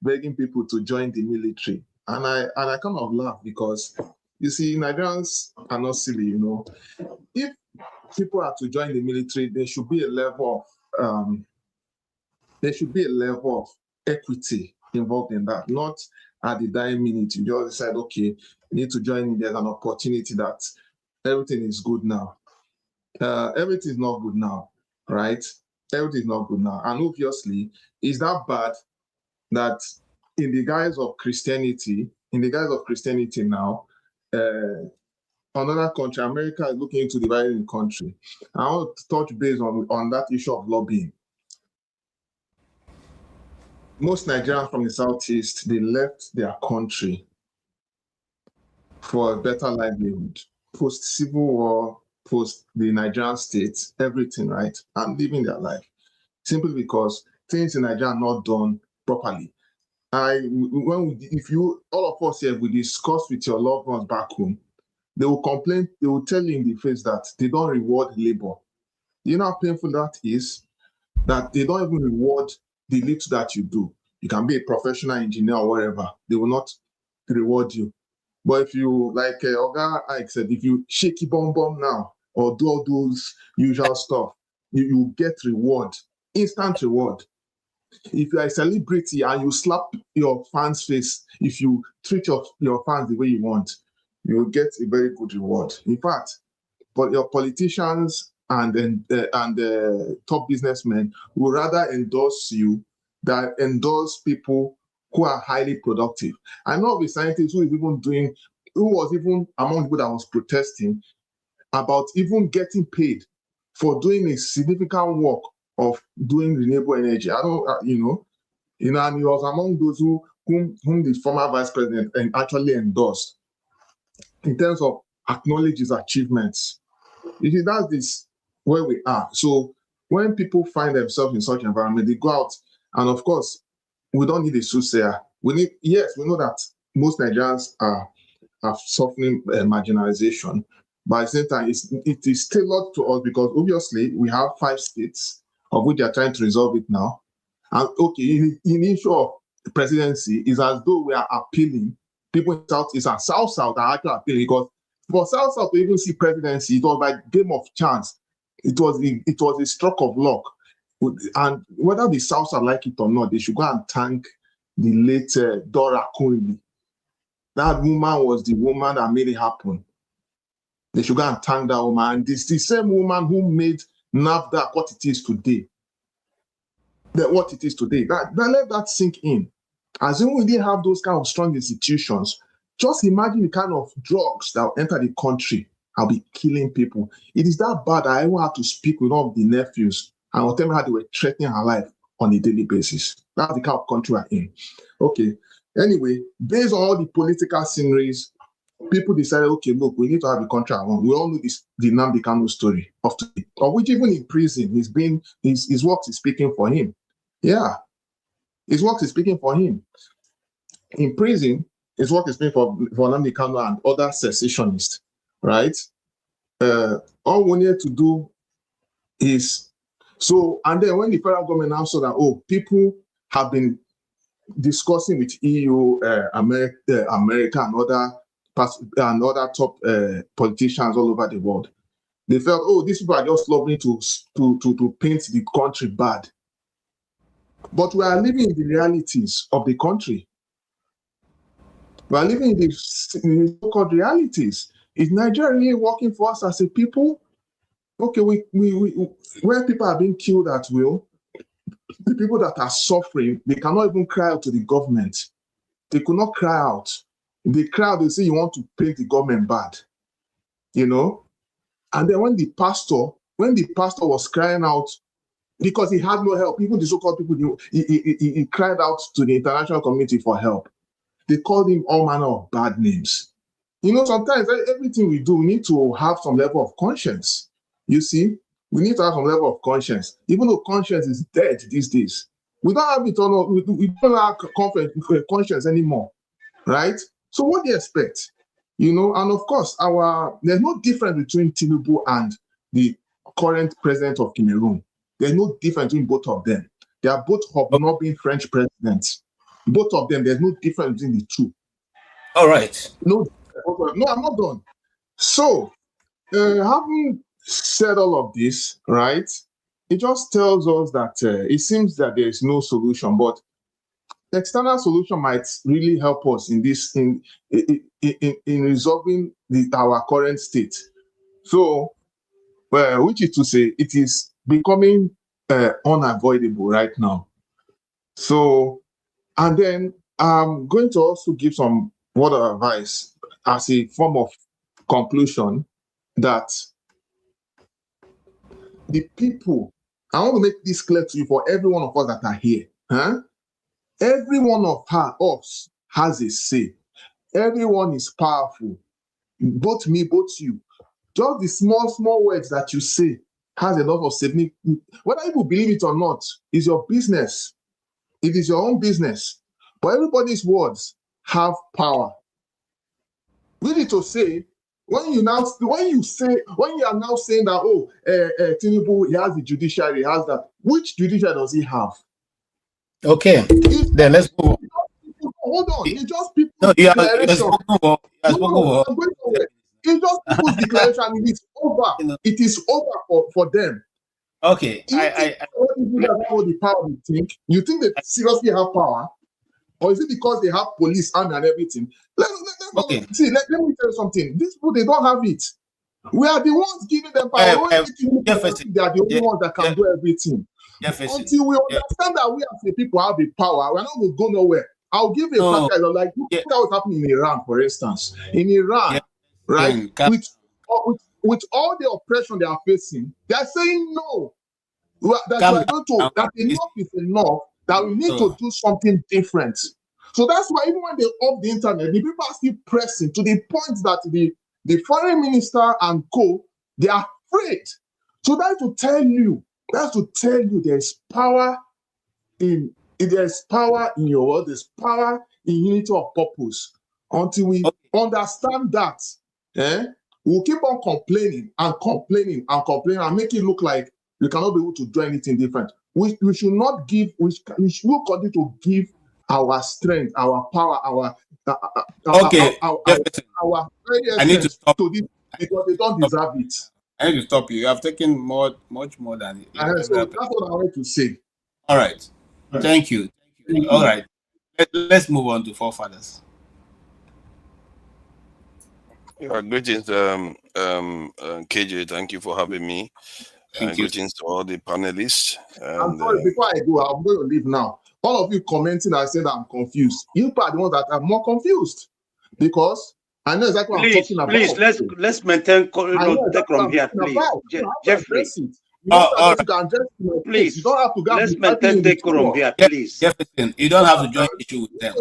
begging people to join the military, and I kind of laugh because you see Nigerians are not silly, you know. If people are to join the military, there should be a level of equity involved in that, not at the dying minute you just decide, okay, you need to join in, there's an opportunity that everything is good now. Everything is not good now, right? Everything is not good now. And obviously, is that bad that in the guise of Christianity now, another country, America, is looking into dividing the country. I want to touch base on that issue of lobbying. Most Nigerians from the Southeast, they left their country for a better livelihood. Post-Civil War, post the Nigerian state, everything, right? And living their life. Simply because things in Nigeria are not done properly. If all of us here, we discuss with your loved ones back home, they will complain, they will tell you in the face that they don't reward labor. You know how painful that is? That they don't even reward the little that you do. You can be a professional engineer or whatever, they will not reward you. But if you, like Oga Ike said, if you shaky bomb now or do all those usual stuff, you get reward, instant reward. If you are a celebrity and you slap your fans' face, if you treat your fans the way you want, you will get a very good reward. In fact, but your politicians and top businessmen will rather endorse you than endorse people who are highly productive. I know of a scientist who was even among people that was protesting about even getting paid for doing a significant work of doing renewable energy. I don't, and he was among those whom the former vice president actually endorsed in terms of acknowledge his achievements. You see, that's where we are. So when people find themselves in such environment, they go out, and of course, we don't need a soothsayer. We know that most Nigerians are suffering marginalization, but at the same time, it is tailored to us because obviously we have 5 states of which they are trying to resolve it now. And okay, in the issue of the presidency, is as though we are appealing. People in Southeast and South are actually appealing because for South to even see presidency, it was like game of chance. It was a stroke of luck. And whether the South like it or not, they should go and thank the late Dora Akunyili. That woman was the woman that made it happen. They should go and thank that woman. And this is the same woman who made NAFDAC what it is today. What it is today. Let that sink in. As in we didn't have those kind of strong institutions, just imagine the kind of drugs that will enter the country and be killing people. It is that bad that I even had to speak with one of the nephews and will tell me how they were threatening her life on a daily basis. That's the kind of country we're in. Okay. Anyway, based on all the political sceneries, people decided, okay, look, we need to have a country around. We all know the Nnamdi Kanu story of today, of which even in prison, his work is speaking for him. Yeah. His work is speaking for him. In prison, his work is speaking for Nnamdi Kanu and other secessionists, right? All we need to do is and then when the federal government now saw that, people have been discussing with EU, America, and other top politicians all over the world, they felt, these people are just lobbying to paint the country bad. But we are living in the realities of the country. We are living in the so-called realities. Is Nigeria really working for us as a people? Okay, where people are being killed at will, the people that are suffering, they cannot even cry out to the government. They could not cry out. They cry out, they say you want to paint the government bad, you know. And then when the pastor was crying out because he had no help, even the so-called people, he cried out to the international community for help. They called him all manner of bad names. You know, sometimes everything we do, we need to have some level of conscience. You see, we need to have some level of conscience, even though conscience is dead these days. We don't have it on. We don't have conscience anymore, right? So what do you expect? You know, and of course, there's no difference between Tinubu and the current president of Cameroon. There's no difference between both of them. They are both hobnobbing French presidents. Both of them, there's no difference between the two. All right. No, I'm not done. So, having said all of this, right, it just tells us that it seems that there is no solution, but the external solution might really help us in this in resolving our current state. So, which is to say, it is becoming unavoidable right now. So, and then I'm going to also give some word of advice as a form of conclusion that the people, I want to make this clear to you for every one of us that are here. Every one of us has a say. Everyone is powerful. Both me, both you. Just the small words that you say has a lot of significance. Whether you believe it or not is your business. It is your own business. But everybody's words have power. We need to say, when you are now saying that, Tinubu, he has the judiciary, he has that. Which judiciary does he have? Okay. Then let's go. Hold on. It's just people's declaration. It's just people's declaration, and it is over. It is over for them. Okay. The power you think they seriously have power? Or is it because they have police, army, and everything? Let me tell you something. These people, they don't have it. We are the ones giving them power. They are the only ones that can do everything. Until we understand that we as the people have the power, we're not going to go nowhere. I'll give you a practical, like look at what's happening in Iran, for instance. In Iran, right, with all the oppression they are facing, they are saying no. That enough is enough, that we need to do something different. So that's why even when they off the internet, the people are still pressing to the point that the foreign minister and co, they are afraid. So that's to tell you there's power in your world, there's power in unity of purpose. Until we understand that, we'll keep on complaining and make it look like we cannot be able to do anything different. We should not give, we should continue to give our strength, our power, our I need to stop to this because they don't deserve it. I need to stop you. You have taken much more than so that's what I want to say. All right. Thank you. All right. Let's move on to forefathers. Greetings, KJ. Thank you for having me. Greetings to all the panelists. I'm sorry, before I go, I'm going to leave now. All of you commenting, I said I'm confused. You are the ones that are more confused because I know exactly what I'm talking about. Please, let's maintain decorum here, please. Jeffrey. Please, you don't have to go. Let's maintain decorum here, please. Jefferson, you don't have to join issue with them.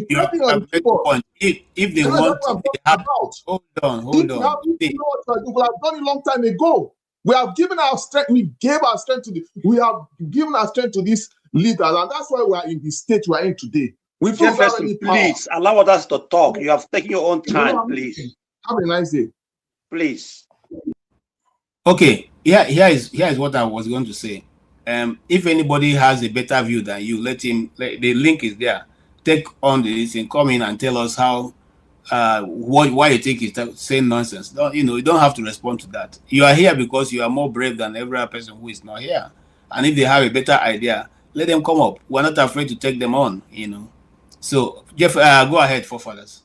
You have to make a point. If they want to, they have. Hold on. We have done it a long time ago. We have given our strength. We gave our strength to we have given our strength to these leaders, and that's why we are in the state we are in today. We Jefferson, please allow us to talk. You have taken your own time, please. Have a nice day, please. Okay, here is what I was going to say. If anybody has a better view than you, let him. The link is there. Take on this and come in and tell us how. Why you think it's saying nonsense. You don't have to respond to that. You are here because you are more brave than every other person who is not here. And if they have a better idea, let them come up. We're not afraid to take them on. So Jeff, go ahead, forefathers.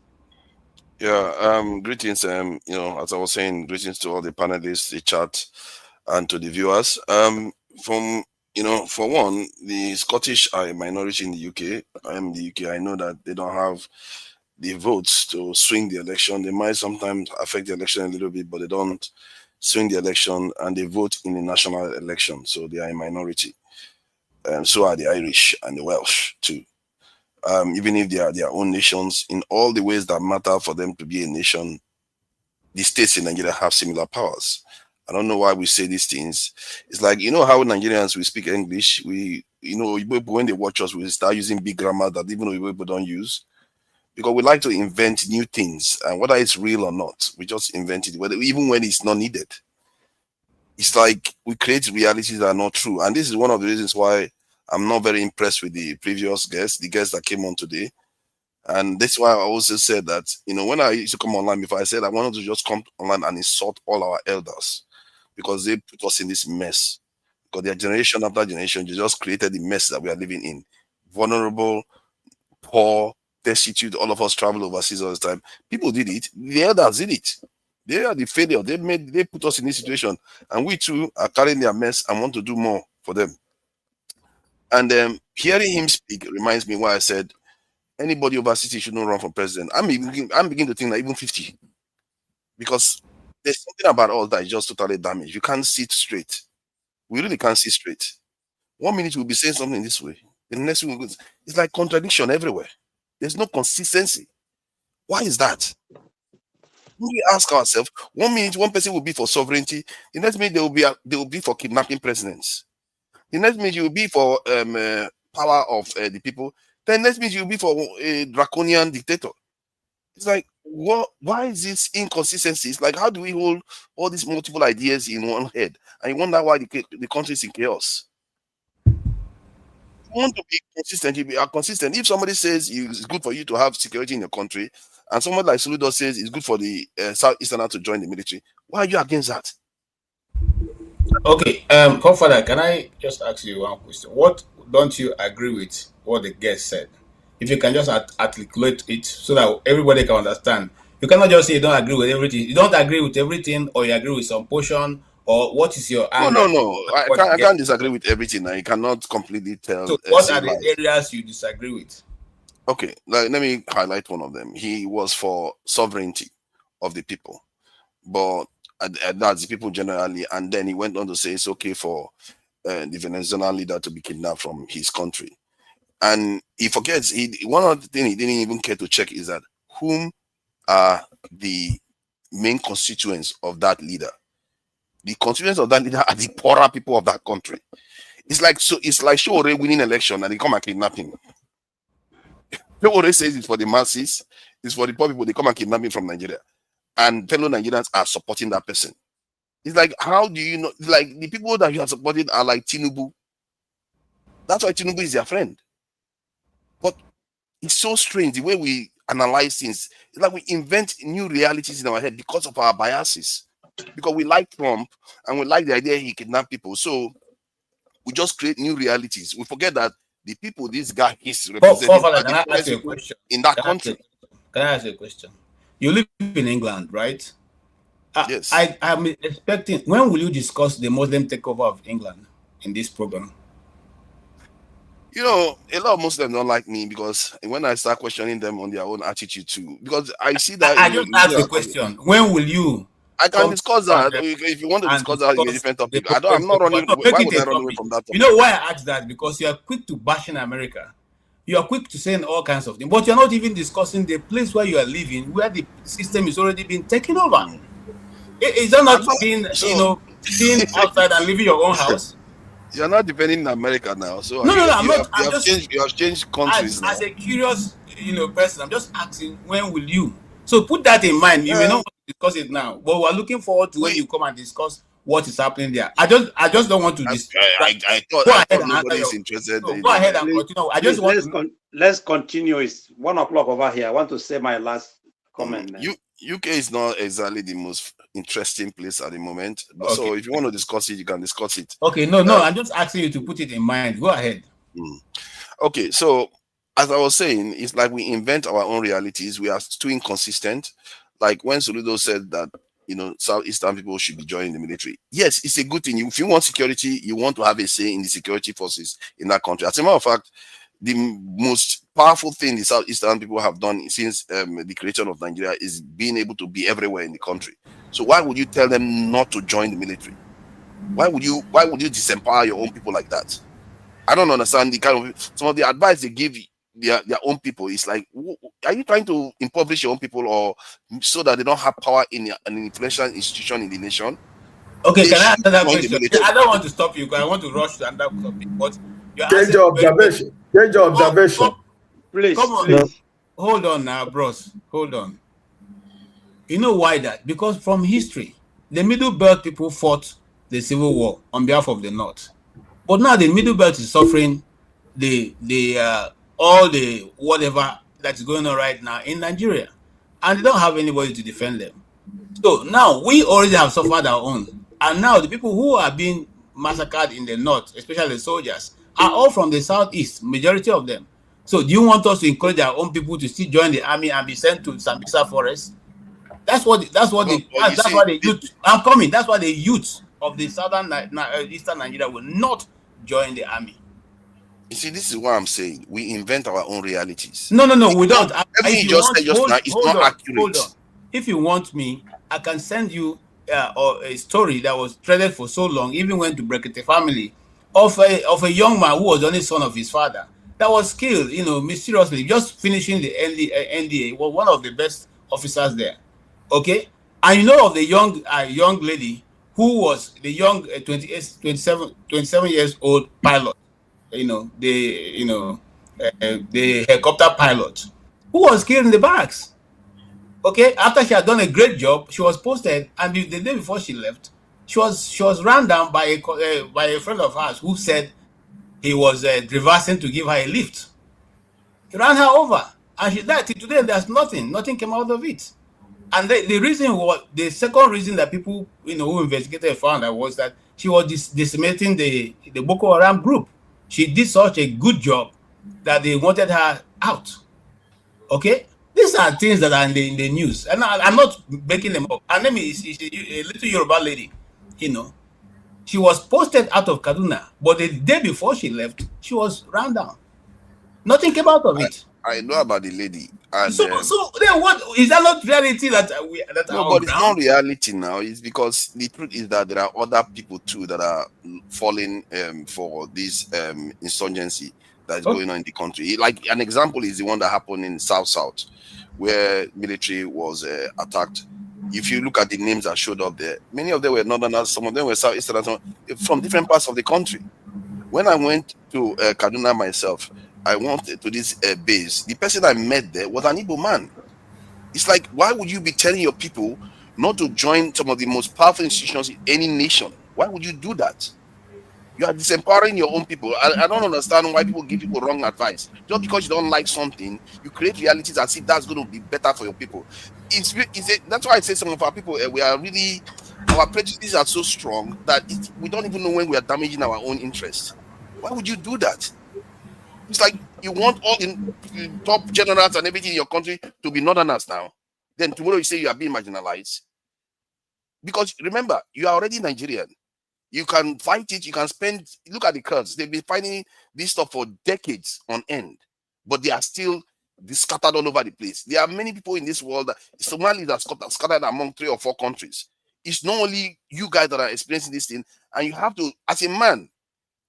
Yeah. Greetings. As I was saying, greetings to all the panelists, the chat, and to the viewers. From You know, for one, the Scottish are a minority in the UK. I am in the UK. I know that they don't have the votes to swing the election. They might sometimes affect the election a little bit, but they don't swing the election, and they vote in the national election. So they are a minority. And so are the Irish and the Welsh too. Even if they are their own nations, in all the ways that matter for them to be a nation, the states in Nigeria have similar powers. I don't know why we say these things. It's like, you know how Nigerians, we speak English, when they watch us, we start using big grammar that even though people don't use, because we like to invent new things, and whether it's real or not, we just invent it, even when it's not needed. It's like we create realities that are not true. And this is one of the reasons why I'm not very impressed with the previous guests, the guests that came on today. And that's why I also said that, when I used to come online before, I said I wanted to just come online and insult all our elders because they put us in this mess. Because their generation after generation, they just created the mess that we are living in. Vulnerable, poor, destitute, all of us travel overseas all the time. People did it. The elders did it. They are the failure. They put us in this situation. And we too are carrying their mess and want to do more for them. And hearing him speak reminds me why I said anybody over 60 should not run for president. I'm beginning to think that even 50. Because there's something about all that is just totally damaged. You can't see it straight. We really can't see straight. 1 minute we'll be saying something this way. The next one it's like contradiction everywhere. There's no consistency. Why is that? We ask ourselves, 1 minute one person will be for sovereignty, the next minute they will be for kidnapping presidents. The next minute you will be for power of the people. Then next minute you will be for a draconian dictator. It's like, why is this inconsistency? It's like, how do we hold all these multiple ideas in one head? And you wonder why the country is in chaos. You want to be consistent, you are consistent. If somebody says it's good for you to have security in your country, and someone like Soludo says it's good for the Southeasterners to join the military, why are you against that? Okay, Godfather, can I just ask you one question? What don't you agree with what the guest said? If you can just articulate it so that everybody can understand. You cannot just say you don't agree with everything. You don't agree with everything, or you agree with some portion, or what is your No, anger? no, no. I What the can't, I guest can't disagree with everything. I cannot completely So, tell what are save the life. areas you disagree with? Okay, let me highlight one of them. He was for sovereignty of the people, but that's the people generally. And then he went on to say it's okay for the Venezuelan leader to be kidnapped from his country. And he forgets, one of the things he didn't even care to check is that whom are the main constituents of that leader? The constituents of that leader are the poorer people of that country. It's like Shore winning election and they come and kidnap him. Shore says it's for the masses, it's for the poor people, they come and kidnap him from Nigeria. And fellow Nigerians are supporting that person. It's like, how do you know? Like, the people that you are supporting are like Tinubu. That's why Tinubu is their friend. But it's so strange the way we analyze things. It's like we invent new realities in our head because of our biases. Because we like Trump and we like the idea he kidnapped people. So we just create new realities. We forget that the people this guy is representing Godfather, are can the I ask poorest you a people question? in that country. Can I ask you a question? You live in England, right? Yes. I'm expecting. When will you discuss the Muslim takeover of England in this program? You know, a lot of Muslims don't like me because when I start questioning them on their own attitude too, because I see that I just asked a question. When will you I can come discuss to that if you want to and discuss that in a discuss different the topic. Muslim I'm not takeover? running. No, make Why it would a I run away topic. from that You topic? know why I asked that? Because you are quick to bash in America. You are quick to saying all kinds of things, but you're not even discussing the place where you are living, where the system is already being taken over. Is that I'm not not, being, so being outside and leaving your own house? you're not defending America now. So No, no, no. I'm you not. you I'm have just changed countries as now. a curious, person. I'm just asking when will you? So put that in mind. You may not Um, want to discuss it now, but we're looking forward to when we you come and discuss what is happening there. I just don't want to distract. Go I ahead thought and answer nobody is your. interested No, in go ahead and Please, continue. I just please want to. let's continue. It's 1 o'clock over here. I want to say my last comment. UK is not exactly the most interesting place at the moment. But Okay. so if you want to discuss it, you can discuss it. Okay. No, no. I'm just asking you to put it in mind. Go ahead. Okay, so as I was saying, it's like we invent our own realities. We are too inconsistent. Like when Soludo said that Southeastern people should be joining the military. Yes, it's a good thing. If you want security, you want to have a say in the security forces in that country. As a matter of fact, the most powerful thing the Southeastern people have done since the creation of Nigeria is being able to be everywhere in the country. So why would you tell them not to join the military? Why would you disempower your own people like that? I don't understand the kind of some of the advice they give their own people. Is like, are you trying to impoverish your own people, or so that they don't have power in an influential institution in the nation? Okay, They can I should answer that join the question? military. I don't want to stop you because I want to rush to another topic, but you're Change answering your very well. observation. Change your observation. Please, Come on. please. Hold on now, bros. Hold on. You know why that? Because from history, the Middle Belt people fought the Civil War on behalf of the North. But now the Middle Belt is suffering all the whatever that's going on right now in Nigeria. And they don't have anybody to defend them. So now we already have suffered our own. And now the people who are being massacred in the North, especially the soldiers, are all from the Southeast, majority of them. So do you want us to encourage our own people to still join the army and be sent to Sambisa Forest? That's what the youth. I'm coming. That's why the youth of the eastern Nigeria will not join the army. You see, this is what I'm saying. We invent our own realities. No, we don't. Everything you just said just now is not accurate. Hold on. If you want me, I can send you a story that was threaded for so long, even went to Brekete family, of a young man who was the only son of his father that was killed, mysteriously, just finishing the NDA. Was one of the best officers there. Okay, and you know of the young lady who was the young 27 years old pilot. The helicopter pilot who was killed in the barracks. Okay, after she had done a great job, she was posted, and the day before she left, she was run down by a friend of hers who said he was reversing to give her a lift. He ran her over, and she died. Till today, there's nothing came out of it. And the second reason that people who investigated found out was that she was decimating the Boko Haram group. She did such a good job that they wanted her out. Okay, these are things that are in the news, and I'm not making them up. Her name is a little Yoruba lady. She was posted out of Kaduna, but the day before she left, she was run down. Nothing came out of it. I know about the lady. And, so then what is that not reality that no, but it's not reality now. It's because the truth is that there are other people too that are falling for this insurgency that is going on in the country. Like an example is the one that happened in South, where military was attacked. If you look at the names that showed up there, many of them were northerners, some of them were southeastern, from different parts of the country. When I went to Kaduna myself, I went to this base. The person I met there was an Igbo man. It's like, why would you be telling your people not to join some of the most powerful institutions in any nation? Why would you do that? You are disempowering your own people. I don't understand why people give people wrong advice. Just because you don't like something, you create realities as if that's going to be better for your people. That's why I say some of our people, our prejudices are so strong that we don't even know when we are damaging our own interests. Why would you do that? It's like you want all the top generals and everything in your country to be northerners now. Then tomorrow you say you are being marginalized. Because remember, you are already Nigerian. You can fight it. You can look at the Kurds. They've been fighting this stuff for decades on end. But they are still scattered all over the place. There are many people in this world. Somalis are scattered among 3 or 4 countries. It's not only you guys that are experiencing this thing. And you have to, as a man,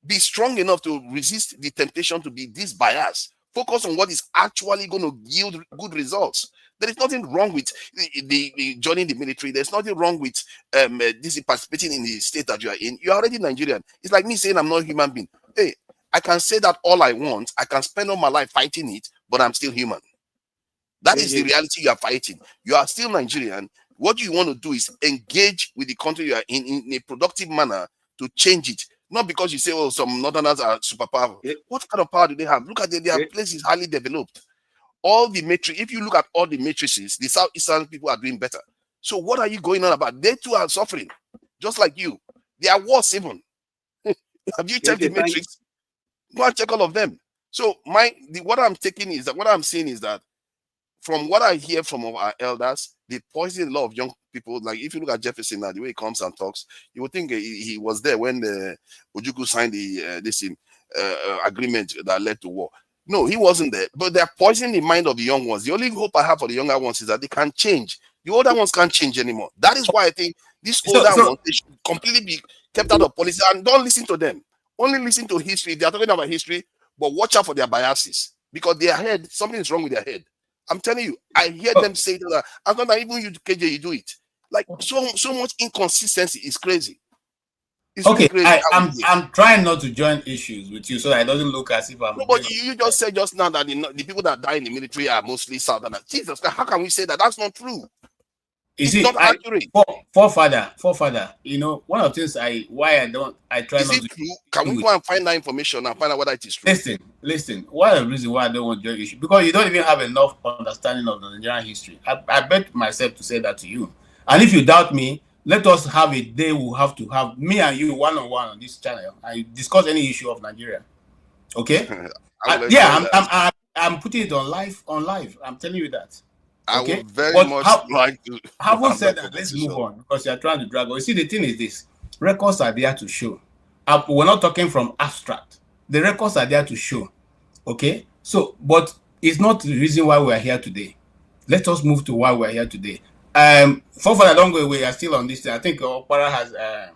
be strong enough to resist the temptation to be this biased. Focus on what is actually going to yield good results. There is nothing wrong with the joining the military. There's nothing wrong with this participating in the state that you are in. You're already Nigerian. It's like me saying I'm not a human being. Hey, I can say that all I want. I can spend all my life fighting it, but I'm still human. That is the reality you are fighting. You are still Nigerian. What you want to do is engage with the country you are in a productive manner to change it. Not because you say, oh, some northerners are super powerful. What kind of power do they have? Look at their places highly developed. All the matrix, if you look at all the matrices, the Southeastern people are doing better. So what are you going on about? They too are suffering, just like you. They are worse even. Have you checked the matrix? Go and check all of them. So what I'm saying is that from what I hear from our elders, they poison a lot of young people. Like if you look at Jefferson now, the way he comes and talks, you would think he was there when Ojukwu signed the agreement that led to war. No, he wasn't there. But they're poisoning the mind of the young ones. The only hope I have for the younger ones is that they can change. The older ones can't change anymore. That is why I think these older ones, they should completely be kept out of policy and don't listen to them. Only listen to history. They are talking about history, but watch out for their biases because their head, something is wrong with their head. I'm telling you, I hear them say that. I'm not even you, KJ, you do it. Like so much inconsistency is crazy. It's okay, really crazy. I'm trying not to join issues with you so that it doesn't look as if I'm. No, but you just said just now that the people that die in the military are mostly Southerners. Jesus, how can we say that? That's not true. It's not accurate. Forefather, you know, one of the things I try is not it to. True? Can we go and find that information and find out whether it is true? Listen. One of the reasons why I don't want to join issue because you don't even have enough understanding of the Nigerian history. I bet myself to say that to you. And if you doubt me, let us have a day we'll have to have me and you one-on-one on this channel and discuss any issue of Nigeria. Okay? I'm putting it on live. I'm telling you that. Okay? I would very much like to. Having said that, let's move on because you're trying to drag on. You see, the thing is this: records are there to show. We're not talking from abstract. The records are there to show. Okay? So, but it's not the reason why we're here today. Let us move to why we're here today. Forefather, don't go away. You're still on this thing. I think Opara has a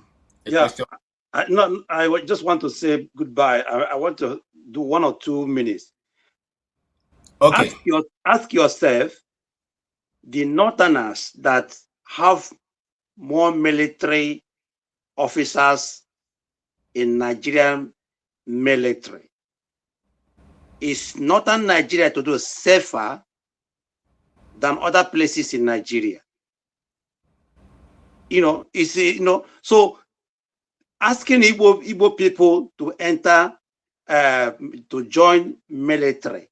question. I just want to say goodbye. I want to do 1 or 2 minutes. Okay. Ask yourself, the Northerners that have more military officers in Nigerian military, is Northern Nigeria to do safer than other places in Nigeria? So asking Igbo people to enter, to join military,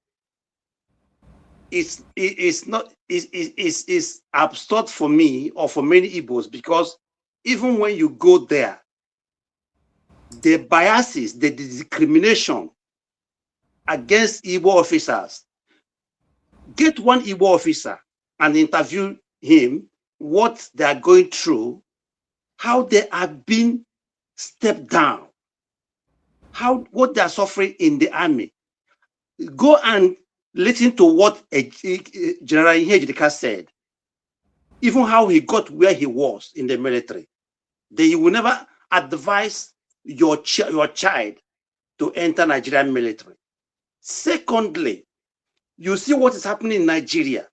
is absurd for me or for many Igbos, because even when you go there, the biases, the discrimination against Igbo officers. Get one Igbo officer and interview him, what they are going through, how they are being stepped down, what they are suffering in the army. Go and listen to what General Onyeka said, even how he got where he was in the military. They will never advise your child to enter Nigerian military. Secondly, you see what is happening in Nigeria.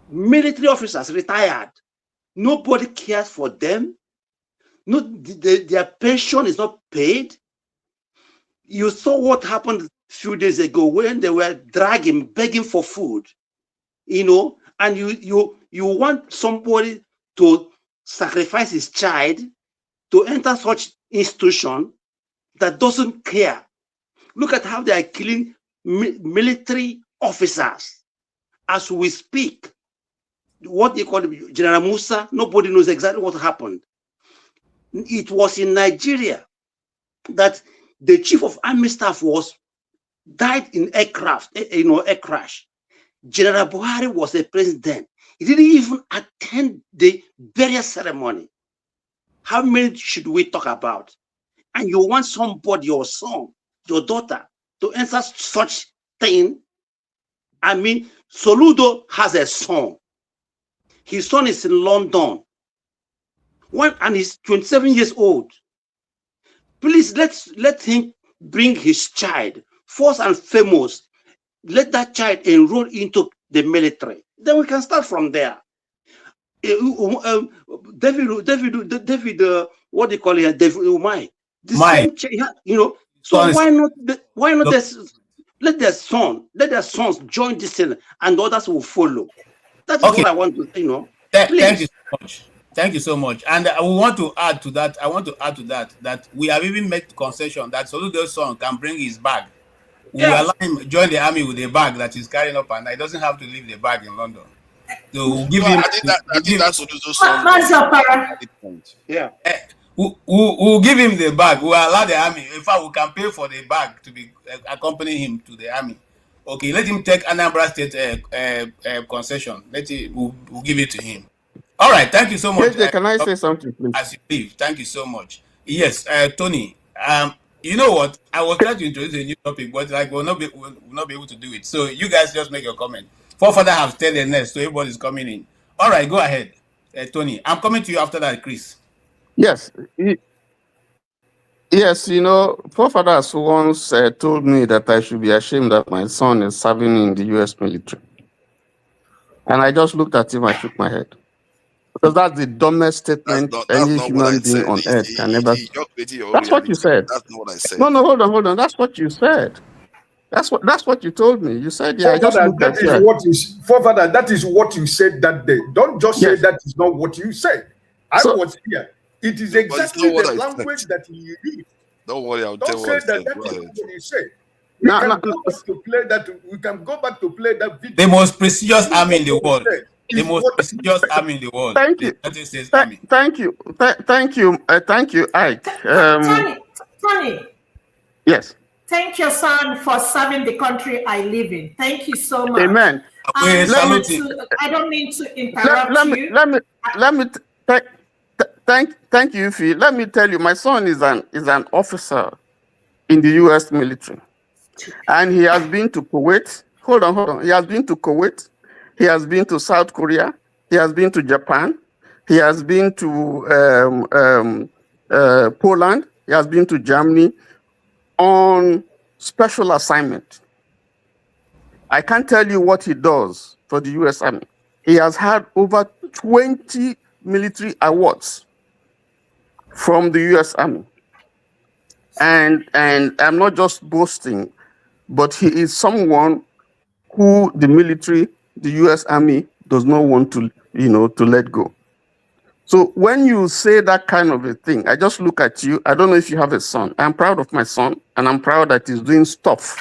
Military officers retired. Nobody cares for them. Their pension is not paid. You saw what happened a few days ago when they were begging for food, and you want somebody to sacrifice his child to enter such institution that doesn't care. Look at how they are killing military officers as we speak. What they call General Musa, nobody knows exactly what happened. It was in Nigeria that the chief of army staff died in air crash. General Buhari was the president. He didn't even attend the burial ceremony. How many should we talk about? And you want somebody, your son, your daughter, to answer such thing? I mean, Soludo has a son. His son is in London. And he's 27 years old. Please let him bring his child. First and foremost, let that child enroll into the military. Then we can start from there. David, what do you call it? David Umai. Same, So why not let their sons join this thing, and others will follow. That is what I want to, Thank you so much. Thank you so much. And I want to add to that. That we have even made concession that Soludo's son can bring his bag. We allow him join the army with a bag that he's carrying up, and he doesn't have to leave the bag in London. So we'll give him. I think that's Soludo's son. We'll give him the bag. We'll allow the army. In fact, we can pay for the bag to be accompanying him to the army. Okay, let him take Anambra State concession. We'll give it to him. All right, thank you so much. KJ, can I say something, please? As you leave, thank you so much. Yes, Tony. You know what? I was trying to introduce a new topic, but like we'll not be able to do it. So you guys just make your comment. Forefather have stayed the nest, so everybody's coming in. All right, go ahead, Tony. I'm coming to you after that, Chris. Yes. Yes, you know, forefathers once told me that I should be ashamed that my son is serving in the U.S. military. And I just looked at him, I shook my head. Because that's the dumbest statement That's any not what I human being said. on earth can ever. You're creating your own That's what reality. you said. That's not what I said. No, hold on. That's what you said. That's what you told me. You said, yeah, I just looked at you. Forefather, that is what you said that day. Don't just say that is not what you said. I was here. It is exactly the language that you used. Don't worry, I'll Don't tell say what I that said. that is what you said. We can go back to play that video. The most prestigious army in the world. The most prestigious army in the world. Thank you. Thank you, Ike. Tony. Yes. Thank your son for serving the country I live in. Thank you so much. Amen. I don't mean to interrupt you. Thank you, Phil. Let me tell you, my son is an officer in the U.S. military, and he has been to Kuwait. Hold on. He has been to Kuwait. He has been to South Korea. He has been to Japan. He has been to Poland. He has been to Germany on special assignment. I can't tell you what he does for the U.S. Army. He has had over 20 military awards from the U.S. Army. And I'm not just boasting, but he is someone who the military, the U.S. Army, does not want to let go. So when you say that kind of a thing, I just look at you. I don't know if you have a son. I'm proud of my son, and I'm proud that he's doing stuff,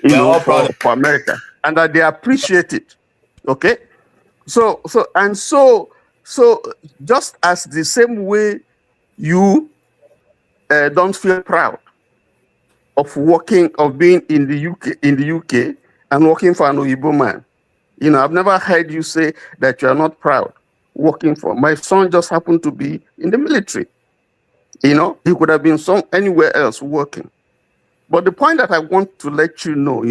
for America, and that they appreciate it. Okay, so just as the same way you don't feel proud of being in the UK and working for an Oyibo man. I've never heard you say that you are not proud working for. My son just happened to be in the military. He could have been anywhere else working. But the point that I want to let you know,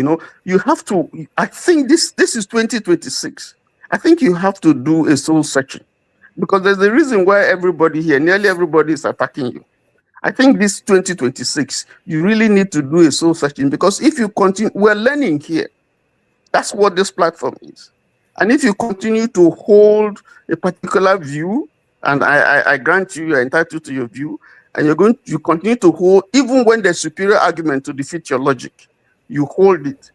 you have to, I think this is 2026. I think you have to do a soul searching, because there's a reason why nearly everybody is attacking you. I think this 2026, you really need to do a soul searching, because if you continue, we're learning here. That's what this platform is. And if you continue to hold a particular view, and I grant you're entitled to your view, and you continue to hold, even when there's superior argument to defeat your logic, you hold it.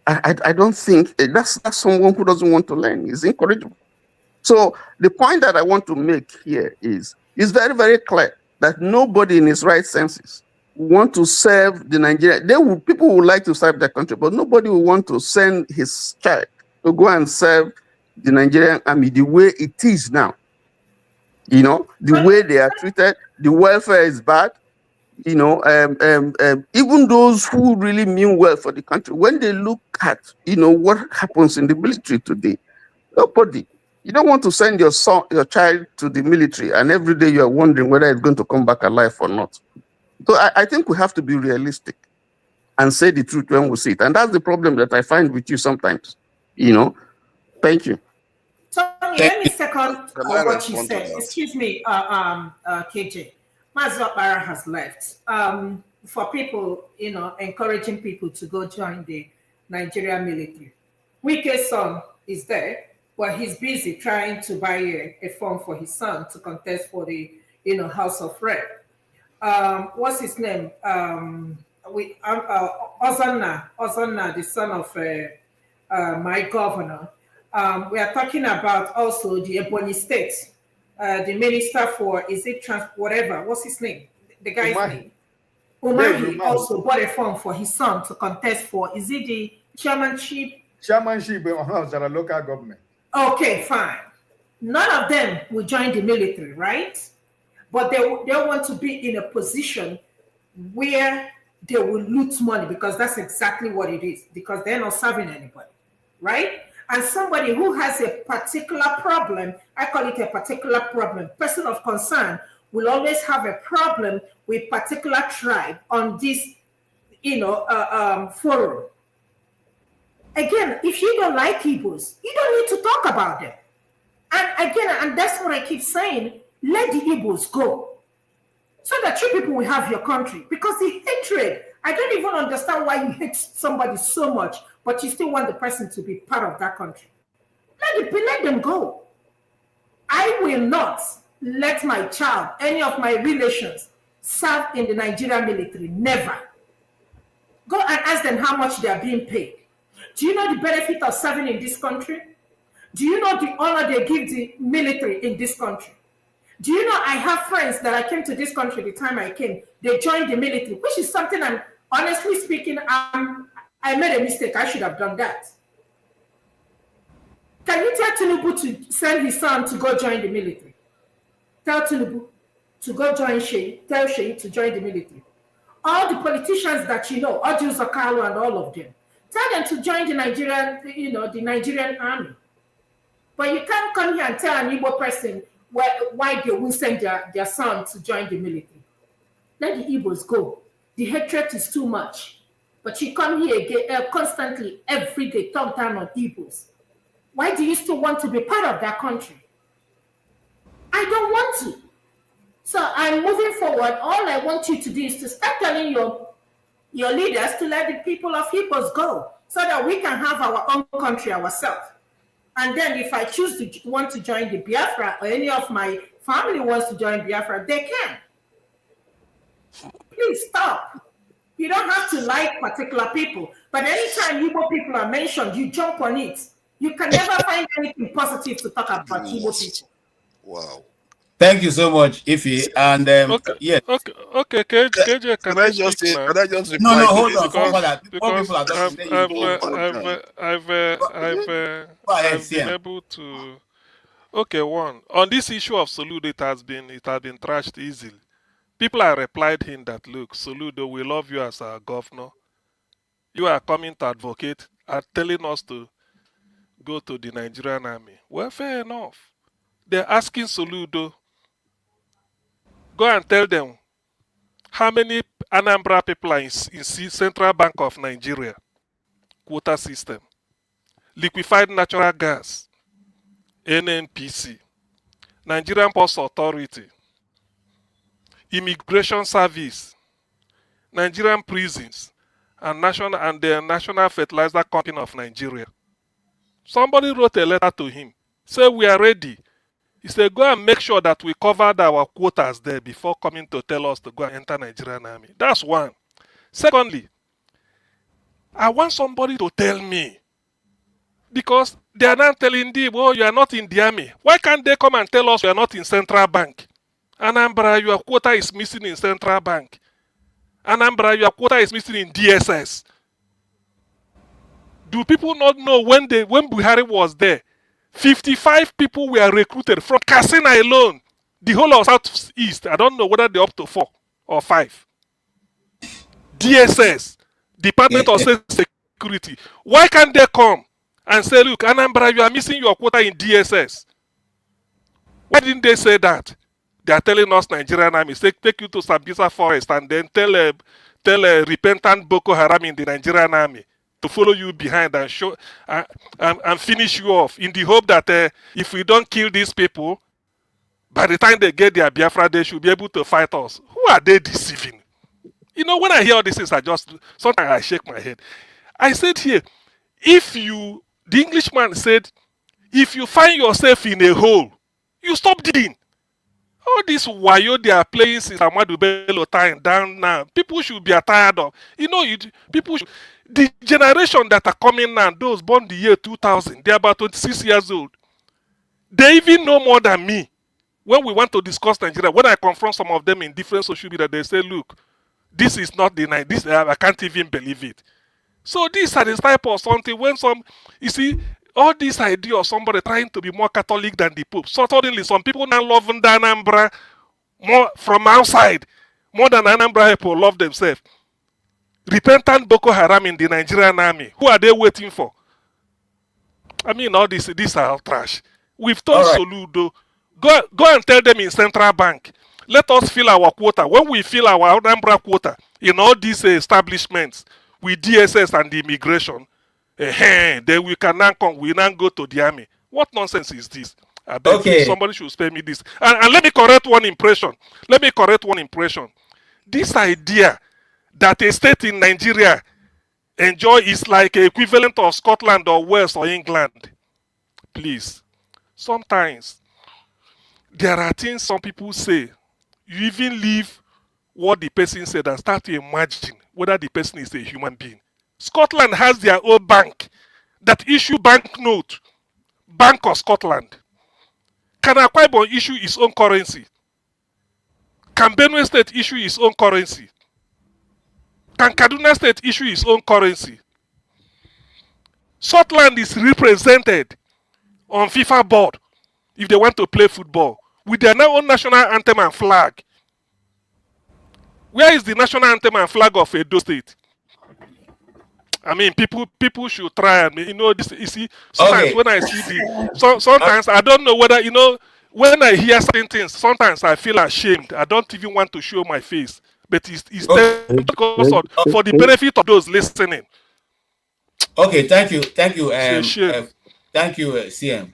I don't think that's someone who doesn't want to learn. It's incorrigible. So the point that I want to make here is very, very clear that nobody in his right senses want to serve the Nigerian. People would like to serve their country, but nobody will want to send his child to go and serve the Nigerian army the way it is now. The way they are treated, the welfare is bad. Even those who really mean well for the country, when they look at, what happens in the military today, nobody. You don't want to send your child to the military, and every day you are wondering whether it's going to come back alive or not. So I think we have to be realistic and say the truth when we see it. And that's the problem that I find with you sometimes. Thank you. Tony, let me second what you said. Excuse me, KJ. Mazopara has left. For people, encouraging people to go join the Nigerian military. Wike's son is there, but he's busy trying to buy a form for his son to contest for the, House of Rep. What's his name? Ozonna, the son of my governor. We are talking about also the Ebonyi State, the minister for, whatever, what's his name? The guy's name. Umahi also bought a form for his son to contest for, is it the chairmanship? Chairmanship of the local government. Okay, fine. None of them will join the military, right? But they want to be in a position where they will loot money because that's exactly what it is, because they're not serving anybody, right? And somebody who has a particular problem, I call it a particular problem, person of concern, will always have a problem with particular tribe on this, forum. Again, if you don't like Igbos, you don't need to talk about them. And again, and that's what I keep saying, let the Igbos go, so that you people will have your country. Because the hatred, I don't even understand why you hate somebody so much, but you still want the person to be part of that country. Let them go. I will not let my child, any of my relations, serve in the Nigerian military. Never. Go and ask them how much they are being paid. Do you know the benefit of serving in this country? Do you know the honor they give the military in this country? Do you know I have friends that I came to this country the time I came, they joined the military, which is something I'm, honestly speaking, I made a mistake. I should have done that. Can you tell Tinubu to send his son to go join the military? Tell Tinubu to go join Sheyi. Tell Sheyi to join the military. All the politicians that you know, Odius Okalo and all of them, tell them to join the Nigerian army. But you can't come here and tell an Igbo person why they will send their son to join the military. Let the Igbos go. The hatred is too much. But you come here again, constantly, every day, talk down on Igbos. Why do you still want to be part of that country? I don't want to. So I'm moving forward. All I want you to do is to start telling your leaders to let the people of Igbos go, so that we can have our own country ourselves. And then if I choose to want to join the Biafra, or any of my family wants to join Biafra, they can. Please stop. You don't have to like particular people, but anytime Igbo people are mentioned, you jump on it. You can never find anything positive to talk about Igbo people. Wow. Thank you so much, Ify. And yes. Okay. KJ, can I just speak now? Can I just No, reply to hold this? on. More people are talking. I've been able to. Okay, one on this issue of Soludo, it has been trashed easily. People have replied him that, look, Soludo, we love you as our governor. You are coming to advocate and telling us to go to the Nigerian army. Well, fair enough. They're asking Soludo, go and tell them how many Anambra people are in Central Bank of Nigeria quota system, liquefied natural gas, NNPC, Nigerian Post Authority, Immigration Service, Nigerian prisons, and the National Fertilizer Company of Nigeria. Somebody wrote a letter to him, say we are ready. He said, go and make sure that we covered our quotas there before coming to tell us to go and enter Nigerian army. That's one. Secondly, I want somebody to tell me, because they are not telling them, oh, you are not in the army. Why can't they come and tell us you are not in Central Bank? Anambra, your quota is missing in Central Bank. Anambra, your quota is missing in DSS. Do people not know when Buhari was there, 55 people were recruited from Katsina alone, the whole of Southeast. I don't know whether they're up to 4 or 5. DSS, Department of State Security. Why can't they come and say, look, Anambra, you are missing your quota in DSS? Why didn't they say that? They are telling us Nigerian army, take you to Sambisa Forest and then tell a repentant Boko Haram in the Nigerian army to follow you behind and show and finish you off, in the hope that if we don't kill these people, by the time they get their Biafra, they should be able to fight us. Who are they deceiving? You know, when I hear all these things, sometimes I shake my head. I said here, the Englishman said, if you find yourself in a hole, you stop digging. All this wayo they are playing since Amadu Bello time down now, people should be tired of. The generation that are coming now, those born the year 2000, they're about 26 years old. They even know more than me. When we want to discuss Nigeria, when I confront some of them in different social media, they say, look, this is not the night. I can't even believe it. So this is the type of something when all this idea of somebody trying to be more Catholic than the Pope. So suddenly some people now love Anambra more from outside, more than Anambra people love themselves. repentant Boko Haram in the Nigerian army. Who are they waiting for? I mean, all this, these are all trash. We've told All right. Soludo, go and tell them in Central Bank, let us fill our quota. When we fill our Anambra quota in all these establishments with DSS and the immigration, then we can now come, we now go to the army. What nonsense is this? I beg, please, Okay. somebody should spare me this. And let me correct one impression. Let me correct one impression. This idea that a state in Nigeria enjoy is like equivalent of Scotland or Wales or England. Please, sometimes there are things some people say. You even leave what the person said and start to imagine whether the person is a human being. Scotland has their own bank that issue banknote. Bank of Scotland. Can Akwa Ibom issue its own currency? Can Benue State issue its own currency? Can Kaduna State issue its own currency? Scotland is represented on FIFA board if they want to play football with their own national anthem and flag. Where is the national anthem and flag of Edo State? I mean, people should try and this. You see, sometimes Okay. when I see sometimes I don't know whether when I hear certain things. Sometimes I feel ashamed. I don't even want to show my face, but it's Okay. because for the benefit of those listening. Okay. Thank you. It's a shame. Thank you, CM.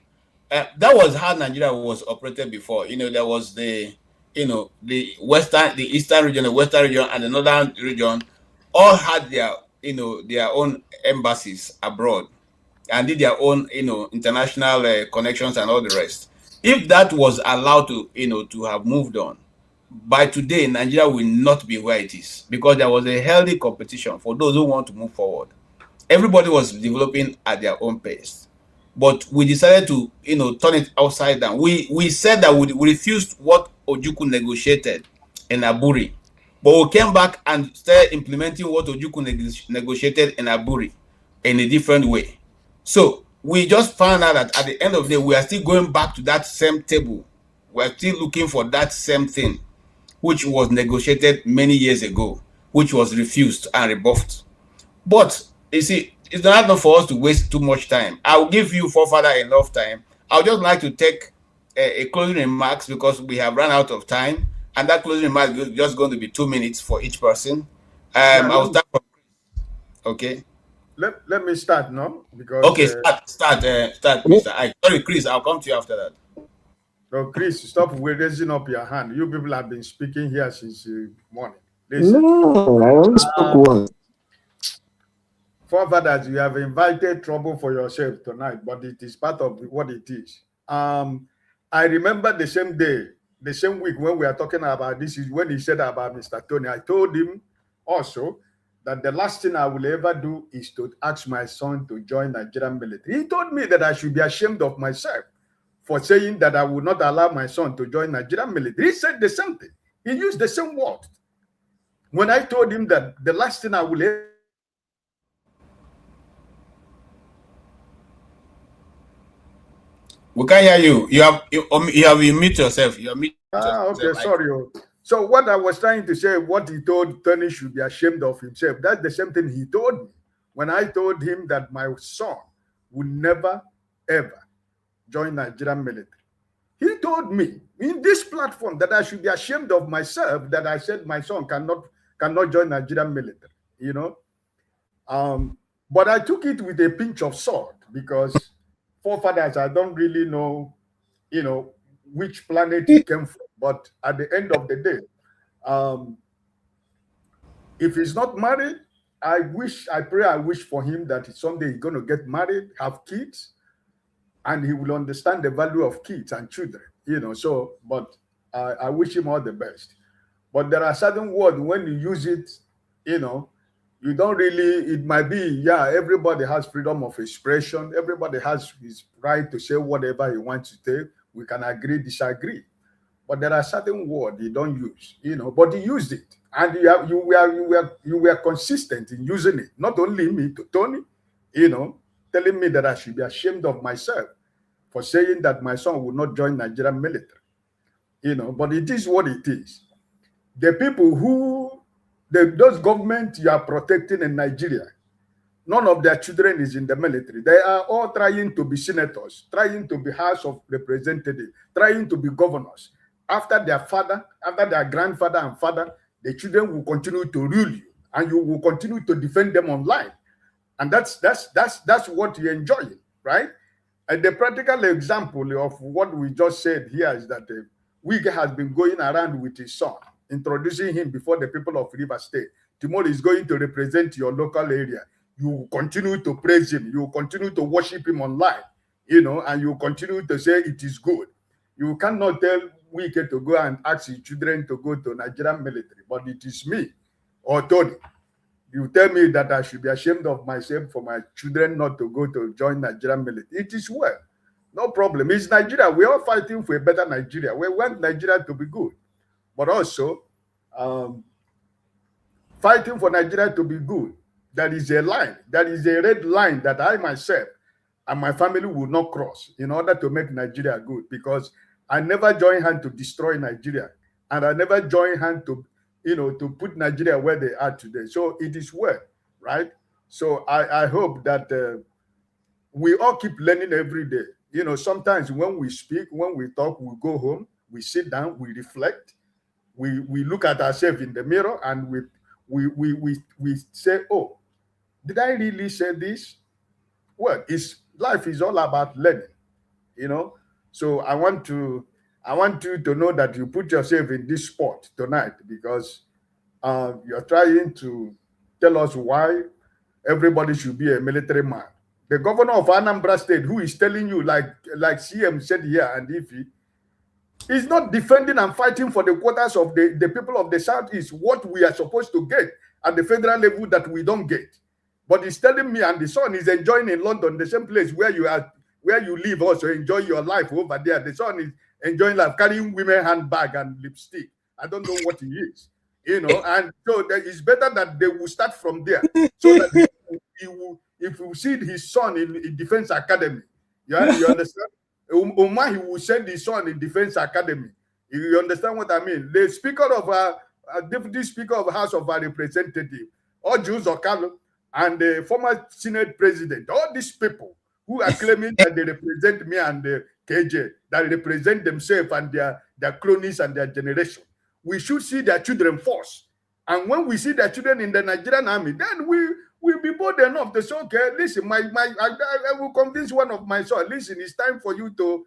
That was how Nigeria was operated before. There was the eastern region, the western region, and the northern region, all had their own embassies abroad, and did their own international connections and all the rest. If that was allowed to have moved on, by today Nigeria will not be where it is, because there was a healthy competition for those who want to move forward. Everybody was developing at their own pace, but we decided to turn it upside down. We said that we refused what Ojukwu negotiated in Aburi, but we came back and started implementing what Ojukwu negotiated in Aburi in a different way. So we just found out that at the end of the day, we are still going back to that same table. We are still looking for that same thing, which was negotiated many years ago, which was refused and rebuffed. But you see, it's not enough for us to waste too much time. I'll give you forefather enough time. I'll just like to take a closing remarks, because we have run out of time, and that closing remark is just going to be 2 minutes for each person. I'll start from okay. Let me start now, because Okay, start, Mr. Ike. Sorry, Chris, I'll come to you after that. No, Chris, stop raising up your hand. You people have been speaking here since morning. Listen. No, I only spoke once. Forefathers, you have invited trouble for yourself tonight, but it is part of what it is. I remember the same day, the same week when we are talking about this, is when he said about Mr. Tony. I told him also that the last thing I will ever do is to ask my son to join Nigerian military. He told me that I should be ashamed of myself for saying that I would not allow my son to join Nigerian military. He said the same thing. He used the same word. When I told him that the last thing I will ever... We can't hear you. You have mute yourself. You have mute yourself. Okay, sorry. So what I was trying to say, what he told Tony should be ashamed of himself, that's the same thing he told me when I told him that my son would never, ever join Nigerian military. He told me in this platform that I should be ashamed of myself, that I said my son cannot join Nigerian military, But I took it with a pinch of salt, because forefathers, I don't really know, which planet he came from. But at the end of the day, if he's not married, I wish for him that someday he's going to get married, have kids, and he will understand the value of kids and children, but I wish him all the best. But there are certain words, when you use it, you don't really, it might be, everybody has freedom of expression. Everybody has his right to say whatever he wants to say. We can agree, disagree. But there are certain words you don't use, but he used it. And you were consistent in using it. Not only me, to Tony, telling me that I should be ashamed of myself for saying that my son would not join Nigerian military. But it is what it is. The people who those governments you are protecting in Nigeria, none of their children is in the military. They are all trying to be senators, trying to be House of Representatives, trying to be governors. After their father, after their grandfather and father, the children will continue to rule you, and you will continue to defend them online. And that's what you're enjoying, right? And the practical example of what we just said here is that Wike has been going around with his son, introducing him before the people of River State. Tomorrow is going to represent your local area. You continue to praise him. You continue to worship him online, and you continue to say it is good. You cannot tell Wike to go and ask his children to go to Nigerian military, but it is me or Tony. You tell me that I should be ashamed of myself for my children not to go to join Nigerian military. It is well. No problem. It's Nigeria. We're all fighting for a better Nigeria. We want Nigeria to be good. But also, fighting for Nigeria to be good, that is a line. That is a red line that I myself and my family will not cross in order to make Nigeria good, because I never join hand to destroy Nigeria. And I never join hand to to put Nigeria where they are today. So it is well, right? So I hope that we all keep learning every day. Sometimes when we speak, when we talk, we go home, we sit down, we reflect, we look at ourselves in the mirror, and we say, oh, did I really say this? Well, life is all about learning, So I want you to know that you put yourself in this spot tonight, because you're trying to tell us why everybody should be a military man. The governor of Anambra State, who is telling you, like CM said here, and if he is not defending and fighting for the quotas of the people of the Southeast, what we are supposed to get at the federal level that we don't get. But he's telling me, and the son is enjoying in London, the same place where you live, also enjoy your life over there. The son is enjoying life, carrying women handbag and lipstick. I don't know what he is, and so it's better that they will start from there, so that if you see his son in Defense Academy, you understand? Omar, he will send his son in Defense Academy. You understand what I mean? The Speaker of Deputy Speaker of House of Representatives, Ojus Okalo, and the former Senate President, all these people who are claiming that they represent me and KJ, that represent themselves and their cronies and their generation. We should see their children first. And when we see their children in the Nigerian army, then we'll be bold enough to say, okay, listen, I will convince one of my sons, listen, it's time for you to,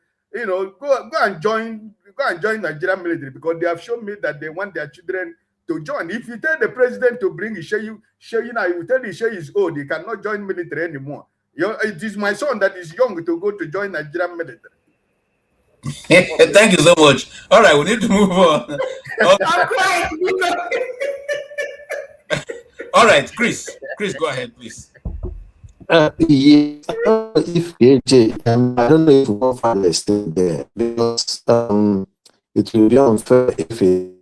go and join Nigerian military, because they have shown me that they want their children to join. If you tell the president to bring Isheyu, you will tell Isheyu is old, he cannot join military anymore. It is my son that is young to go to join Nigerian military. Thank you so much. All right, we need to move on. I'm crying. All right, Chris, go ahead, please. Yes, if KJ, I don't know if one father is still there, because it will be unfair if he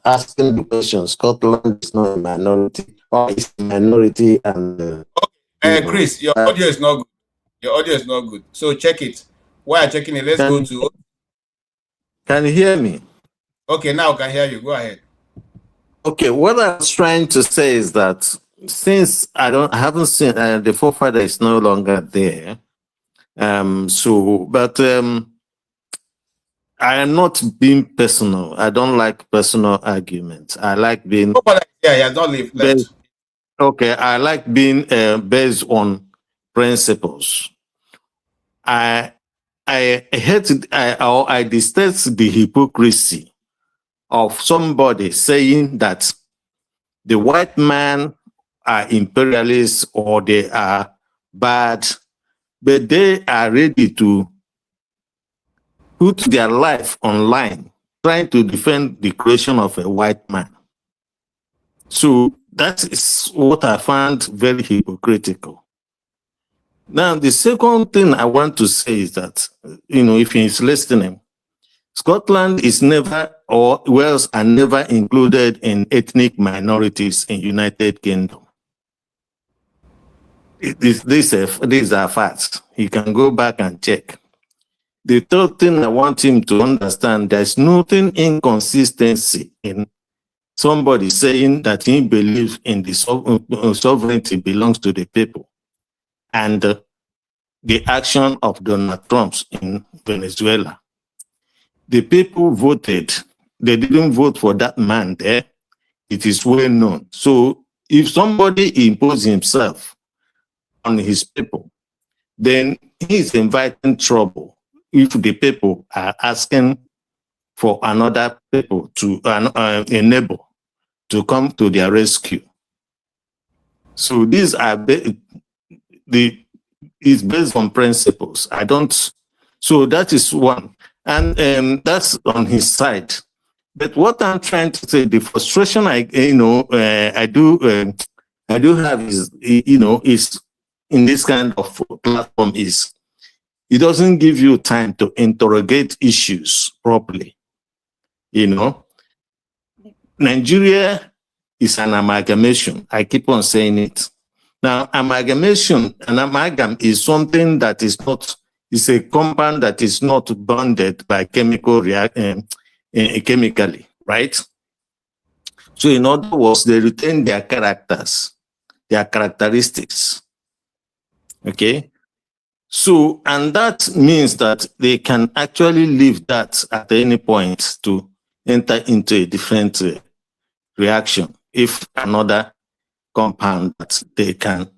asking the question, Scotland is not a minority, or is a minority, and Chris, your audio is not good. Your audio is not good. So check it. While checking it, let's go to. Can you hear me? Okay, now I can hear you. Go ahead. Okay, what I was trying to say is that since I haven't seen the forefather is no longer there, but I am not being personal. I don't like personal arguments. I like being. Yeah, he has not left. Okay, I like being based on principles. I hate it, I detest the hypocrisy of somebody saying that the white man are imperialists or they are bad, but they are ready to put their life online trying to defend the creation of a white man. So that is what I found very hypocritical. Now, the second thing I want to say is that, if he's listening, Scotland is never, or Wales are never included in ethnic minorities in United Kingdom. These are facts. He can go back and check. The third thing I want him to understand, there's nothing inconsistency in somebody saying that he believes in the sovereignty belongs to the people, and the action of Donald Trump in Venezuela. The people voted. They didn't vote for that man there. It is well known. So if somebody imposes himself on his people, then he is inviting trouble if the people are asking for another people to a neighbor to come to their rescue. So these are it's based on principles. So that is one, and that's on his side. But what I'm trying to say, the frustration I do have is, is in this kind of platform is it doesn't give you time to interrogate issues properly. Nigeria is an amalgamation. I keep on saying it. Now, an amalgam is something that is not, it's a compound that is not bonded by chemically, right? So in other words, they retain their characters, their characteristics. Okay? So, and that means that they can actually leave that at any point to enter into a different reaction if another compound that they can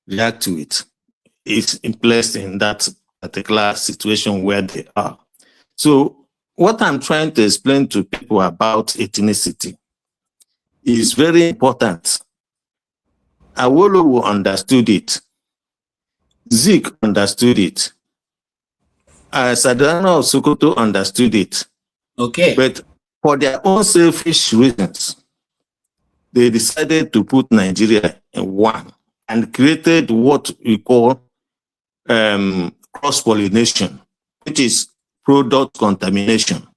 react to it is placed in that particular situation where they are. So what I'm trying to explain to people about ethnicity is very important. Awolowo understood it. Zik understood it. Sadana of Sokoto understood it. Okay. But for their own selfish reasons, they decided to put Nigeria in one and created what we call cross-pollination, which is product contamination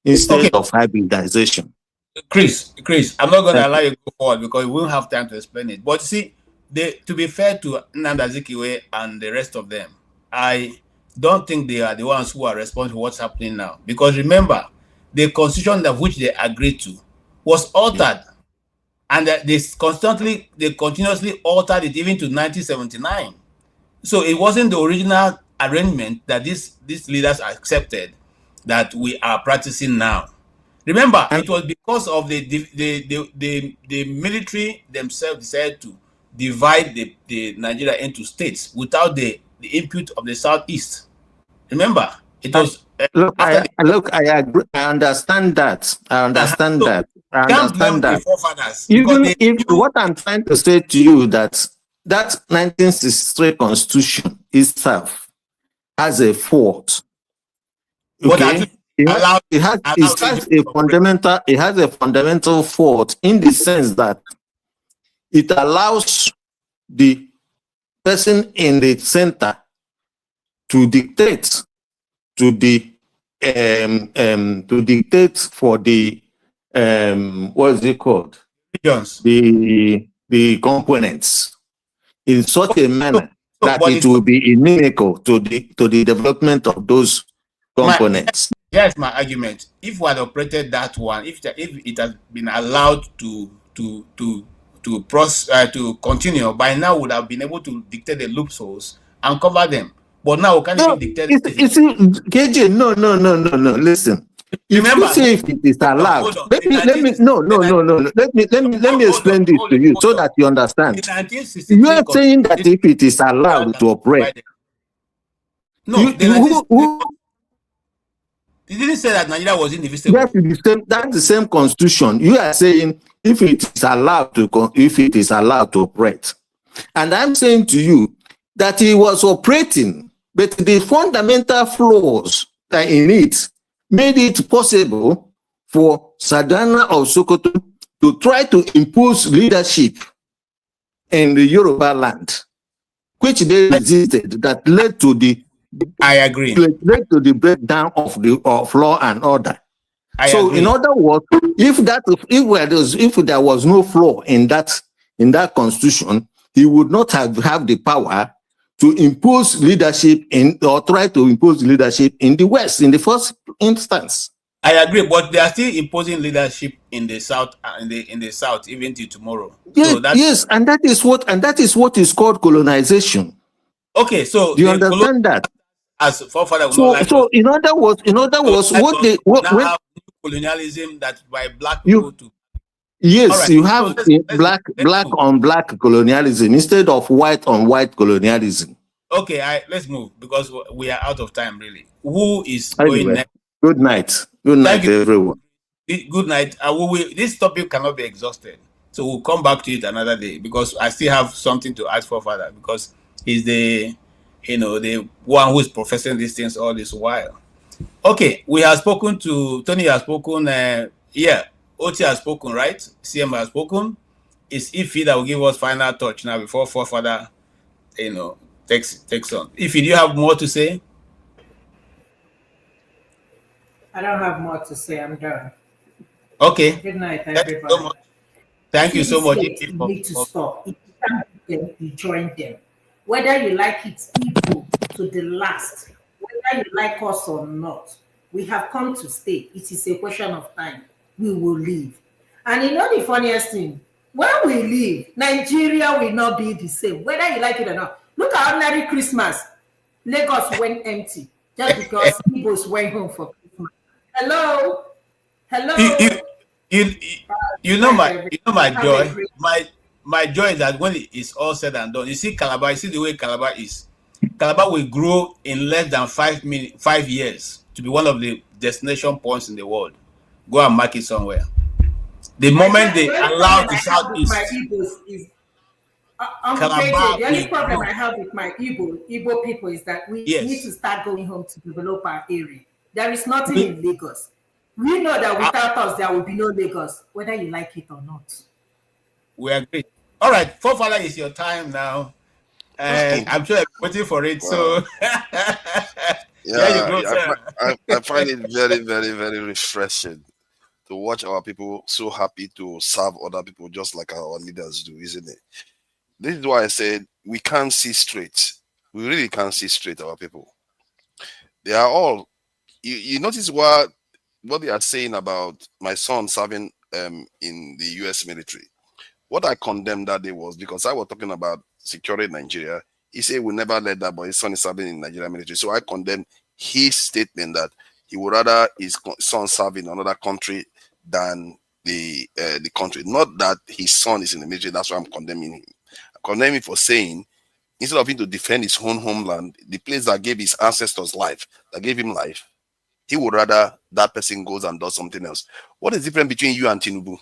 instead of hybridization. Chris, I'm not going to allow you to go forward because we won't have time to explain it. But see, to be fair to Nnamdi Azikiwe and the rest of them, I don't think they are the ones who are responsible for what's happening now. Because remember, the constitution of which they agreed to was altered. And they continuously altered it even to 1979. So it wasn't the original arrangement that these leaders accepted that we are practicing now. Remember, it was because of the military themselves decided to divide the Nigeria into states without the input of the Southeast. Remember, it was I agree. I understand that. I understand that. Even if what I'm trying to say to you that 1963 Constitution itself has a fault. Okay. It has a fundamental fault in the sense that it allows the person in the center to dictate for the what is it called? The components in such a manner that it will be inimical to the development of those components. Here's my argument. If we had operated that one, if it has been allowed to continue, by now would have been able to dictate the loopholes and cover them. But now we can't even dictate. KJ, no. Listen. Remember, if it is allowed, let me explain this to you so that you understand. You are saying that if it is allowed to operate, they didn't say that Nigeria was indivisible. That's the same constitution. You are saying if it is allowed to operate, and I'm saying to you that he was operating, but the fundamental flaws that in it made it possible for Sadana of Sokoto to try to impose leadership in the Yoruba land, which they resisted, that led to the led to the breakdown of law and order. In other words, if there was no flaw in that constitution, he would not have the power to impose leadership or try to impose leadership in the West in the first instance. I agree, but they are still imposing leadership in the south, in the south, even till tomorrow. Yes, So that yes, and that is what is called colonization. okay. So Do you the colonial understand that? as forefather will not So, like us. in other words, They would like us to now when have colonialism that by black you people too. All yes, right. you So have let's black move. on black colonialism instead of white on white colonialism. Okay, let's move because we are out of time. Really, who is going Anyway, next? good night. Good Thank night, you. everyone. Good night. This topic cannot be exhausted, so we'll come back to it another day because I still have something to ask for father because he's the, the one who is professing these things all this while. Okay, we have spoken to Tony. Has spoken. Yeah, Oti has spoken. Right, CM has spoken. It's Ife that will give us final touch now before forefather, takes on. If you do have more to say, I don't have more to say. I'm done. okay. Good night, Thank you so everybody. much. Thank you See so this much. hate, you need to stop. If you can't beat them, you join them. Whether you like it evil to the last, whether you like us or not, we have come to stay. It is a question of time. We will leave. And you know the funniest thing? When we leave, Nigeria will not be the same, whether you like it or not. Look at ordinary Christmas. Lagos went empty just because Igbos went home for Christmas. Hello? you, you, Hello? you, you know Night, my everybody. you know my Have a joy. great My joy is that when it is all said and done, you see Calabar, you see the way Calabar is. Calabar will grow in less than 5 years to be one of the destination points in the world. Go and mark it somewhere. The moment they The only allow problem the I have with my southeast, Igbos is, Uncle KJ, Calabar the only will problem grow. I have with my Igbo people is that we need to Yes. start going home to develop our area. There is nothing We, in Lagos. We know that uh, without us, there will be no Lagos, whether you like it or not. we agree. All right, forefather, is your time now. And I'm sure I'm waiting for it. Wow. So yeah, you Yeah, go, sir. I find it very, very, very refreshing to watch our people so happy to serve other people just like our leaders do, isn't it? This is why I said we can't see straight. We really can't see straight, our people. They are all you notice what they are saying about my son serving in the US military. What I condemned that day was because I was talking about securing Nigeria. He said we'll never let that, but his son is serving in Nigerian military. So I condemned his statement that he would rather his son serve in another country than the country. Not that his son is in the military. That's why I'm condemning him. I'm condemning him for saying instead of him to defend his own homeland, the place that gave his ancestors life, that gave him life, he would rather that person goes and does something else. What is the difference between you and Tinubu?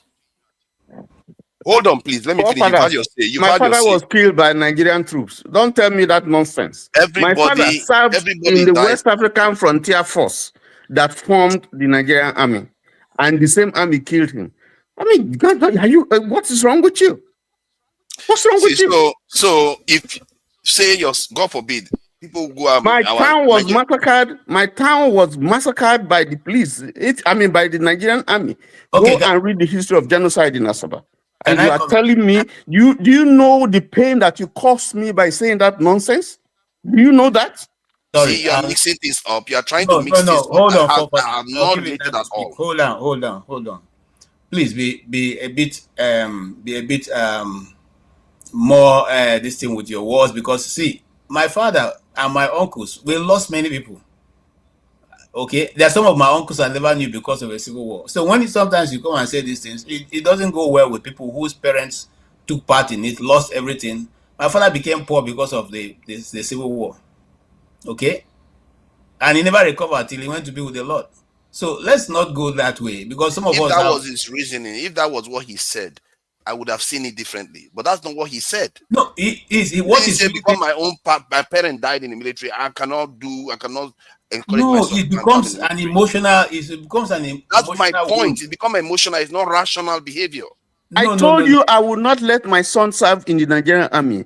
Hold on, please. Let me finish. You've had Forefather, your say. You've my had your father say. was killed by Nigerian troops. Don't tell me that nonsense. My father served in Everybody the died. West African Frontier Force that formed the Nigerian army, and the same army killed him. I mean, God, are you? What is wrong with you? What's wrong See, with you? so if say your God forbid, people go My our town was Nigeria. massacred. My town was massacred by the police. By the Nigerian army. Okay, Go and read the history of genocide in Asaba. can And you I are come? telling me, do you know the pain that you caused me by saying that nonsense? Do you know that? See, Sorry. you are mixing things up. You are trying to No, no, mix no. things up Hold that on, for are I'll not give you time related to at speak. all. Hold on. Please be a bit more this thing with your words because see, my father and my uncles, we lost many people. Okay, there are some of my uncles I never knew because of a civil war. So when sometimes you come and say these things, it doesn't go well with people whose parents took part in it, lost everything. My father became poor because of the civil war. Okay, and he never recovered till he went to be with the Lord. So let's not go that way because some of If us that have was his reasoning, if that was what he said, I would have seen it differently. But that's not what he said. no. He What didn't is say because reason? my parent died in the military, I cannot encourage my No, son to go and serve in the military. It becomes an That's my emotional point. wound. It become emotional. It's not rational behavior. I No, no, no, told no. you I would not let my son serve in the Nigerian army.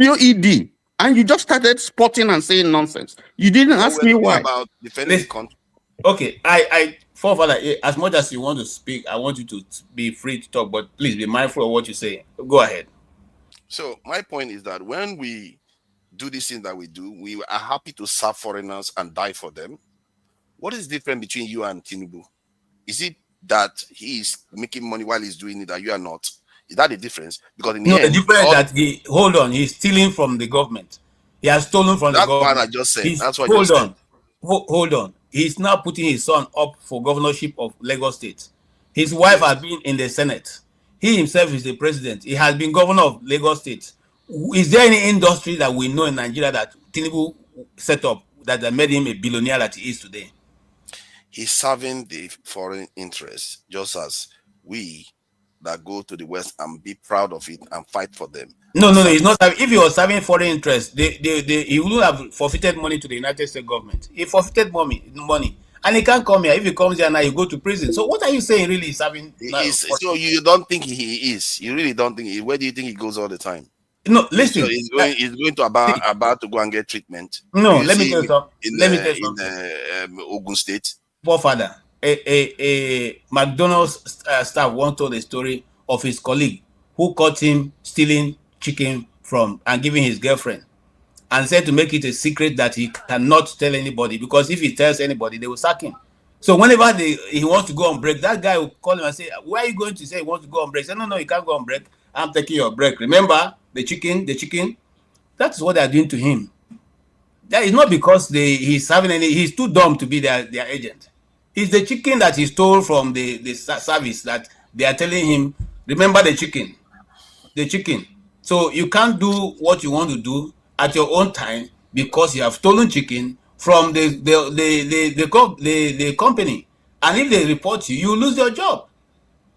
QED. And you just started spotting and saying nonsense. You didn't But ask we're me talking why. about defending the Listen, country. okay, forefather, as much as you want to speak, I want you to be free to talk, but please be mindful of what you say. Go ahead. So my point is that when we do this thing that we do, we are happy to serve foreigners and die for them. What is different between you and Tinubu? Is it that he is making money while he's doing it and you are not? Is that the difference? Because in the No, the end, difference is all that he's stealing from the government. He has stolen from the that's what I government. just said. He's That's what I hold just said. on, hold on. He's now putting his son up for governorship of Lagos State. His wife Yes. has been in the Senate. He himself is the president. He has been governor of Lagos State. Is there any industry that we know in Nigeria that Tinubu set up that made him a billionaire that he is today? He's serving the foreign interests, just as we that go to the West and be proud of it and fight for them. No. He's not. If he was serving foreign interests, he would have forfeited money to the United States government. He forfeited money, and he can't come here. If he comes here now, he go to prison. So what are you saying? Really, serving? So you don't think he is? You really don't think? Where do you think he goes all the time? No, listen. He's going to about to go and get treatment. No, Do let me see tell you something. Let me tell you in something. Ogun State. Forefather, a McDonald's staff once told a story of his colleague who caught him stealing chicken from and giving his girlfriend, and said to make it a secret that he cannot tell anybody, because if he tells anybody, they will sack him. So whenever he wants to go on break, that guy will call him and say, "Where are you going to?" Say he wants to go on break. Say, no, you can't go on break. I'm taking your break. Remember the chicken. That's what they are doing to him. That is not because he's having he's too dumb to be their agent. It's the chicken that he stole from the service that they are telling him, remember the chicken. So you can't do what you want to do at your own time because you have stolen chicken from the company. And if they report you, you lose your job.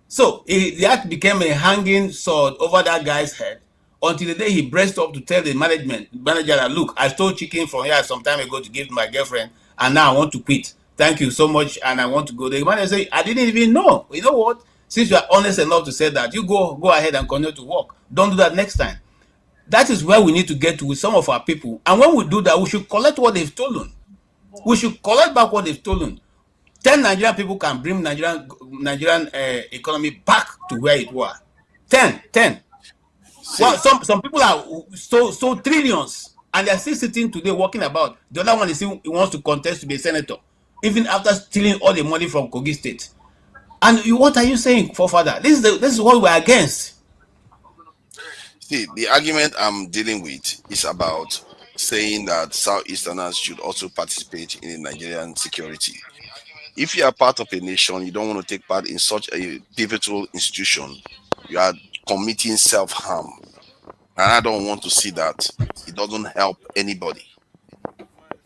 So that became a hanging sword over that guy's head until the day he braced up to tell the manager that, look, I stole chicken from here some time ago to give to my girlfriend, and now I want to quit. Thank you so much, and I want to go. The manager said, I didn't even know. You know what? Since you are honest enough to say that, you go ahead and continue to work. Don't do that next time. That is where we need to get to with some of our people. And when we do that, we should collect what they've stolen. We should collect back what they've stolen. 10 Nigerian people can bring Nigerian economy back to where it was. 10. Well, some people are so trillions, and they're still sitting today walking about. The other one is still wants to contest to be a senator, even after stealing all the money from Kogi State. And what are you saying, forefather? This is what we're against. See, the argument I'm dealing with is about saying that Southeasterners should also participate in the Nigerian security. If you are part of a nation, you don't want to take part in such a pivotal institution, you are committing self-harm. And I don't want to see that. It doesn't help anybody.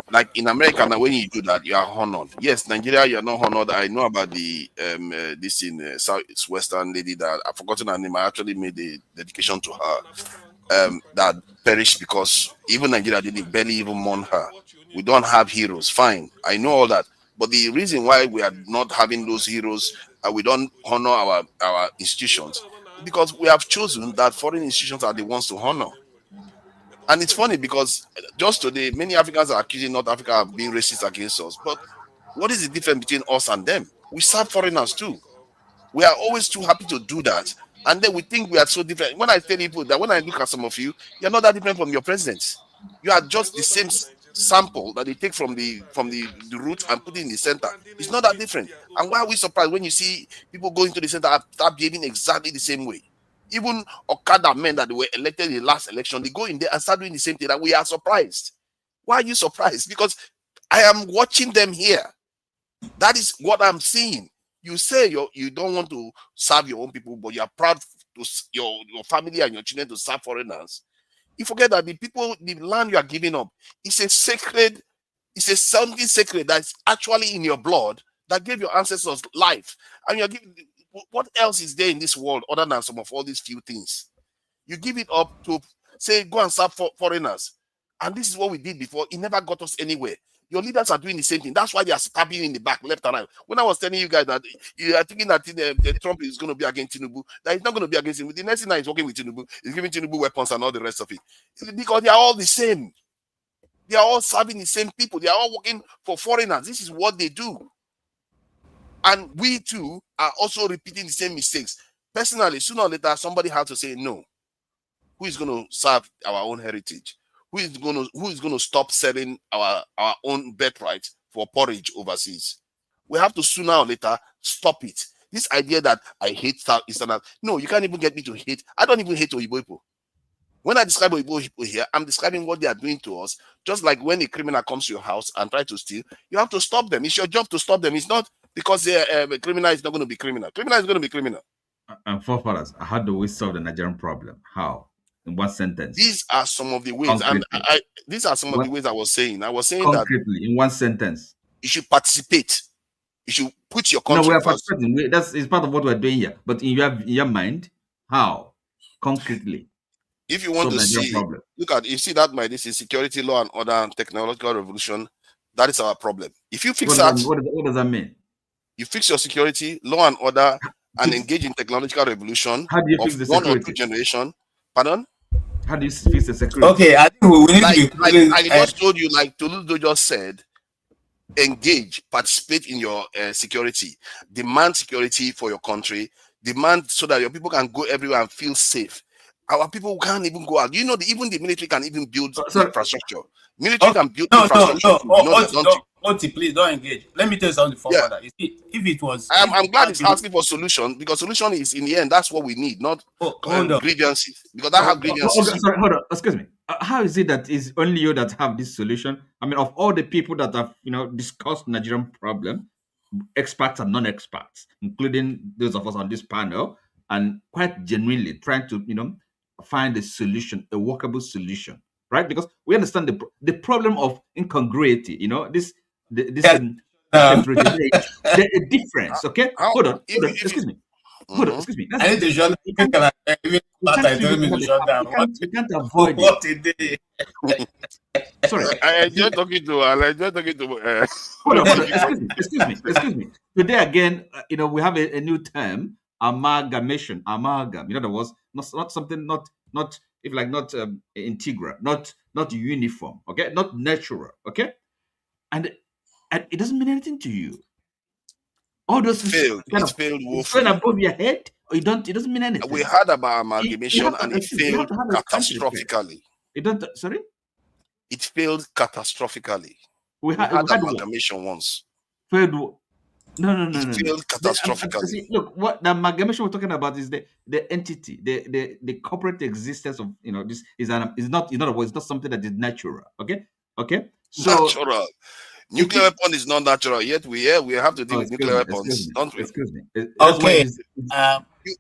Like in America now, when you do that, you are honored. Yes, Nigeria, you are not honored. I know about the this in Southwestern lady that I've forgotten her name. I actually made the dedication to her. That perished because even Nigeria didn't barely even mourn her. We don't have heroes. Fine, I know all that. But the reason why we are not having those heroes, we don't honor our institutions, because we have chosen that foreign institutions are the ones to honor. And it's funny because just today, many Africans are accusing North Africa of being racist against us. But what is the difference between us and them? We serve foreigners too. We are always too happy to do that. And then we think we are so different. When I tell people that, when I look at some of you, you're not that different from your presidents. You are just the same sample that they take from the root and put it in the center. It's not that different. And why are we surprised when you see people going to the center and start behaving exactly the same way? Even Okada men that were elected in the last election, they go in there and start doing the same thing, and we are surprised. Why are you surprised? Because I am watching them here. That is what I'm seeing. You say you don't want to serve your own people, but you are proud to your family and your children to serve foreigners. You forget that the land you are giving up is a sacred, it's a something sacred that's actually in your blood that gave your ancestors life. And you're giving, what else is there in this world other than some of all these few things? You give it up to say, go and serve foreigners. And this is what we did before. It never got us anywhere. Your leaders are doing the same thing. That's why they are stabbing in the back, left and right. When I was telling you guys that you are thinking that Trump is going to be against Tinubu, that he's not going to be against him. The next thing that he's working with Tinubu, he's giving Tinubu weapons and all the rest of it. Because they are all the same. They are all serving the same people. They are all working for foreigners. This is what they do. And we too are also repeating the same mistakes. Personally, sooner or later, somebody has to say no. Who is going to serve our own heritage? Who is going to stop selling our own birthright for porridge overseas. We have to sooner or later stop it. This idea that I hate South Eastern, no, you can't even get me to hate. I don't even hate Oyibo people. When I describe Oyibo people here, I'm describing what they are doing to us. Just like when a criminal comes to your house and try to steal, you have to stop them. It's your job to stop them. It's not because a criminal is not going to be criminal. Criminal is going to be criminal. And forefathers, how do we solve the Nigerian problem? How? In what sentence? These are some of the ways, and these are some of the ways I was saying. I was saying concretely, that in one sentence, you should participate. You should put your country no, we are first. participating. It's part of what we're doing here. But in your mind, how concretely? If you want to see, look at you see that this is security, law and order, and technological revolution. That is our problem. If you fix what does that mean? You fix your security, law and order, and engage in technological revolution. How do you fix the security? 1 or 2 generation. Pardon? How do you fix the security? Okay, I think we need to be I just told you, like Toludo just said, engage, participate in your security, demand security for your country, demand so that your people can go everywhere and feel safe. Our people can't even go out. You know, even the military can even build infrastructure. Military can build infrastructure. Oti, please don't engage. Let me tell you something for further. You see, if it was, I'm glad he's asking for solution, because solution is in the end that's what we need, not grievances. Because I have grievances. Hold on. Excuse me. How is it that it's only you that have this solution? I mean, of all the people that have discussed Nigerian problem, experts and non-experts, including those of us on this panel, and quite genuinely trying to find a solution, a workable solution, right? Because we understand the problem of incongruity. The difference. Okay, hold on. Excuse me. Hold on. Excuse me. I need to shut down. You can't avoid what a day. Sorry, I enjoy talking to. Hold on. Excuse me. Today again, we have a new term. Amalgamation, amalgam. In other words, not something, not integral, not uniform, okay, not natural, okay, and it doesn't mean anything to you. All those failed. It failed woefully. Above your head, or it doesn't mean anything. We heard about amalgamation and it failed catastrophically. Sorry? It failed catastrophically. We had amalgamation once. Failed. No. Failed catastrophically. Look, what the amalgamation we're talking about is the entity, the corporate existence of this is not, in other words, it's not something that is natural. Okay. So natural. Nuclear weapon is not natural. Yet we have to deal with nuclear weapons, don't we? Excuse me. Okay.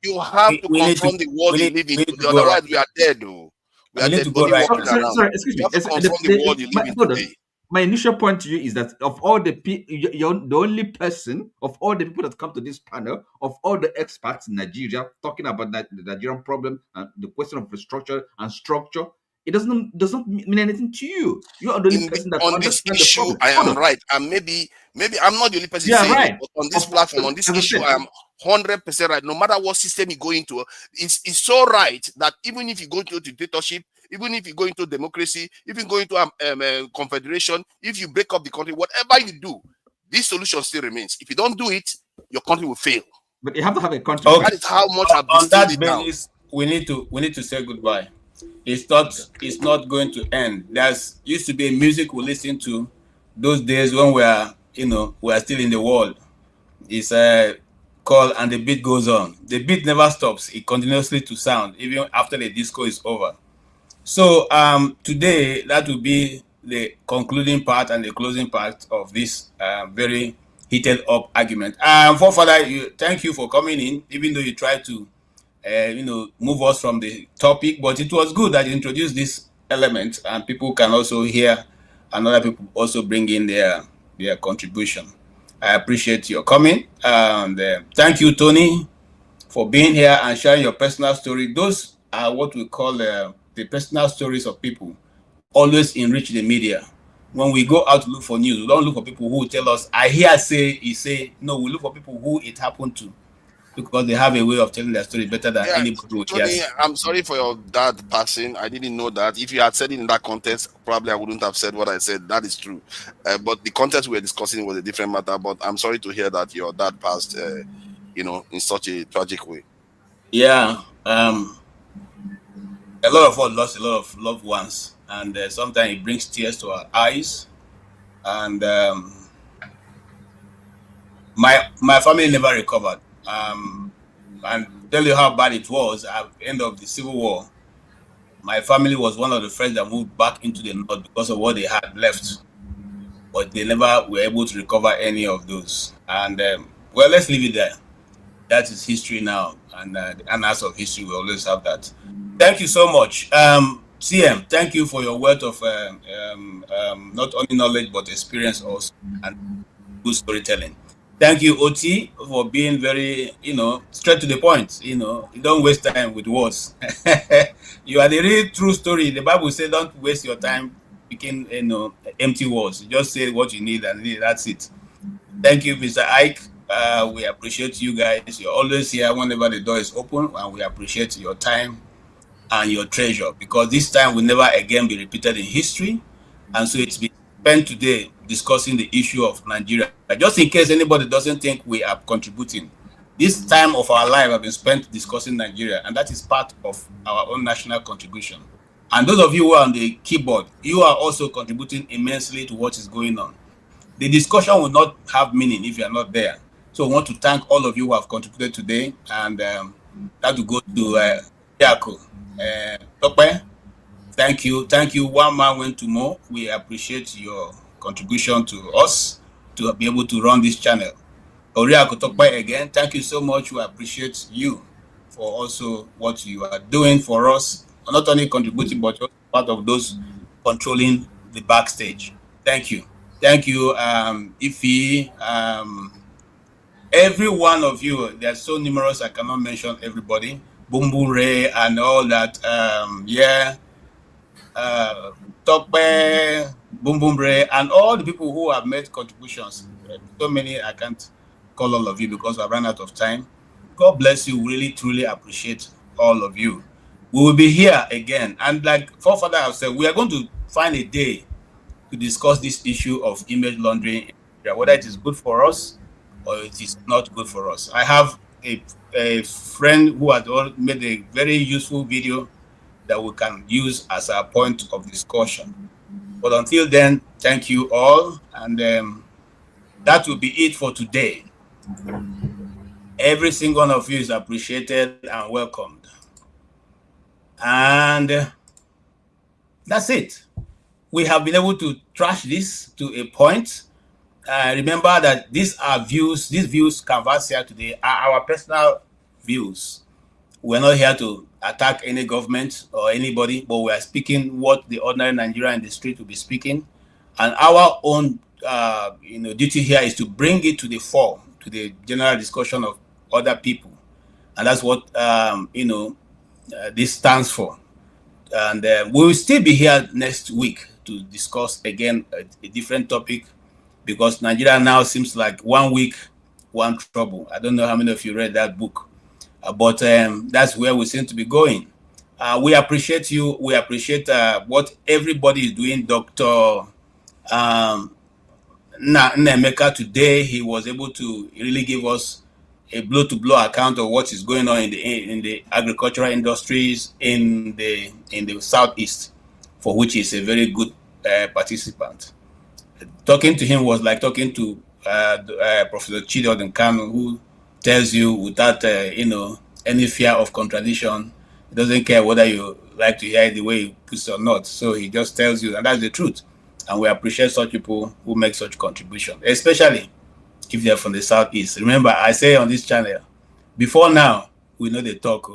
You have to confront the world you live in. Otherwise, we are dead, though. We are dead. Sorry, excuse me. You have to confront the world you live in today. My initial point to you is that of all the you're the only person of all the people that come to this panel, of all the experts in Nigeria talking about the Nigerian problem and the question of restructure and structure, it doesn't mean anything to you. You are the only person that on this issue. I am right, and maybe I'm not the only person saying right. it, but on this platform, on this issue, I am 100% right. No matter what system you go into, it's so right that even if you go into dictatorship, even if you go into democracy, if you go into confederation, if you break up the country, whatever you do, this solution still remains. If you don't do it, your country will fail. But you have to have a country. Okay. That is how much I've on that basis, we need to say goodbye. It's not going to end. There's used to be a music we listen to those days when we are still in the world. It's called "And the Beat Goes On." The beat never stops. It continuously to sound even after the disco is over. So today that will be the concluding part and the closing part of this very heated up argument. For further, thank you for coming in, even though you tried to move us from the topic, but it was good that you introduced this element and people can also hear and other people also bring in their contribution. I appreciate your coming, and thank you, Tony, for being here and sharing your personal story. Those are what we call the personal stories of people. Always enrich the media. When we go out to look for news, we don't look for people who tell us, I hear say. No, we look for people who it happened to, because they have a way of telling their story better than anybody would. Tony, I'm sorry for your dad passing. I didn't know that. If you had said it in that context, probably I wouldn't have said what I said. That is true. But the context we were discussing was a different matter. But I'm sorry to hear that your dad passed, in such a tragic way. Yeah. A lot of us lost a lot of loved ones, and sometimes it brings tears to our eyes. And My family never recovered. And tell you how bad it was at the end of the Civil War. My family was one of the first that moved back into the north because of what they had left, but they never were able to recover any of those. And well, let's leave it there. That is history now, and the annals of history will always have that. Thank you so much, CM. Thank you for your wealth of not only knowledge but experience also, and good storytelling. Thank you, OT, for being very, straight to the point. You don't waste time with words. You are the real true story. The Bible says, "Don't waste your time speaking, empty words. You just say what you need, and that's it." Thank you, Mr. Ike. We appreciate you guys. You're always here whenever the door is open, and we appreciate your time and your treasure, because this time will never again be repeated in history. And so it's been spent today discussing the issue of Nigeria. Just in case anybody doesn't think we are contributing, this time of our life have been spent discussing Nigeria, and that is part of our own national contribution. And those of you who are on the keyboard, you are also contributing immensely to what is going on. The discussion will not have meaning if you are not there. So I want to thank all of you who have contributed today, and that will go to Yako. Tope, thank you. One man went to more. We appreciate your contribution to us to be able to run this channel. Oriako Tope again, thank you so much. We appreciate you for also what you are doing for us, not only contributing but also part of those controlling the backstage. Thank you. Thank you, Ifi. Every one of you, they're so numerous, I cannot mention everybody. Boom Boom Ray and all that. Tope, Boom Boom Ray, and all the people who have made contributions. So many, I can't call all of you because I've run out of time. God bless you. Really, truly appreciate all of you. We will be here again. And like Forefather have said, we are going to find a day to discuss this issue of image laundering, whether it is good for us or it is not good for us. I have a friend who has made a very useful video that we can use as a point of discussion. But until then, thank you all, and that will be it for today. Every single one of you is appreciated and welcomed. And that's it. We have been able to trash this to a point. Remember that these views canvassed here today are our personal views. We're not here to attack any government or anybody, but we are speaking what the ordinary Nigerian in the street will be speaking. And our own duty here is to bring it to the fore, to the general discussion of other people. And that's what this stands for. And we will still be here next week to discuss again a different topic, because Nigeria now seems like 1 week, one trouble. I don't know how many of you read that book, but that's where we seem to be going. We appreciate you. We appreciate what everybody is doing. Dr. Nnaemeka today, he was able to really give us a blow-to-blow account of what is going on in the agricultural industries in the southeast, for which he's a very good participant. Talking to him was like talking to Professor Chidod Nkanu, who tells you without any fear of contradiction. He doesn't care whether you like to hear it the way he puts it or not. So he just tells you, and that's the truth. And we appreciate such people who make such contribution, especially if they're from the southeast. Remember, I say on this channel, before now, we know the talk.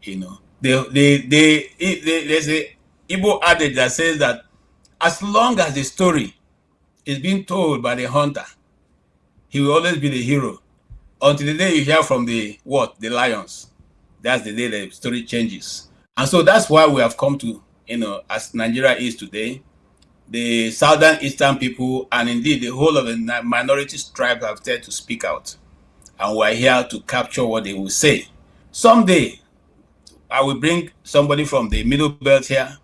There's a Igbo adage that says that as long as the story is being told by the hunter, he will always be the hero. Until the day you hear from the lions, that's the day the story changes. And so that's why we have come to, as Nigeria is today, the southern eastern people, and indeed the whole of the minority tribe have dared to speak out. And we're here to capture what they will say. Someday, I will bring somebody from the Middle Belt here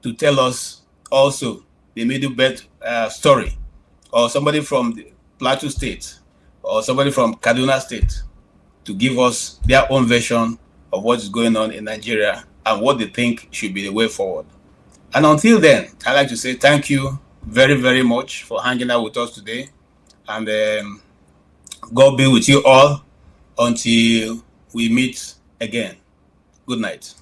to tell us also the Middle Belt story, or somebody from the Plateau State, or somebody from Kaduna State, to give us their own version of what is going on in Nigeria and what they think should be the way forward. And until then, I'd like to say thank you very, very much for hanging out with us today. And God be with you all until we meet again. Good night.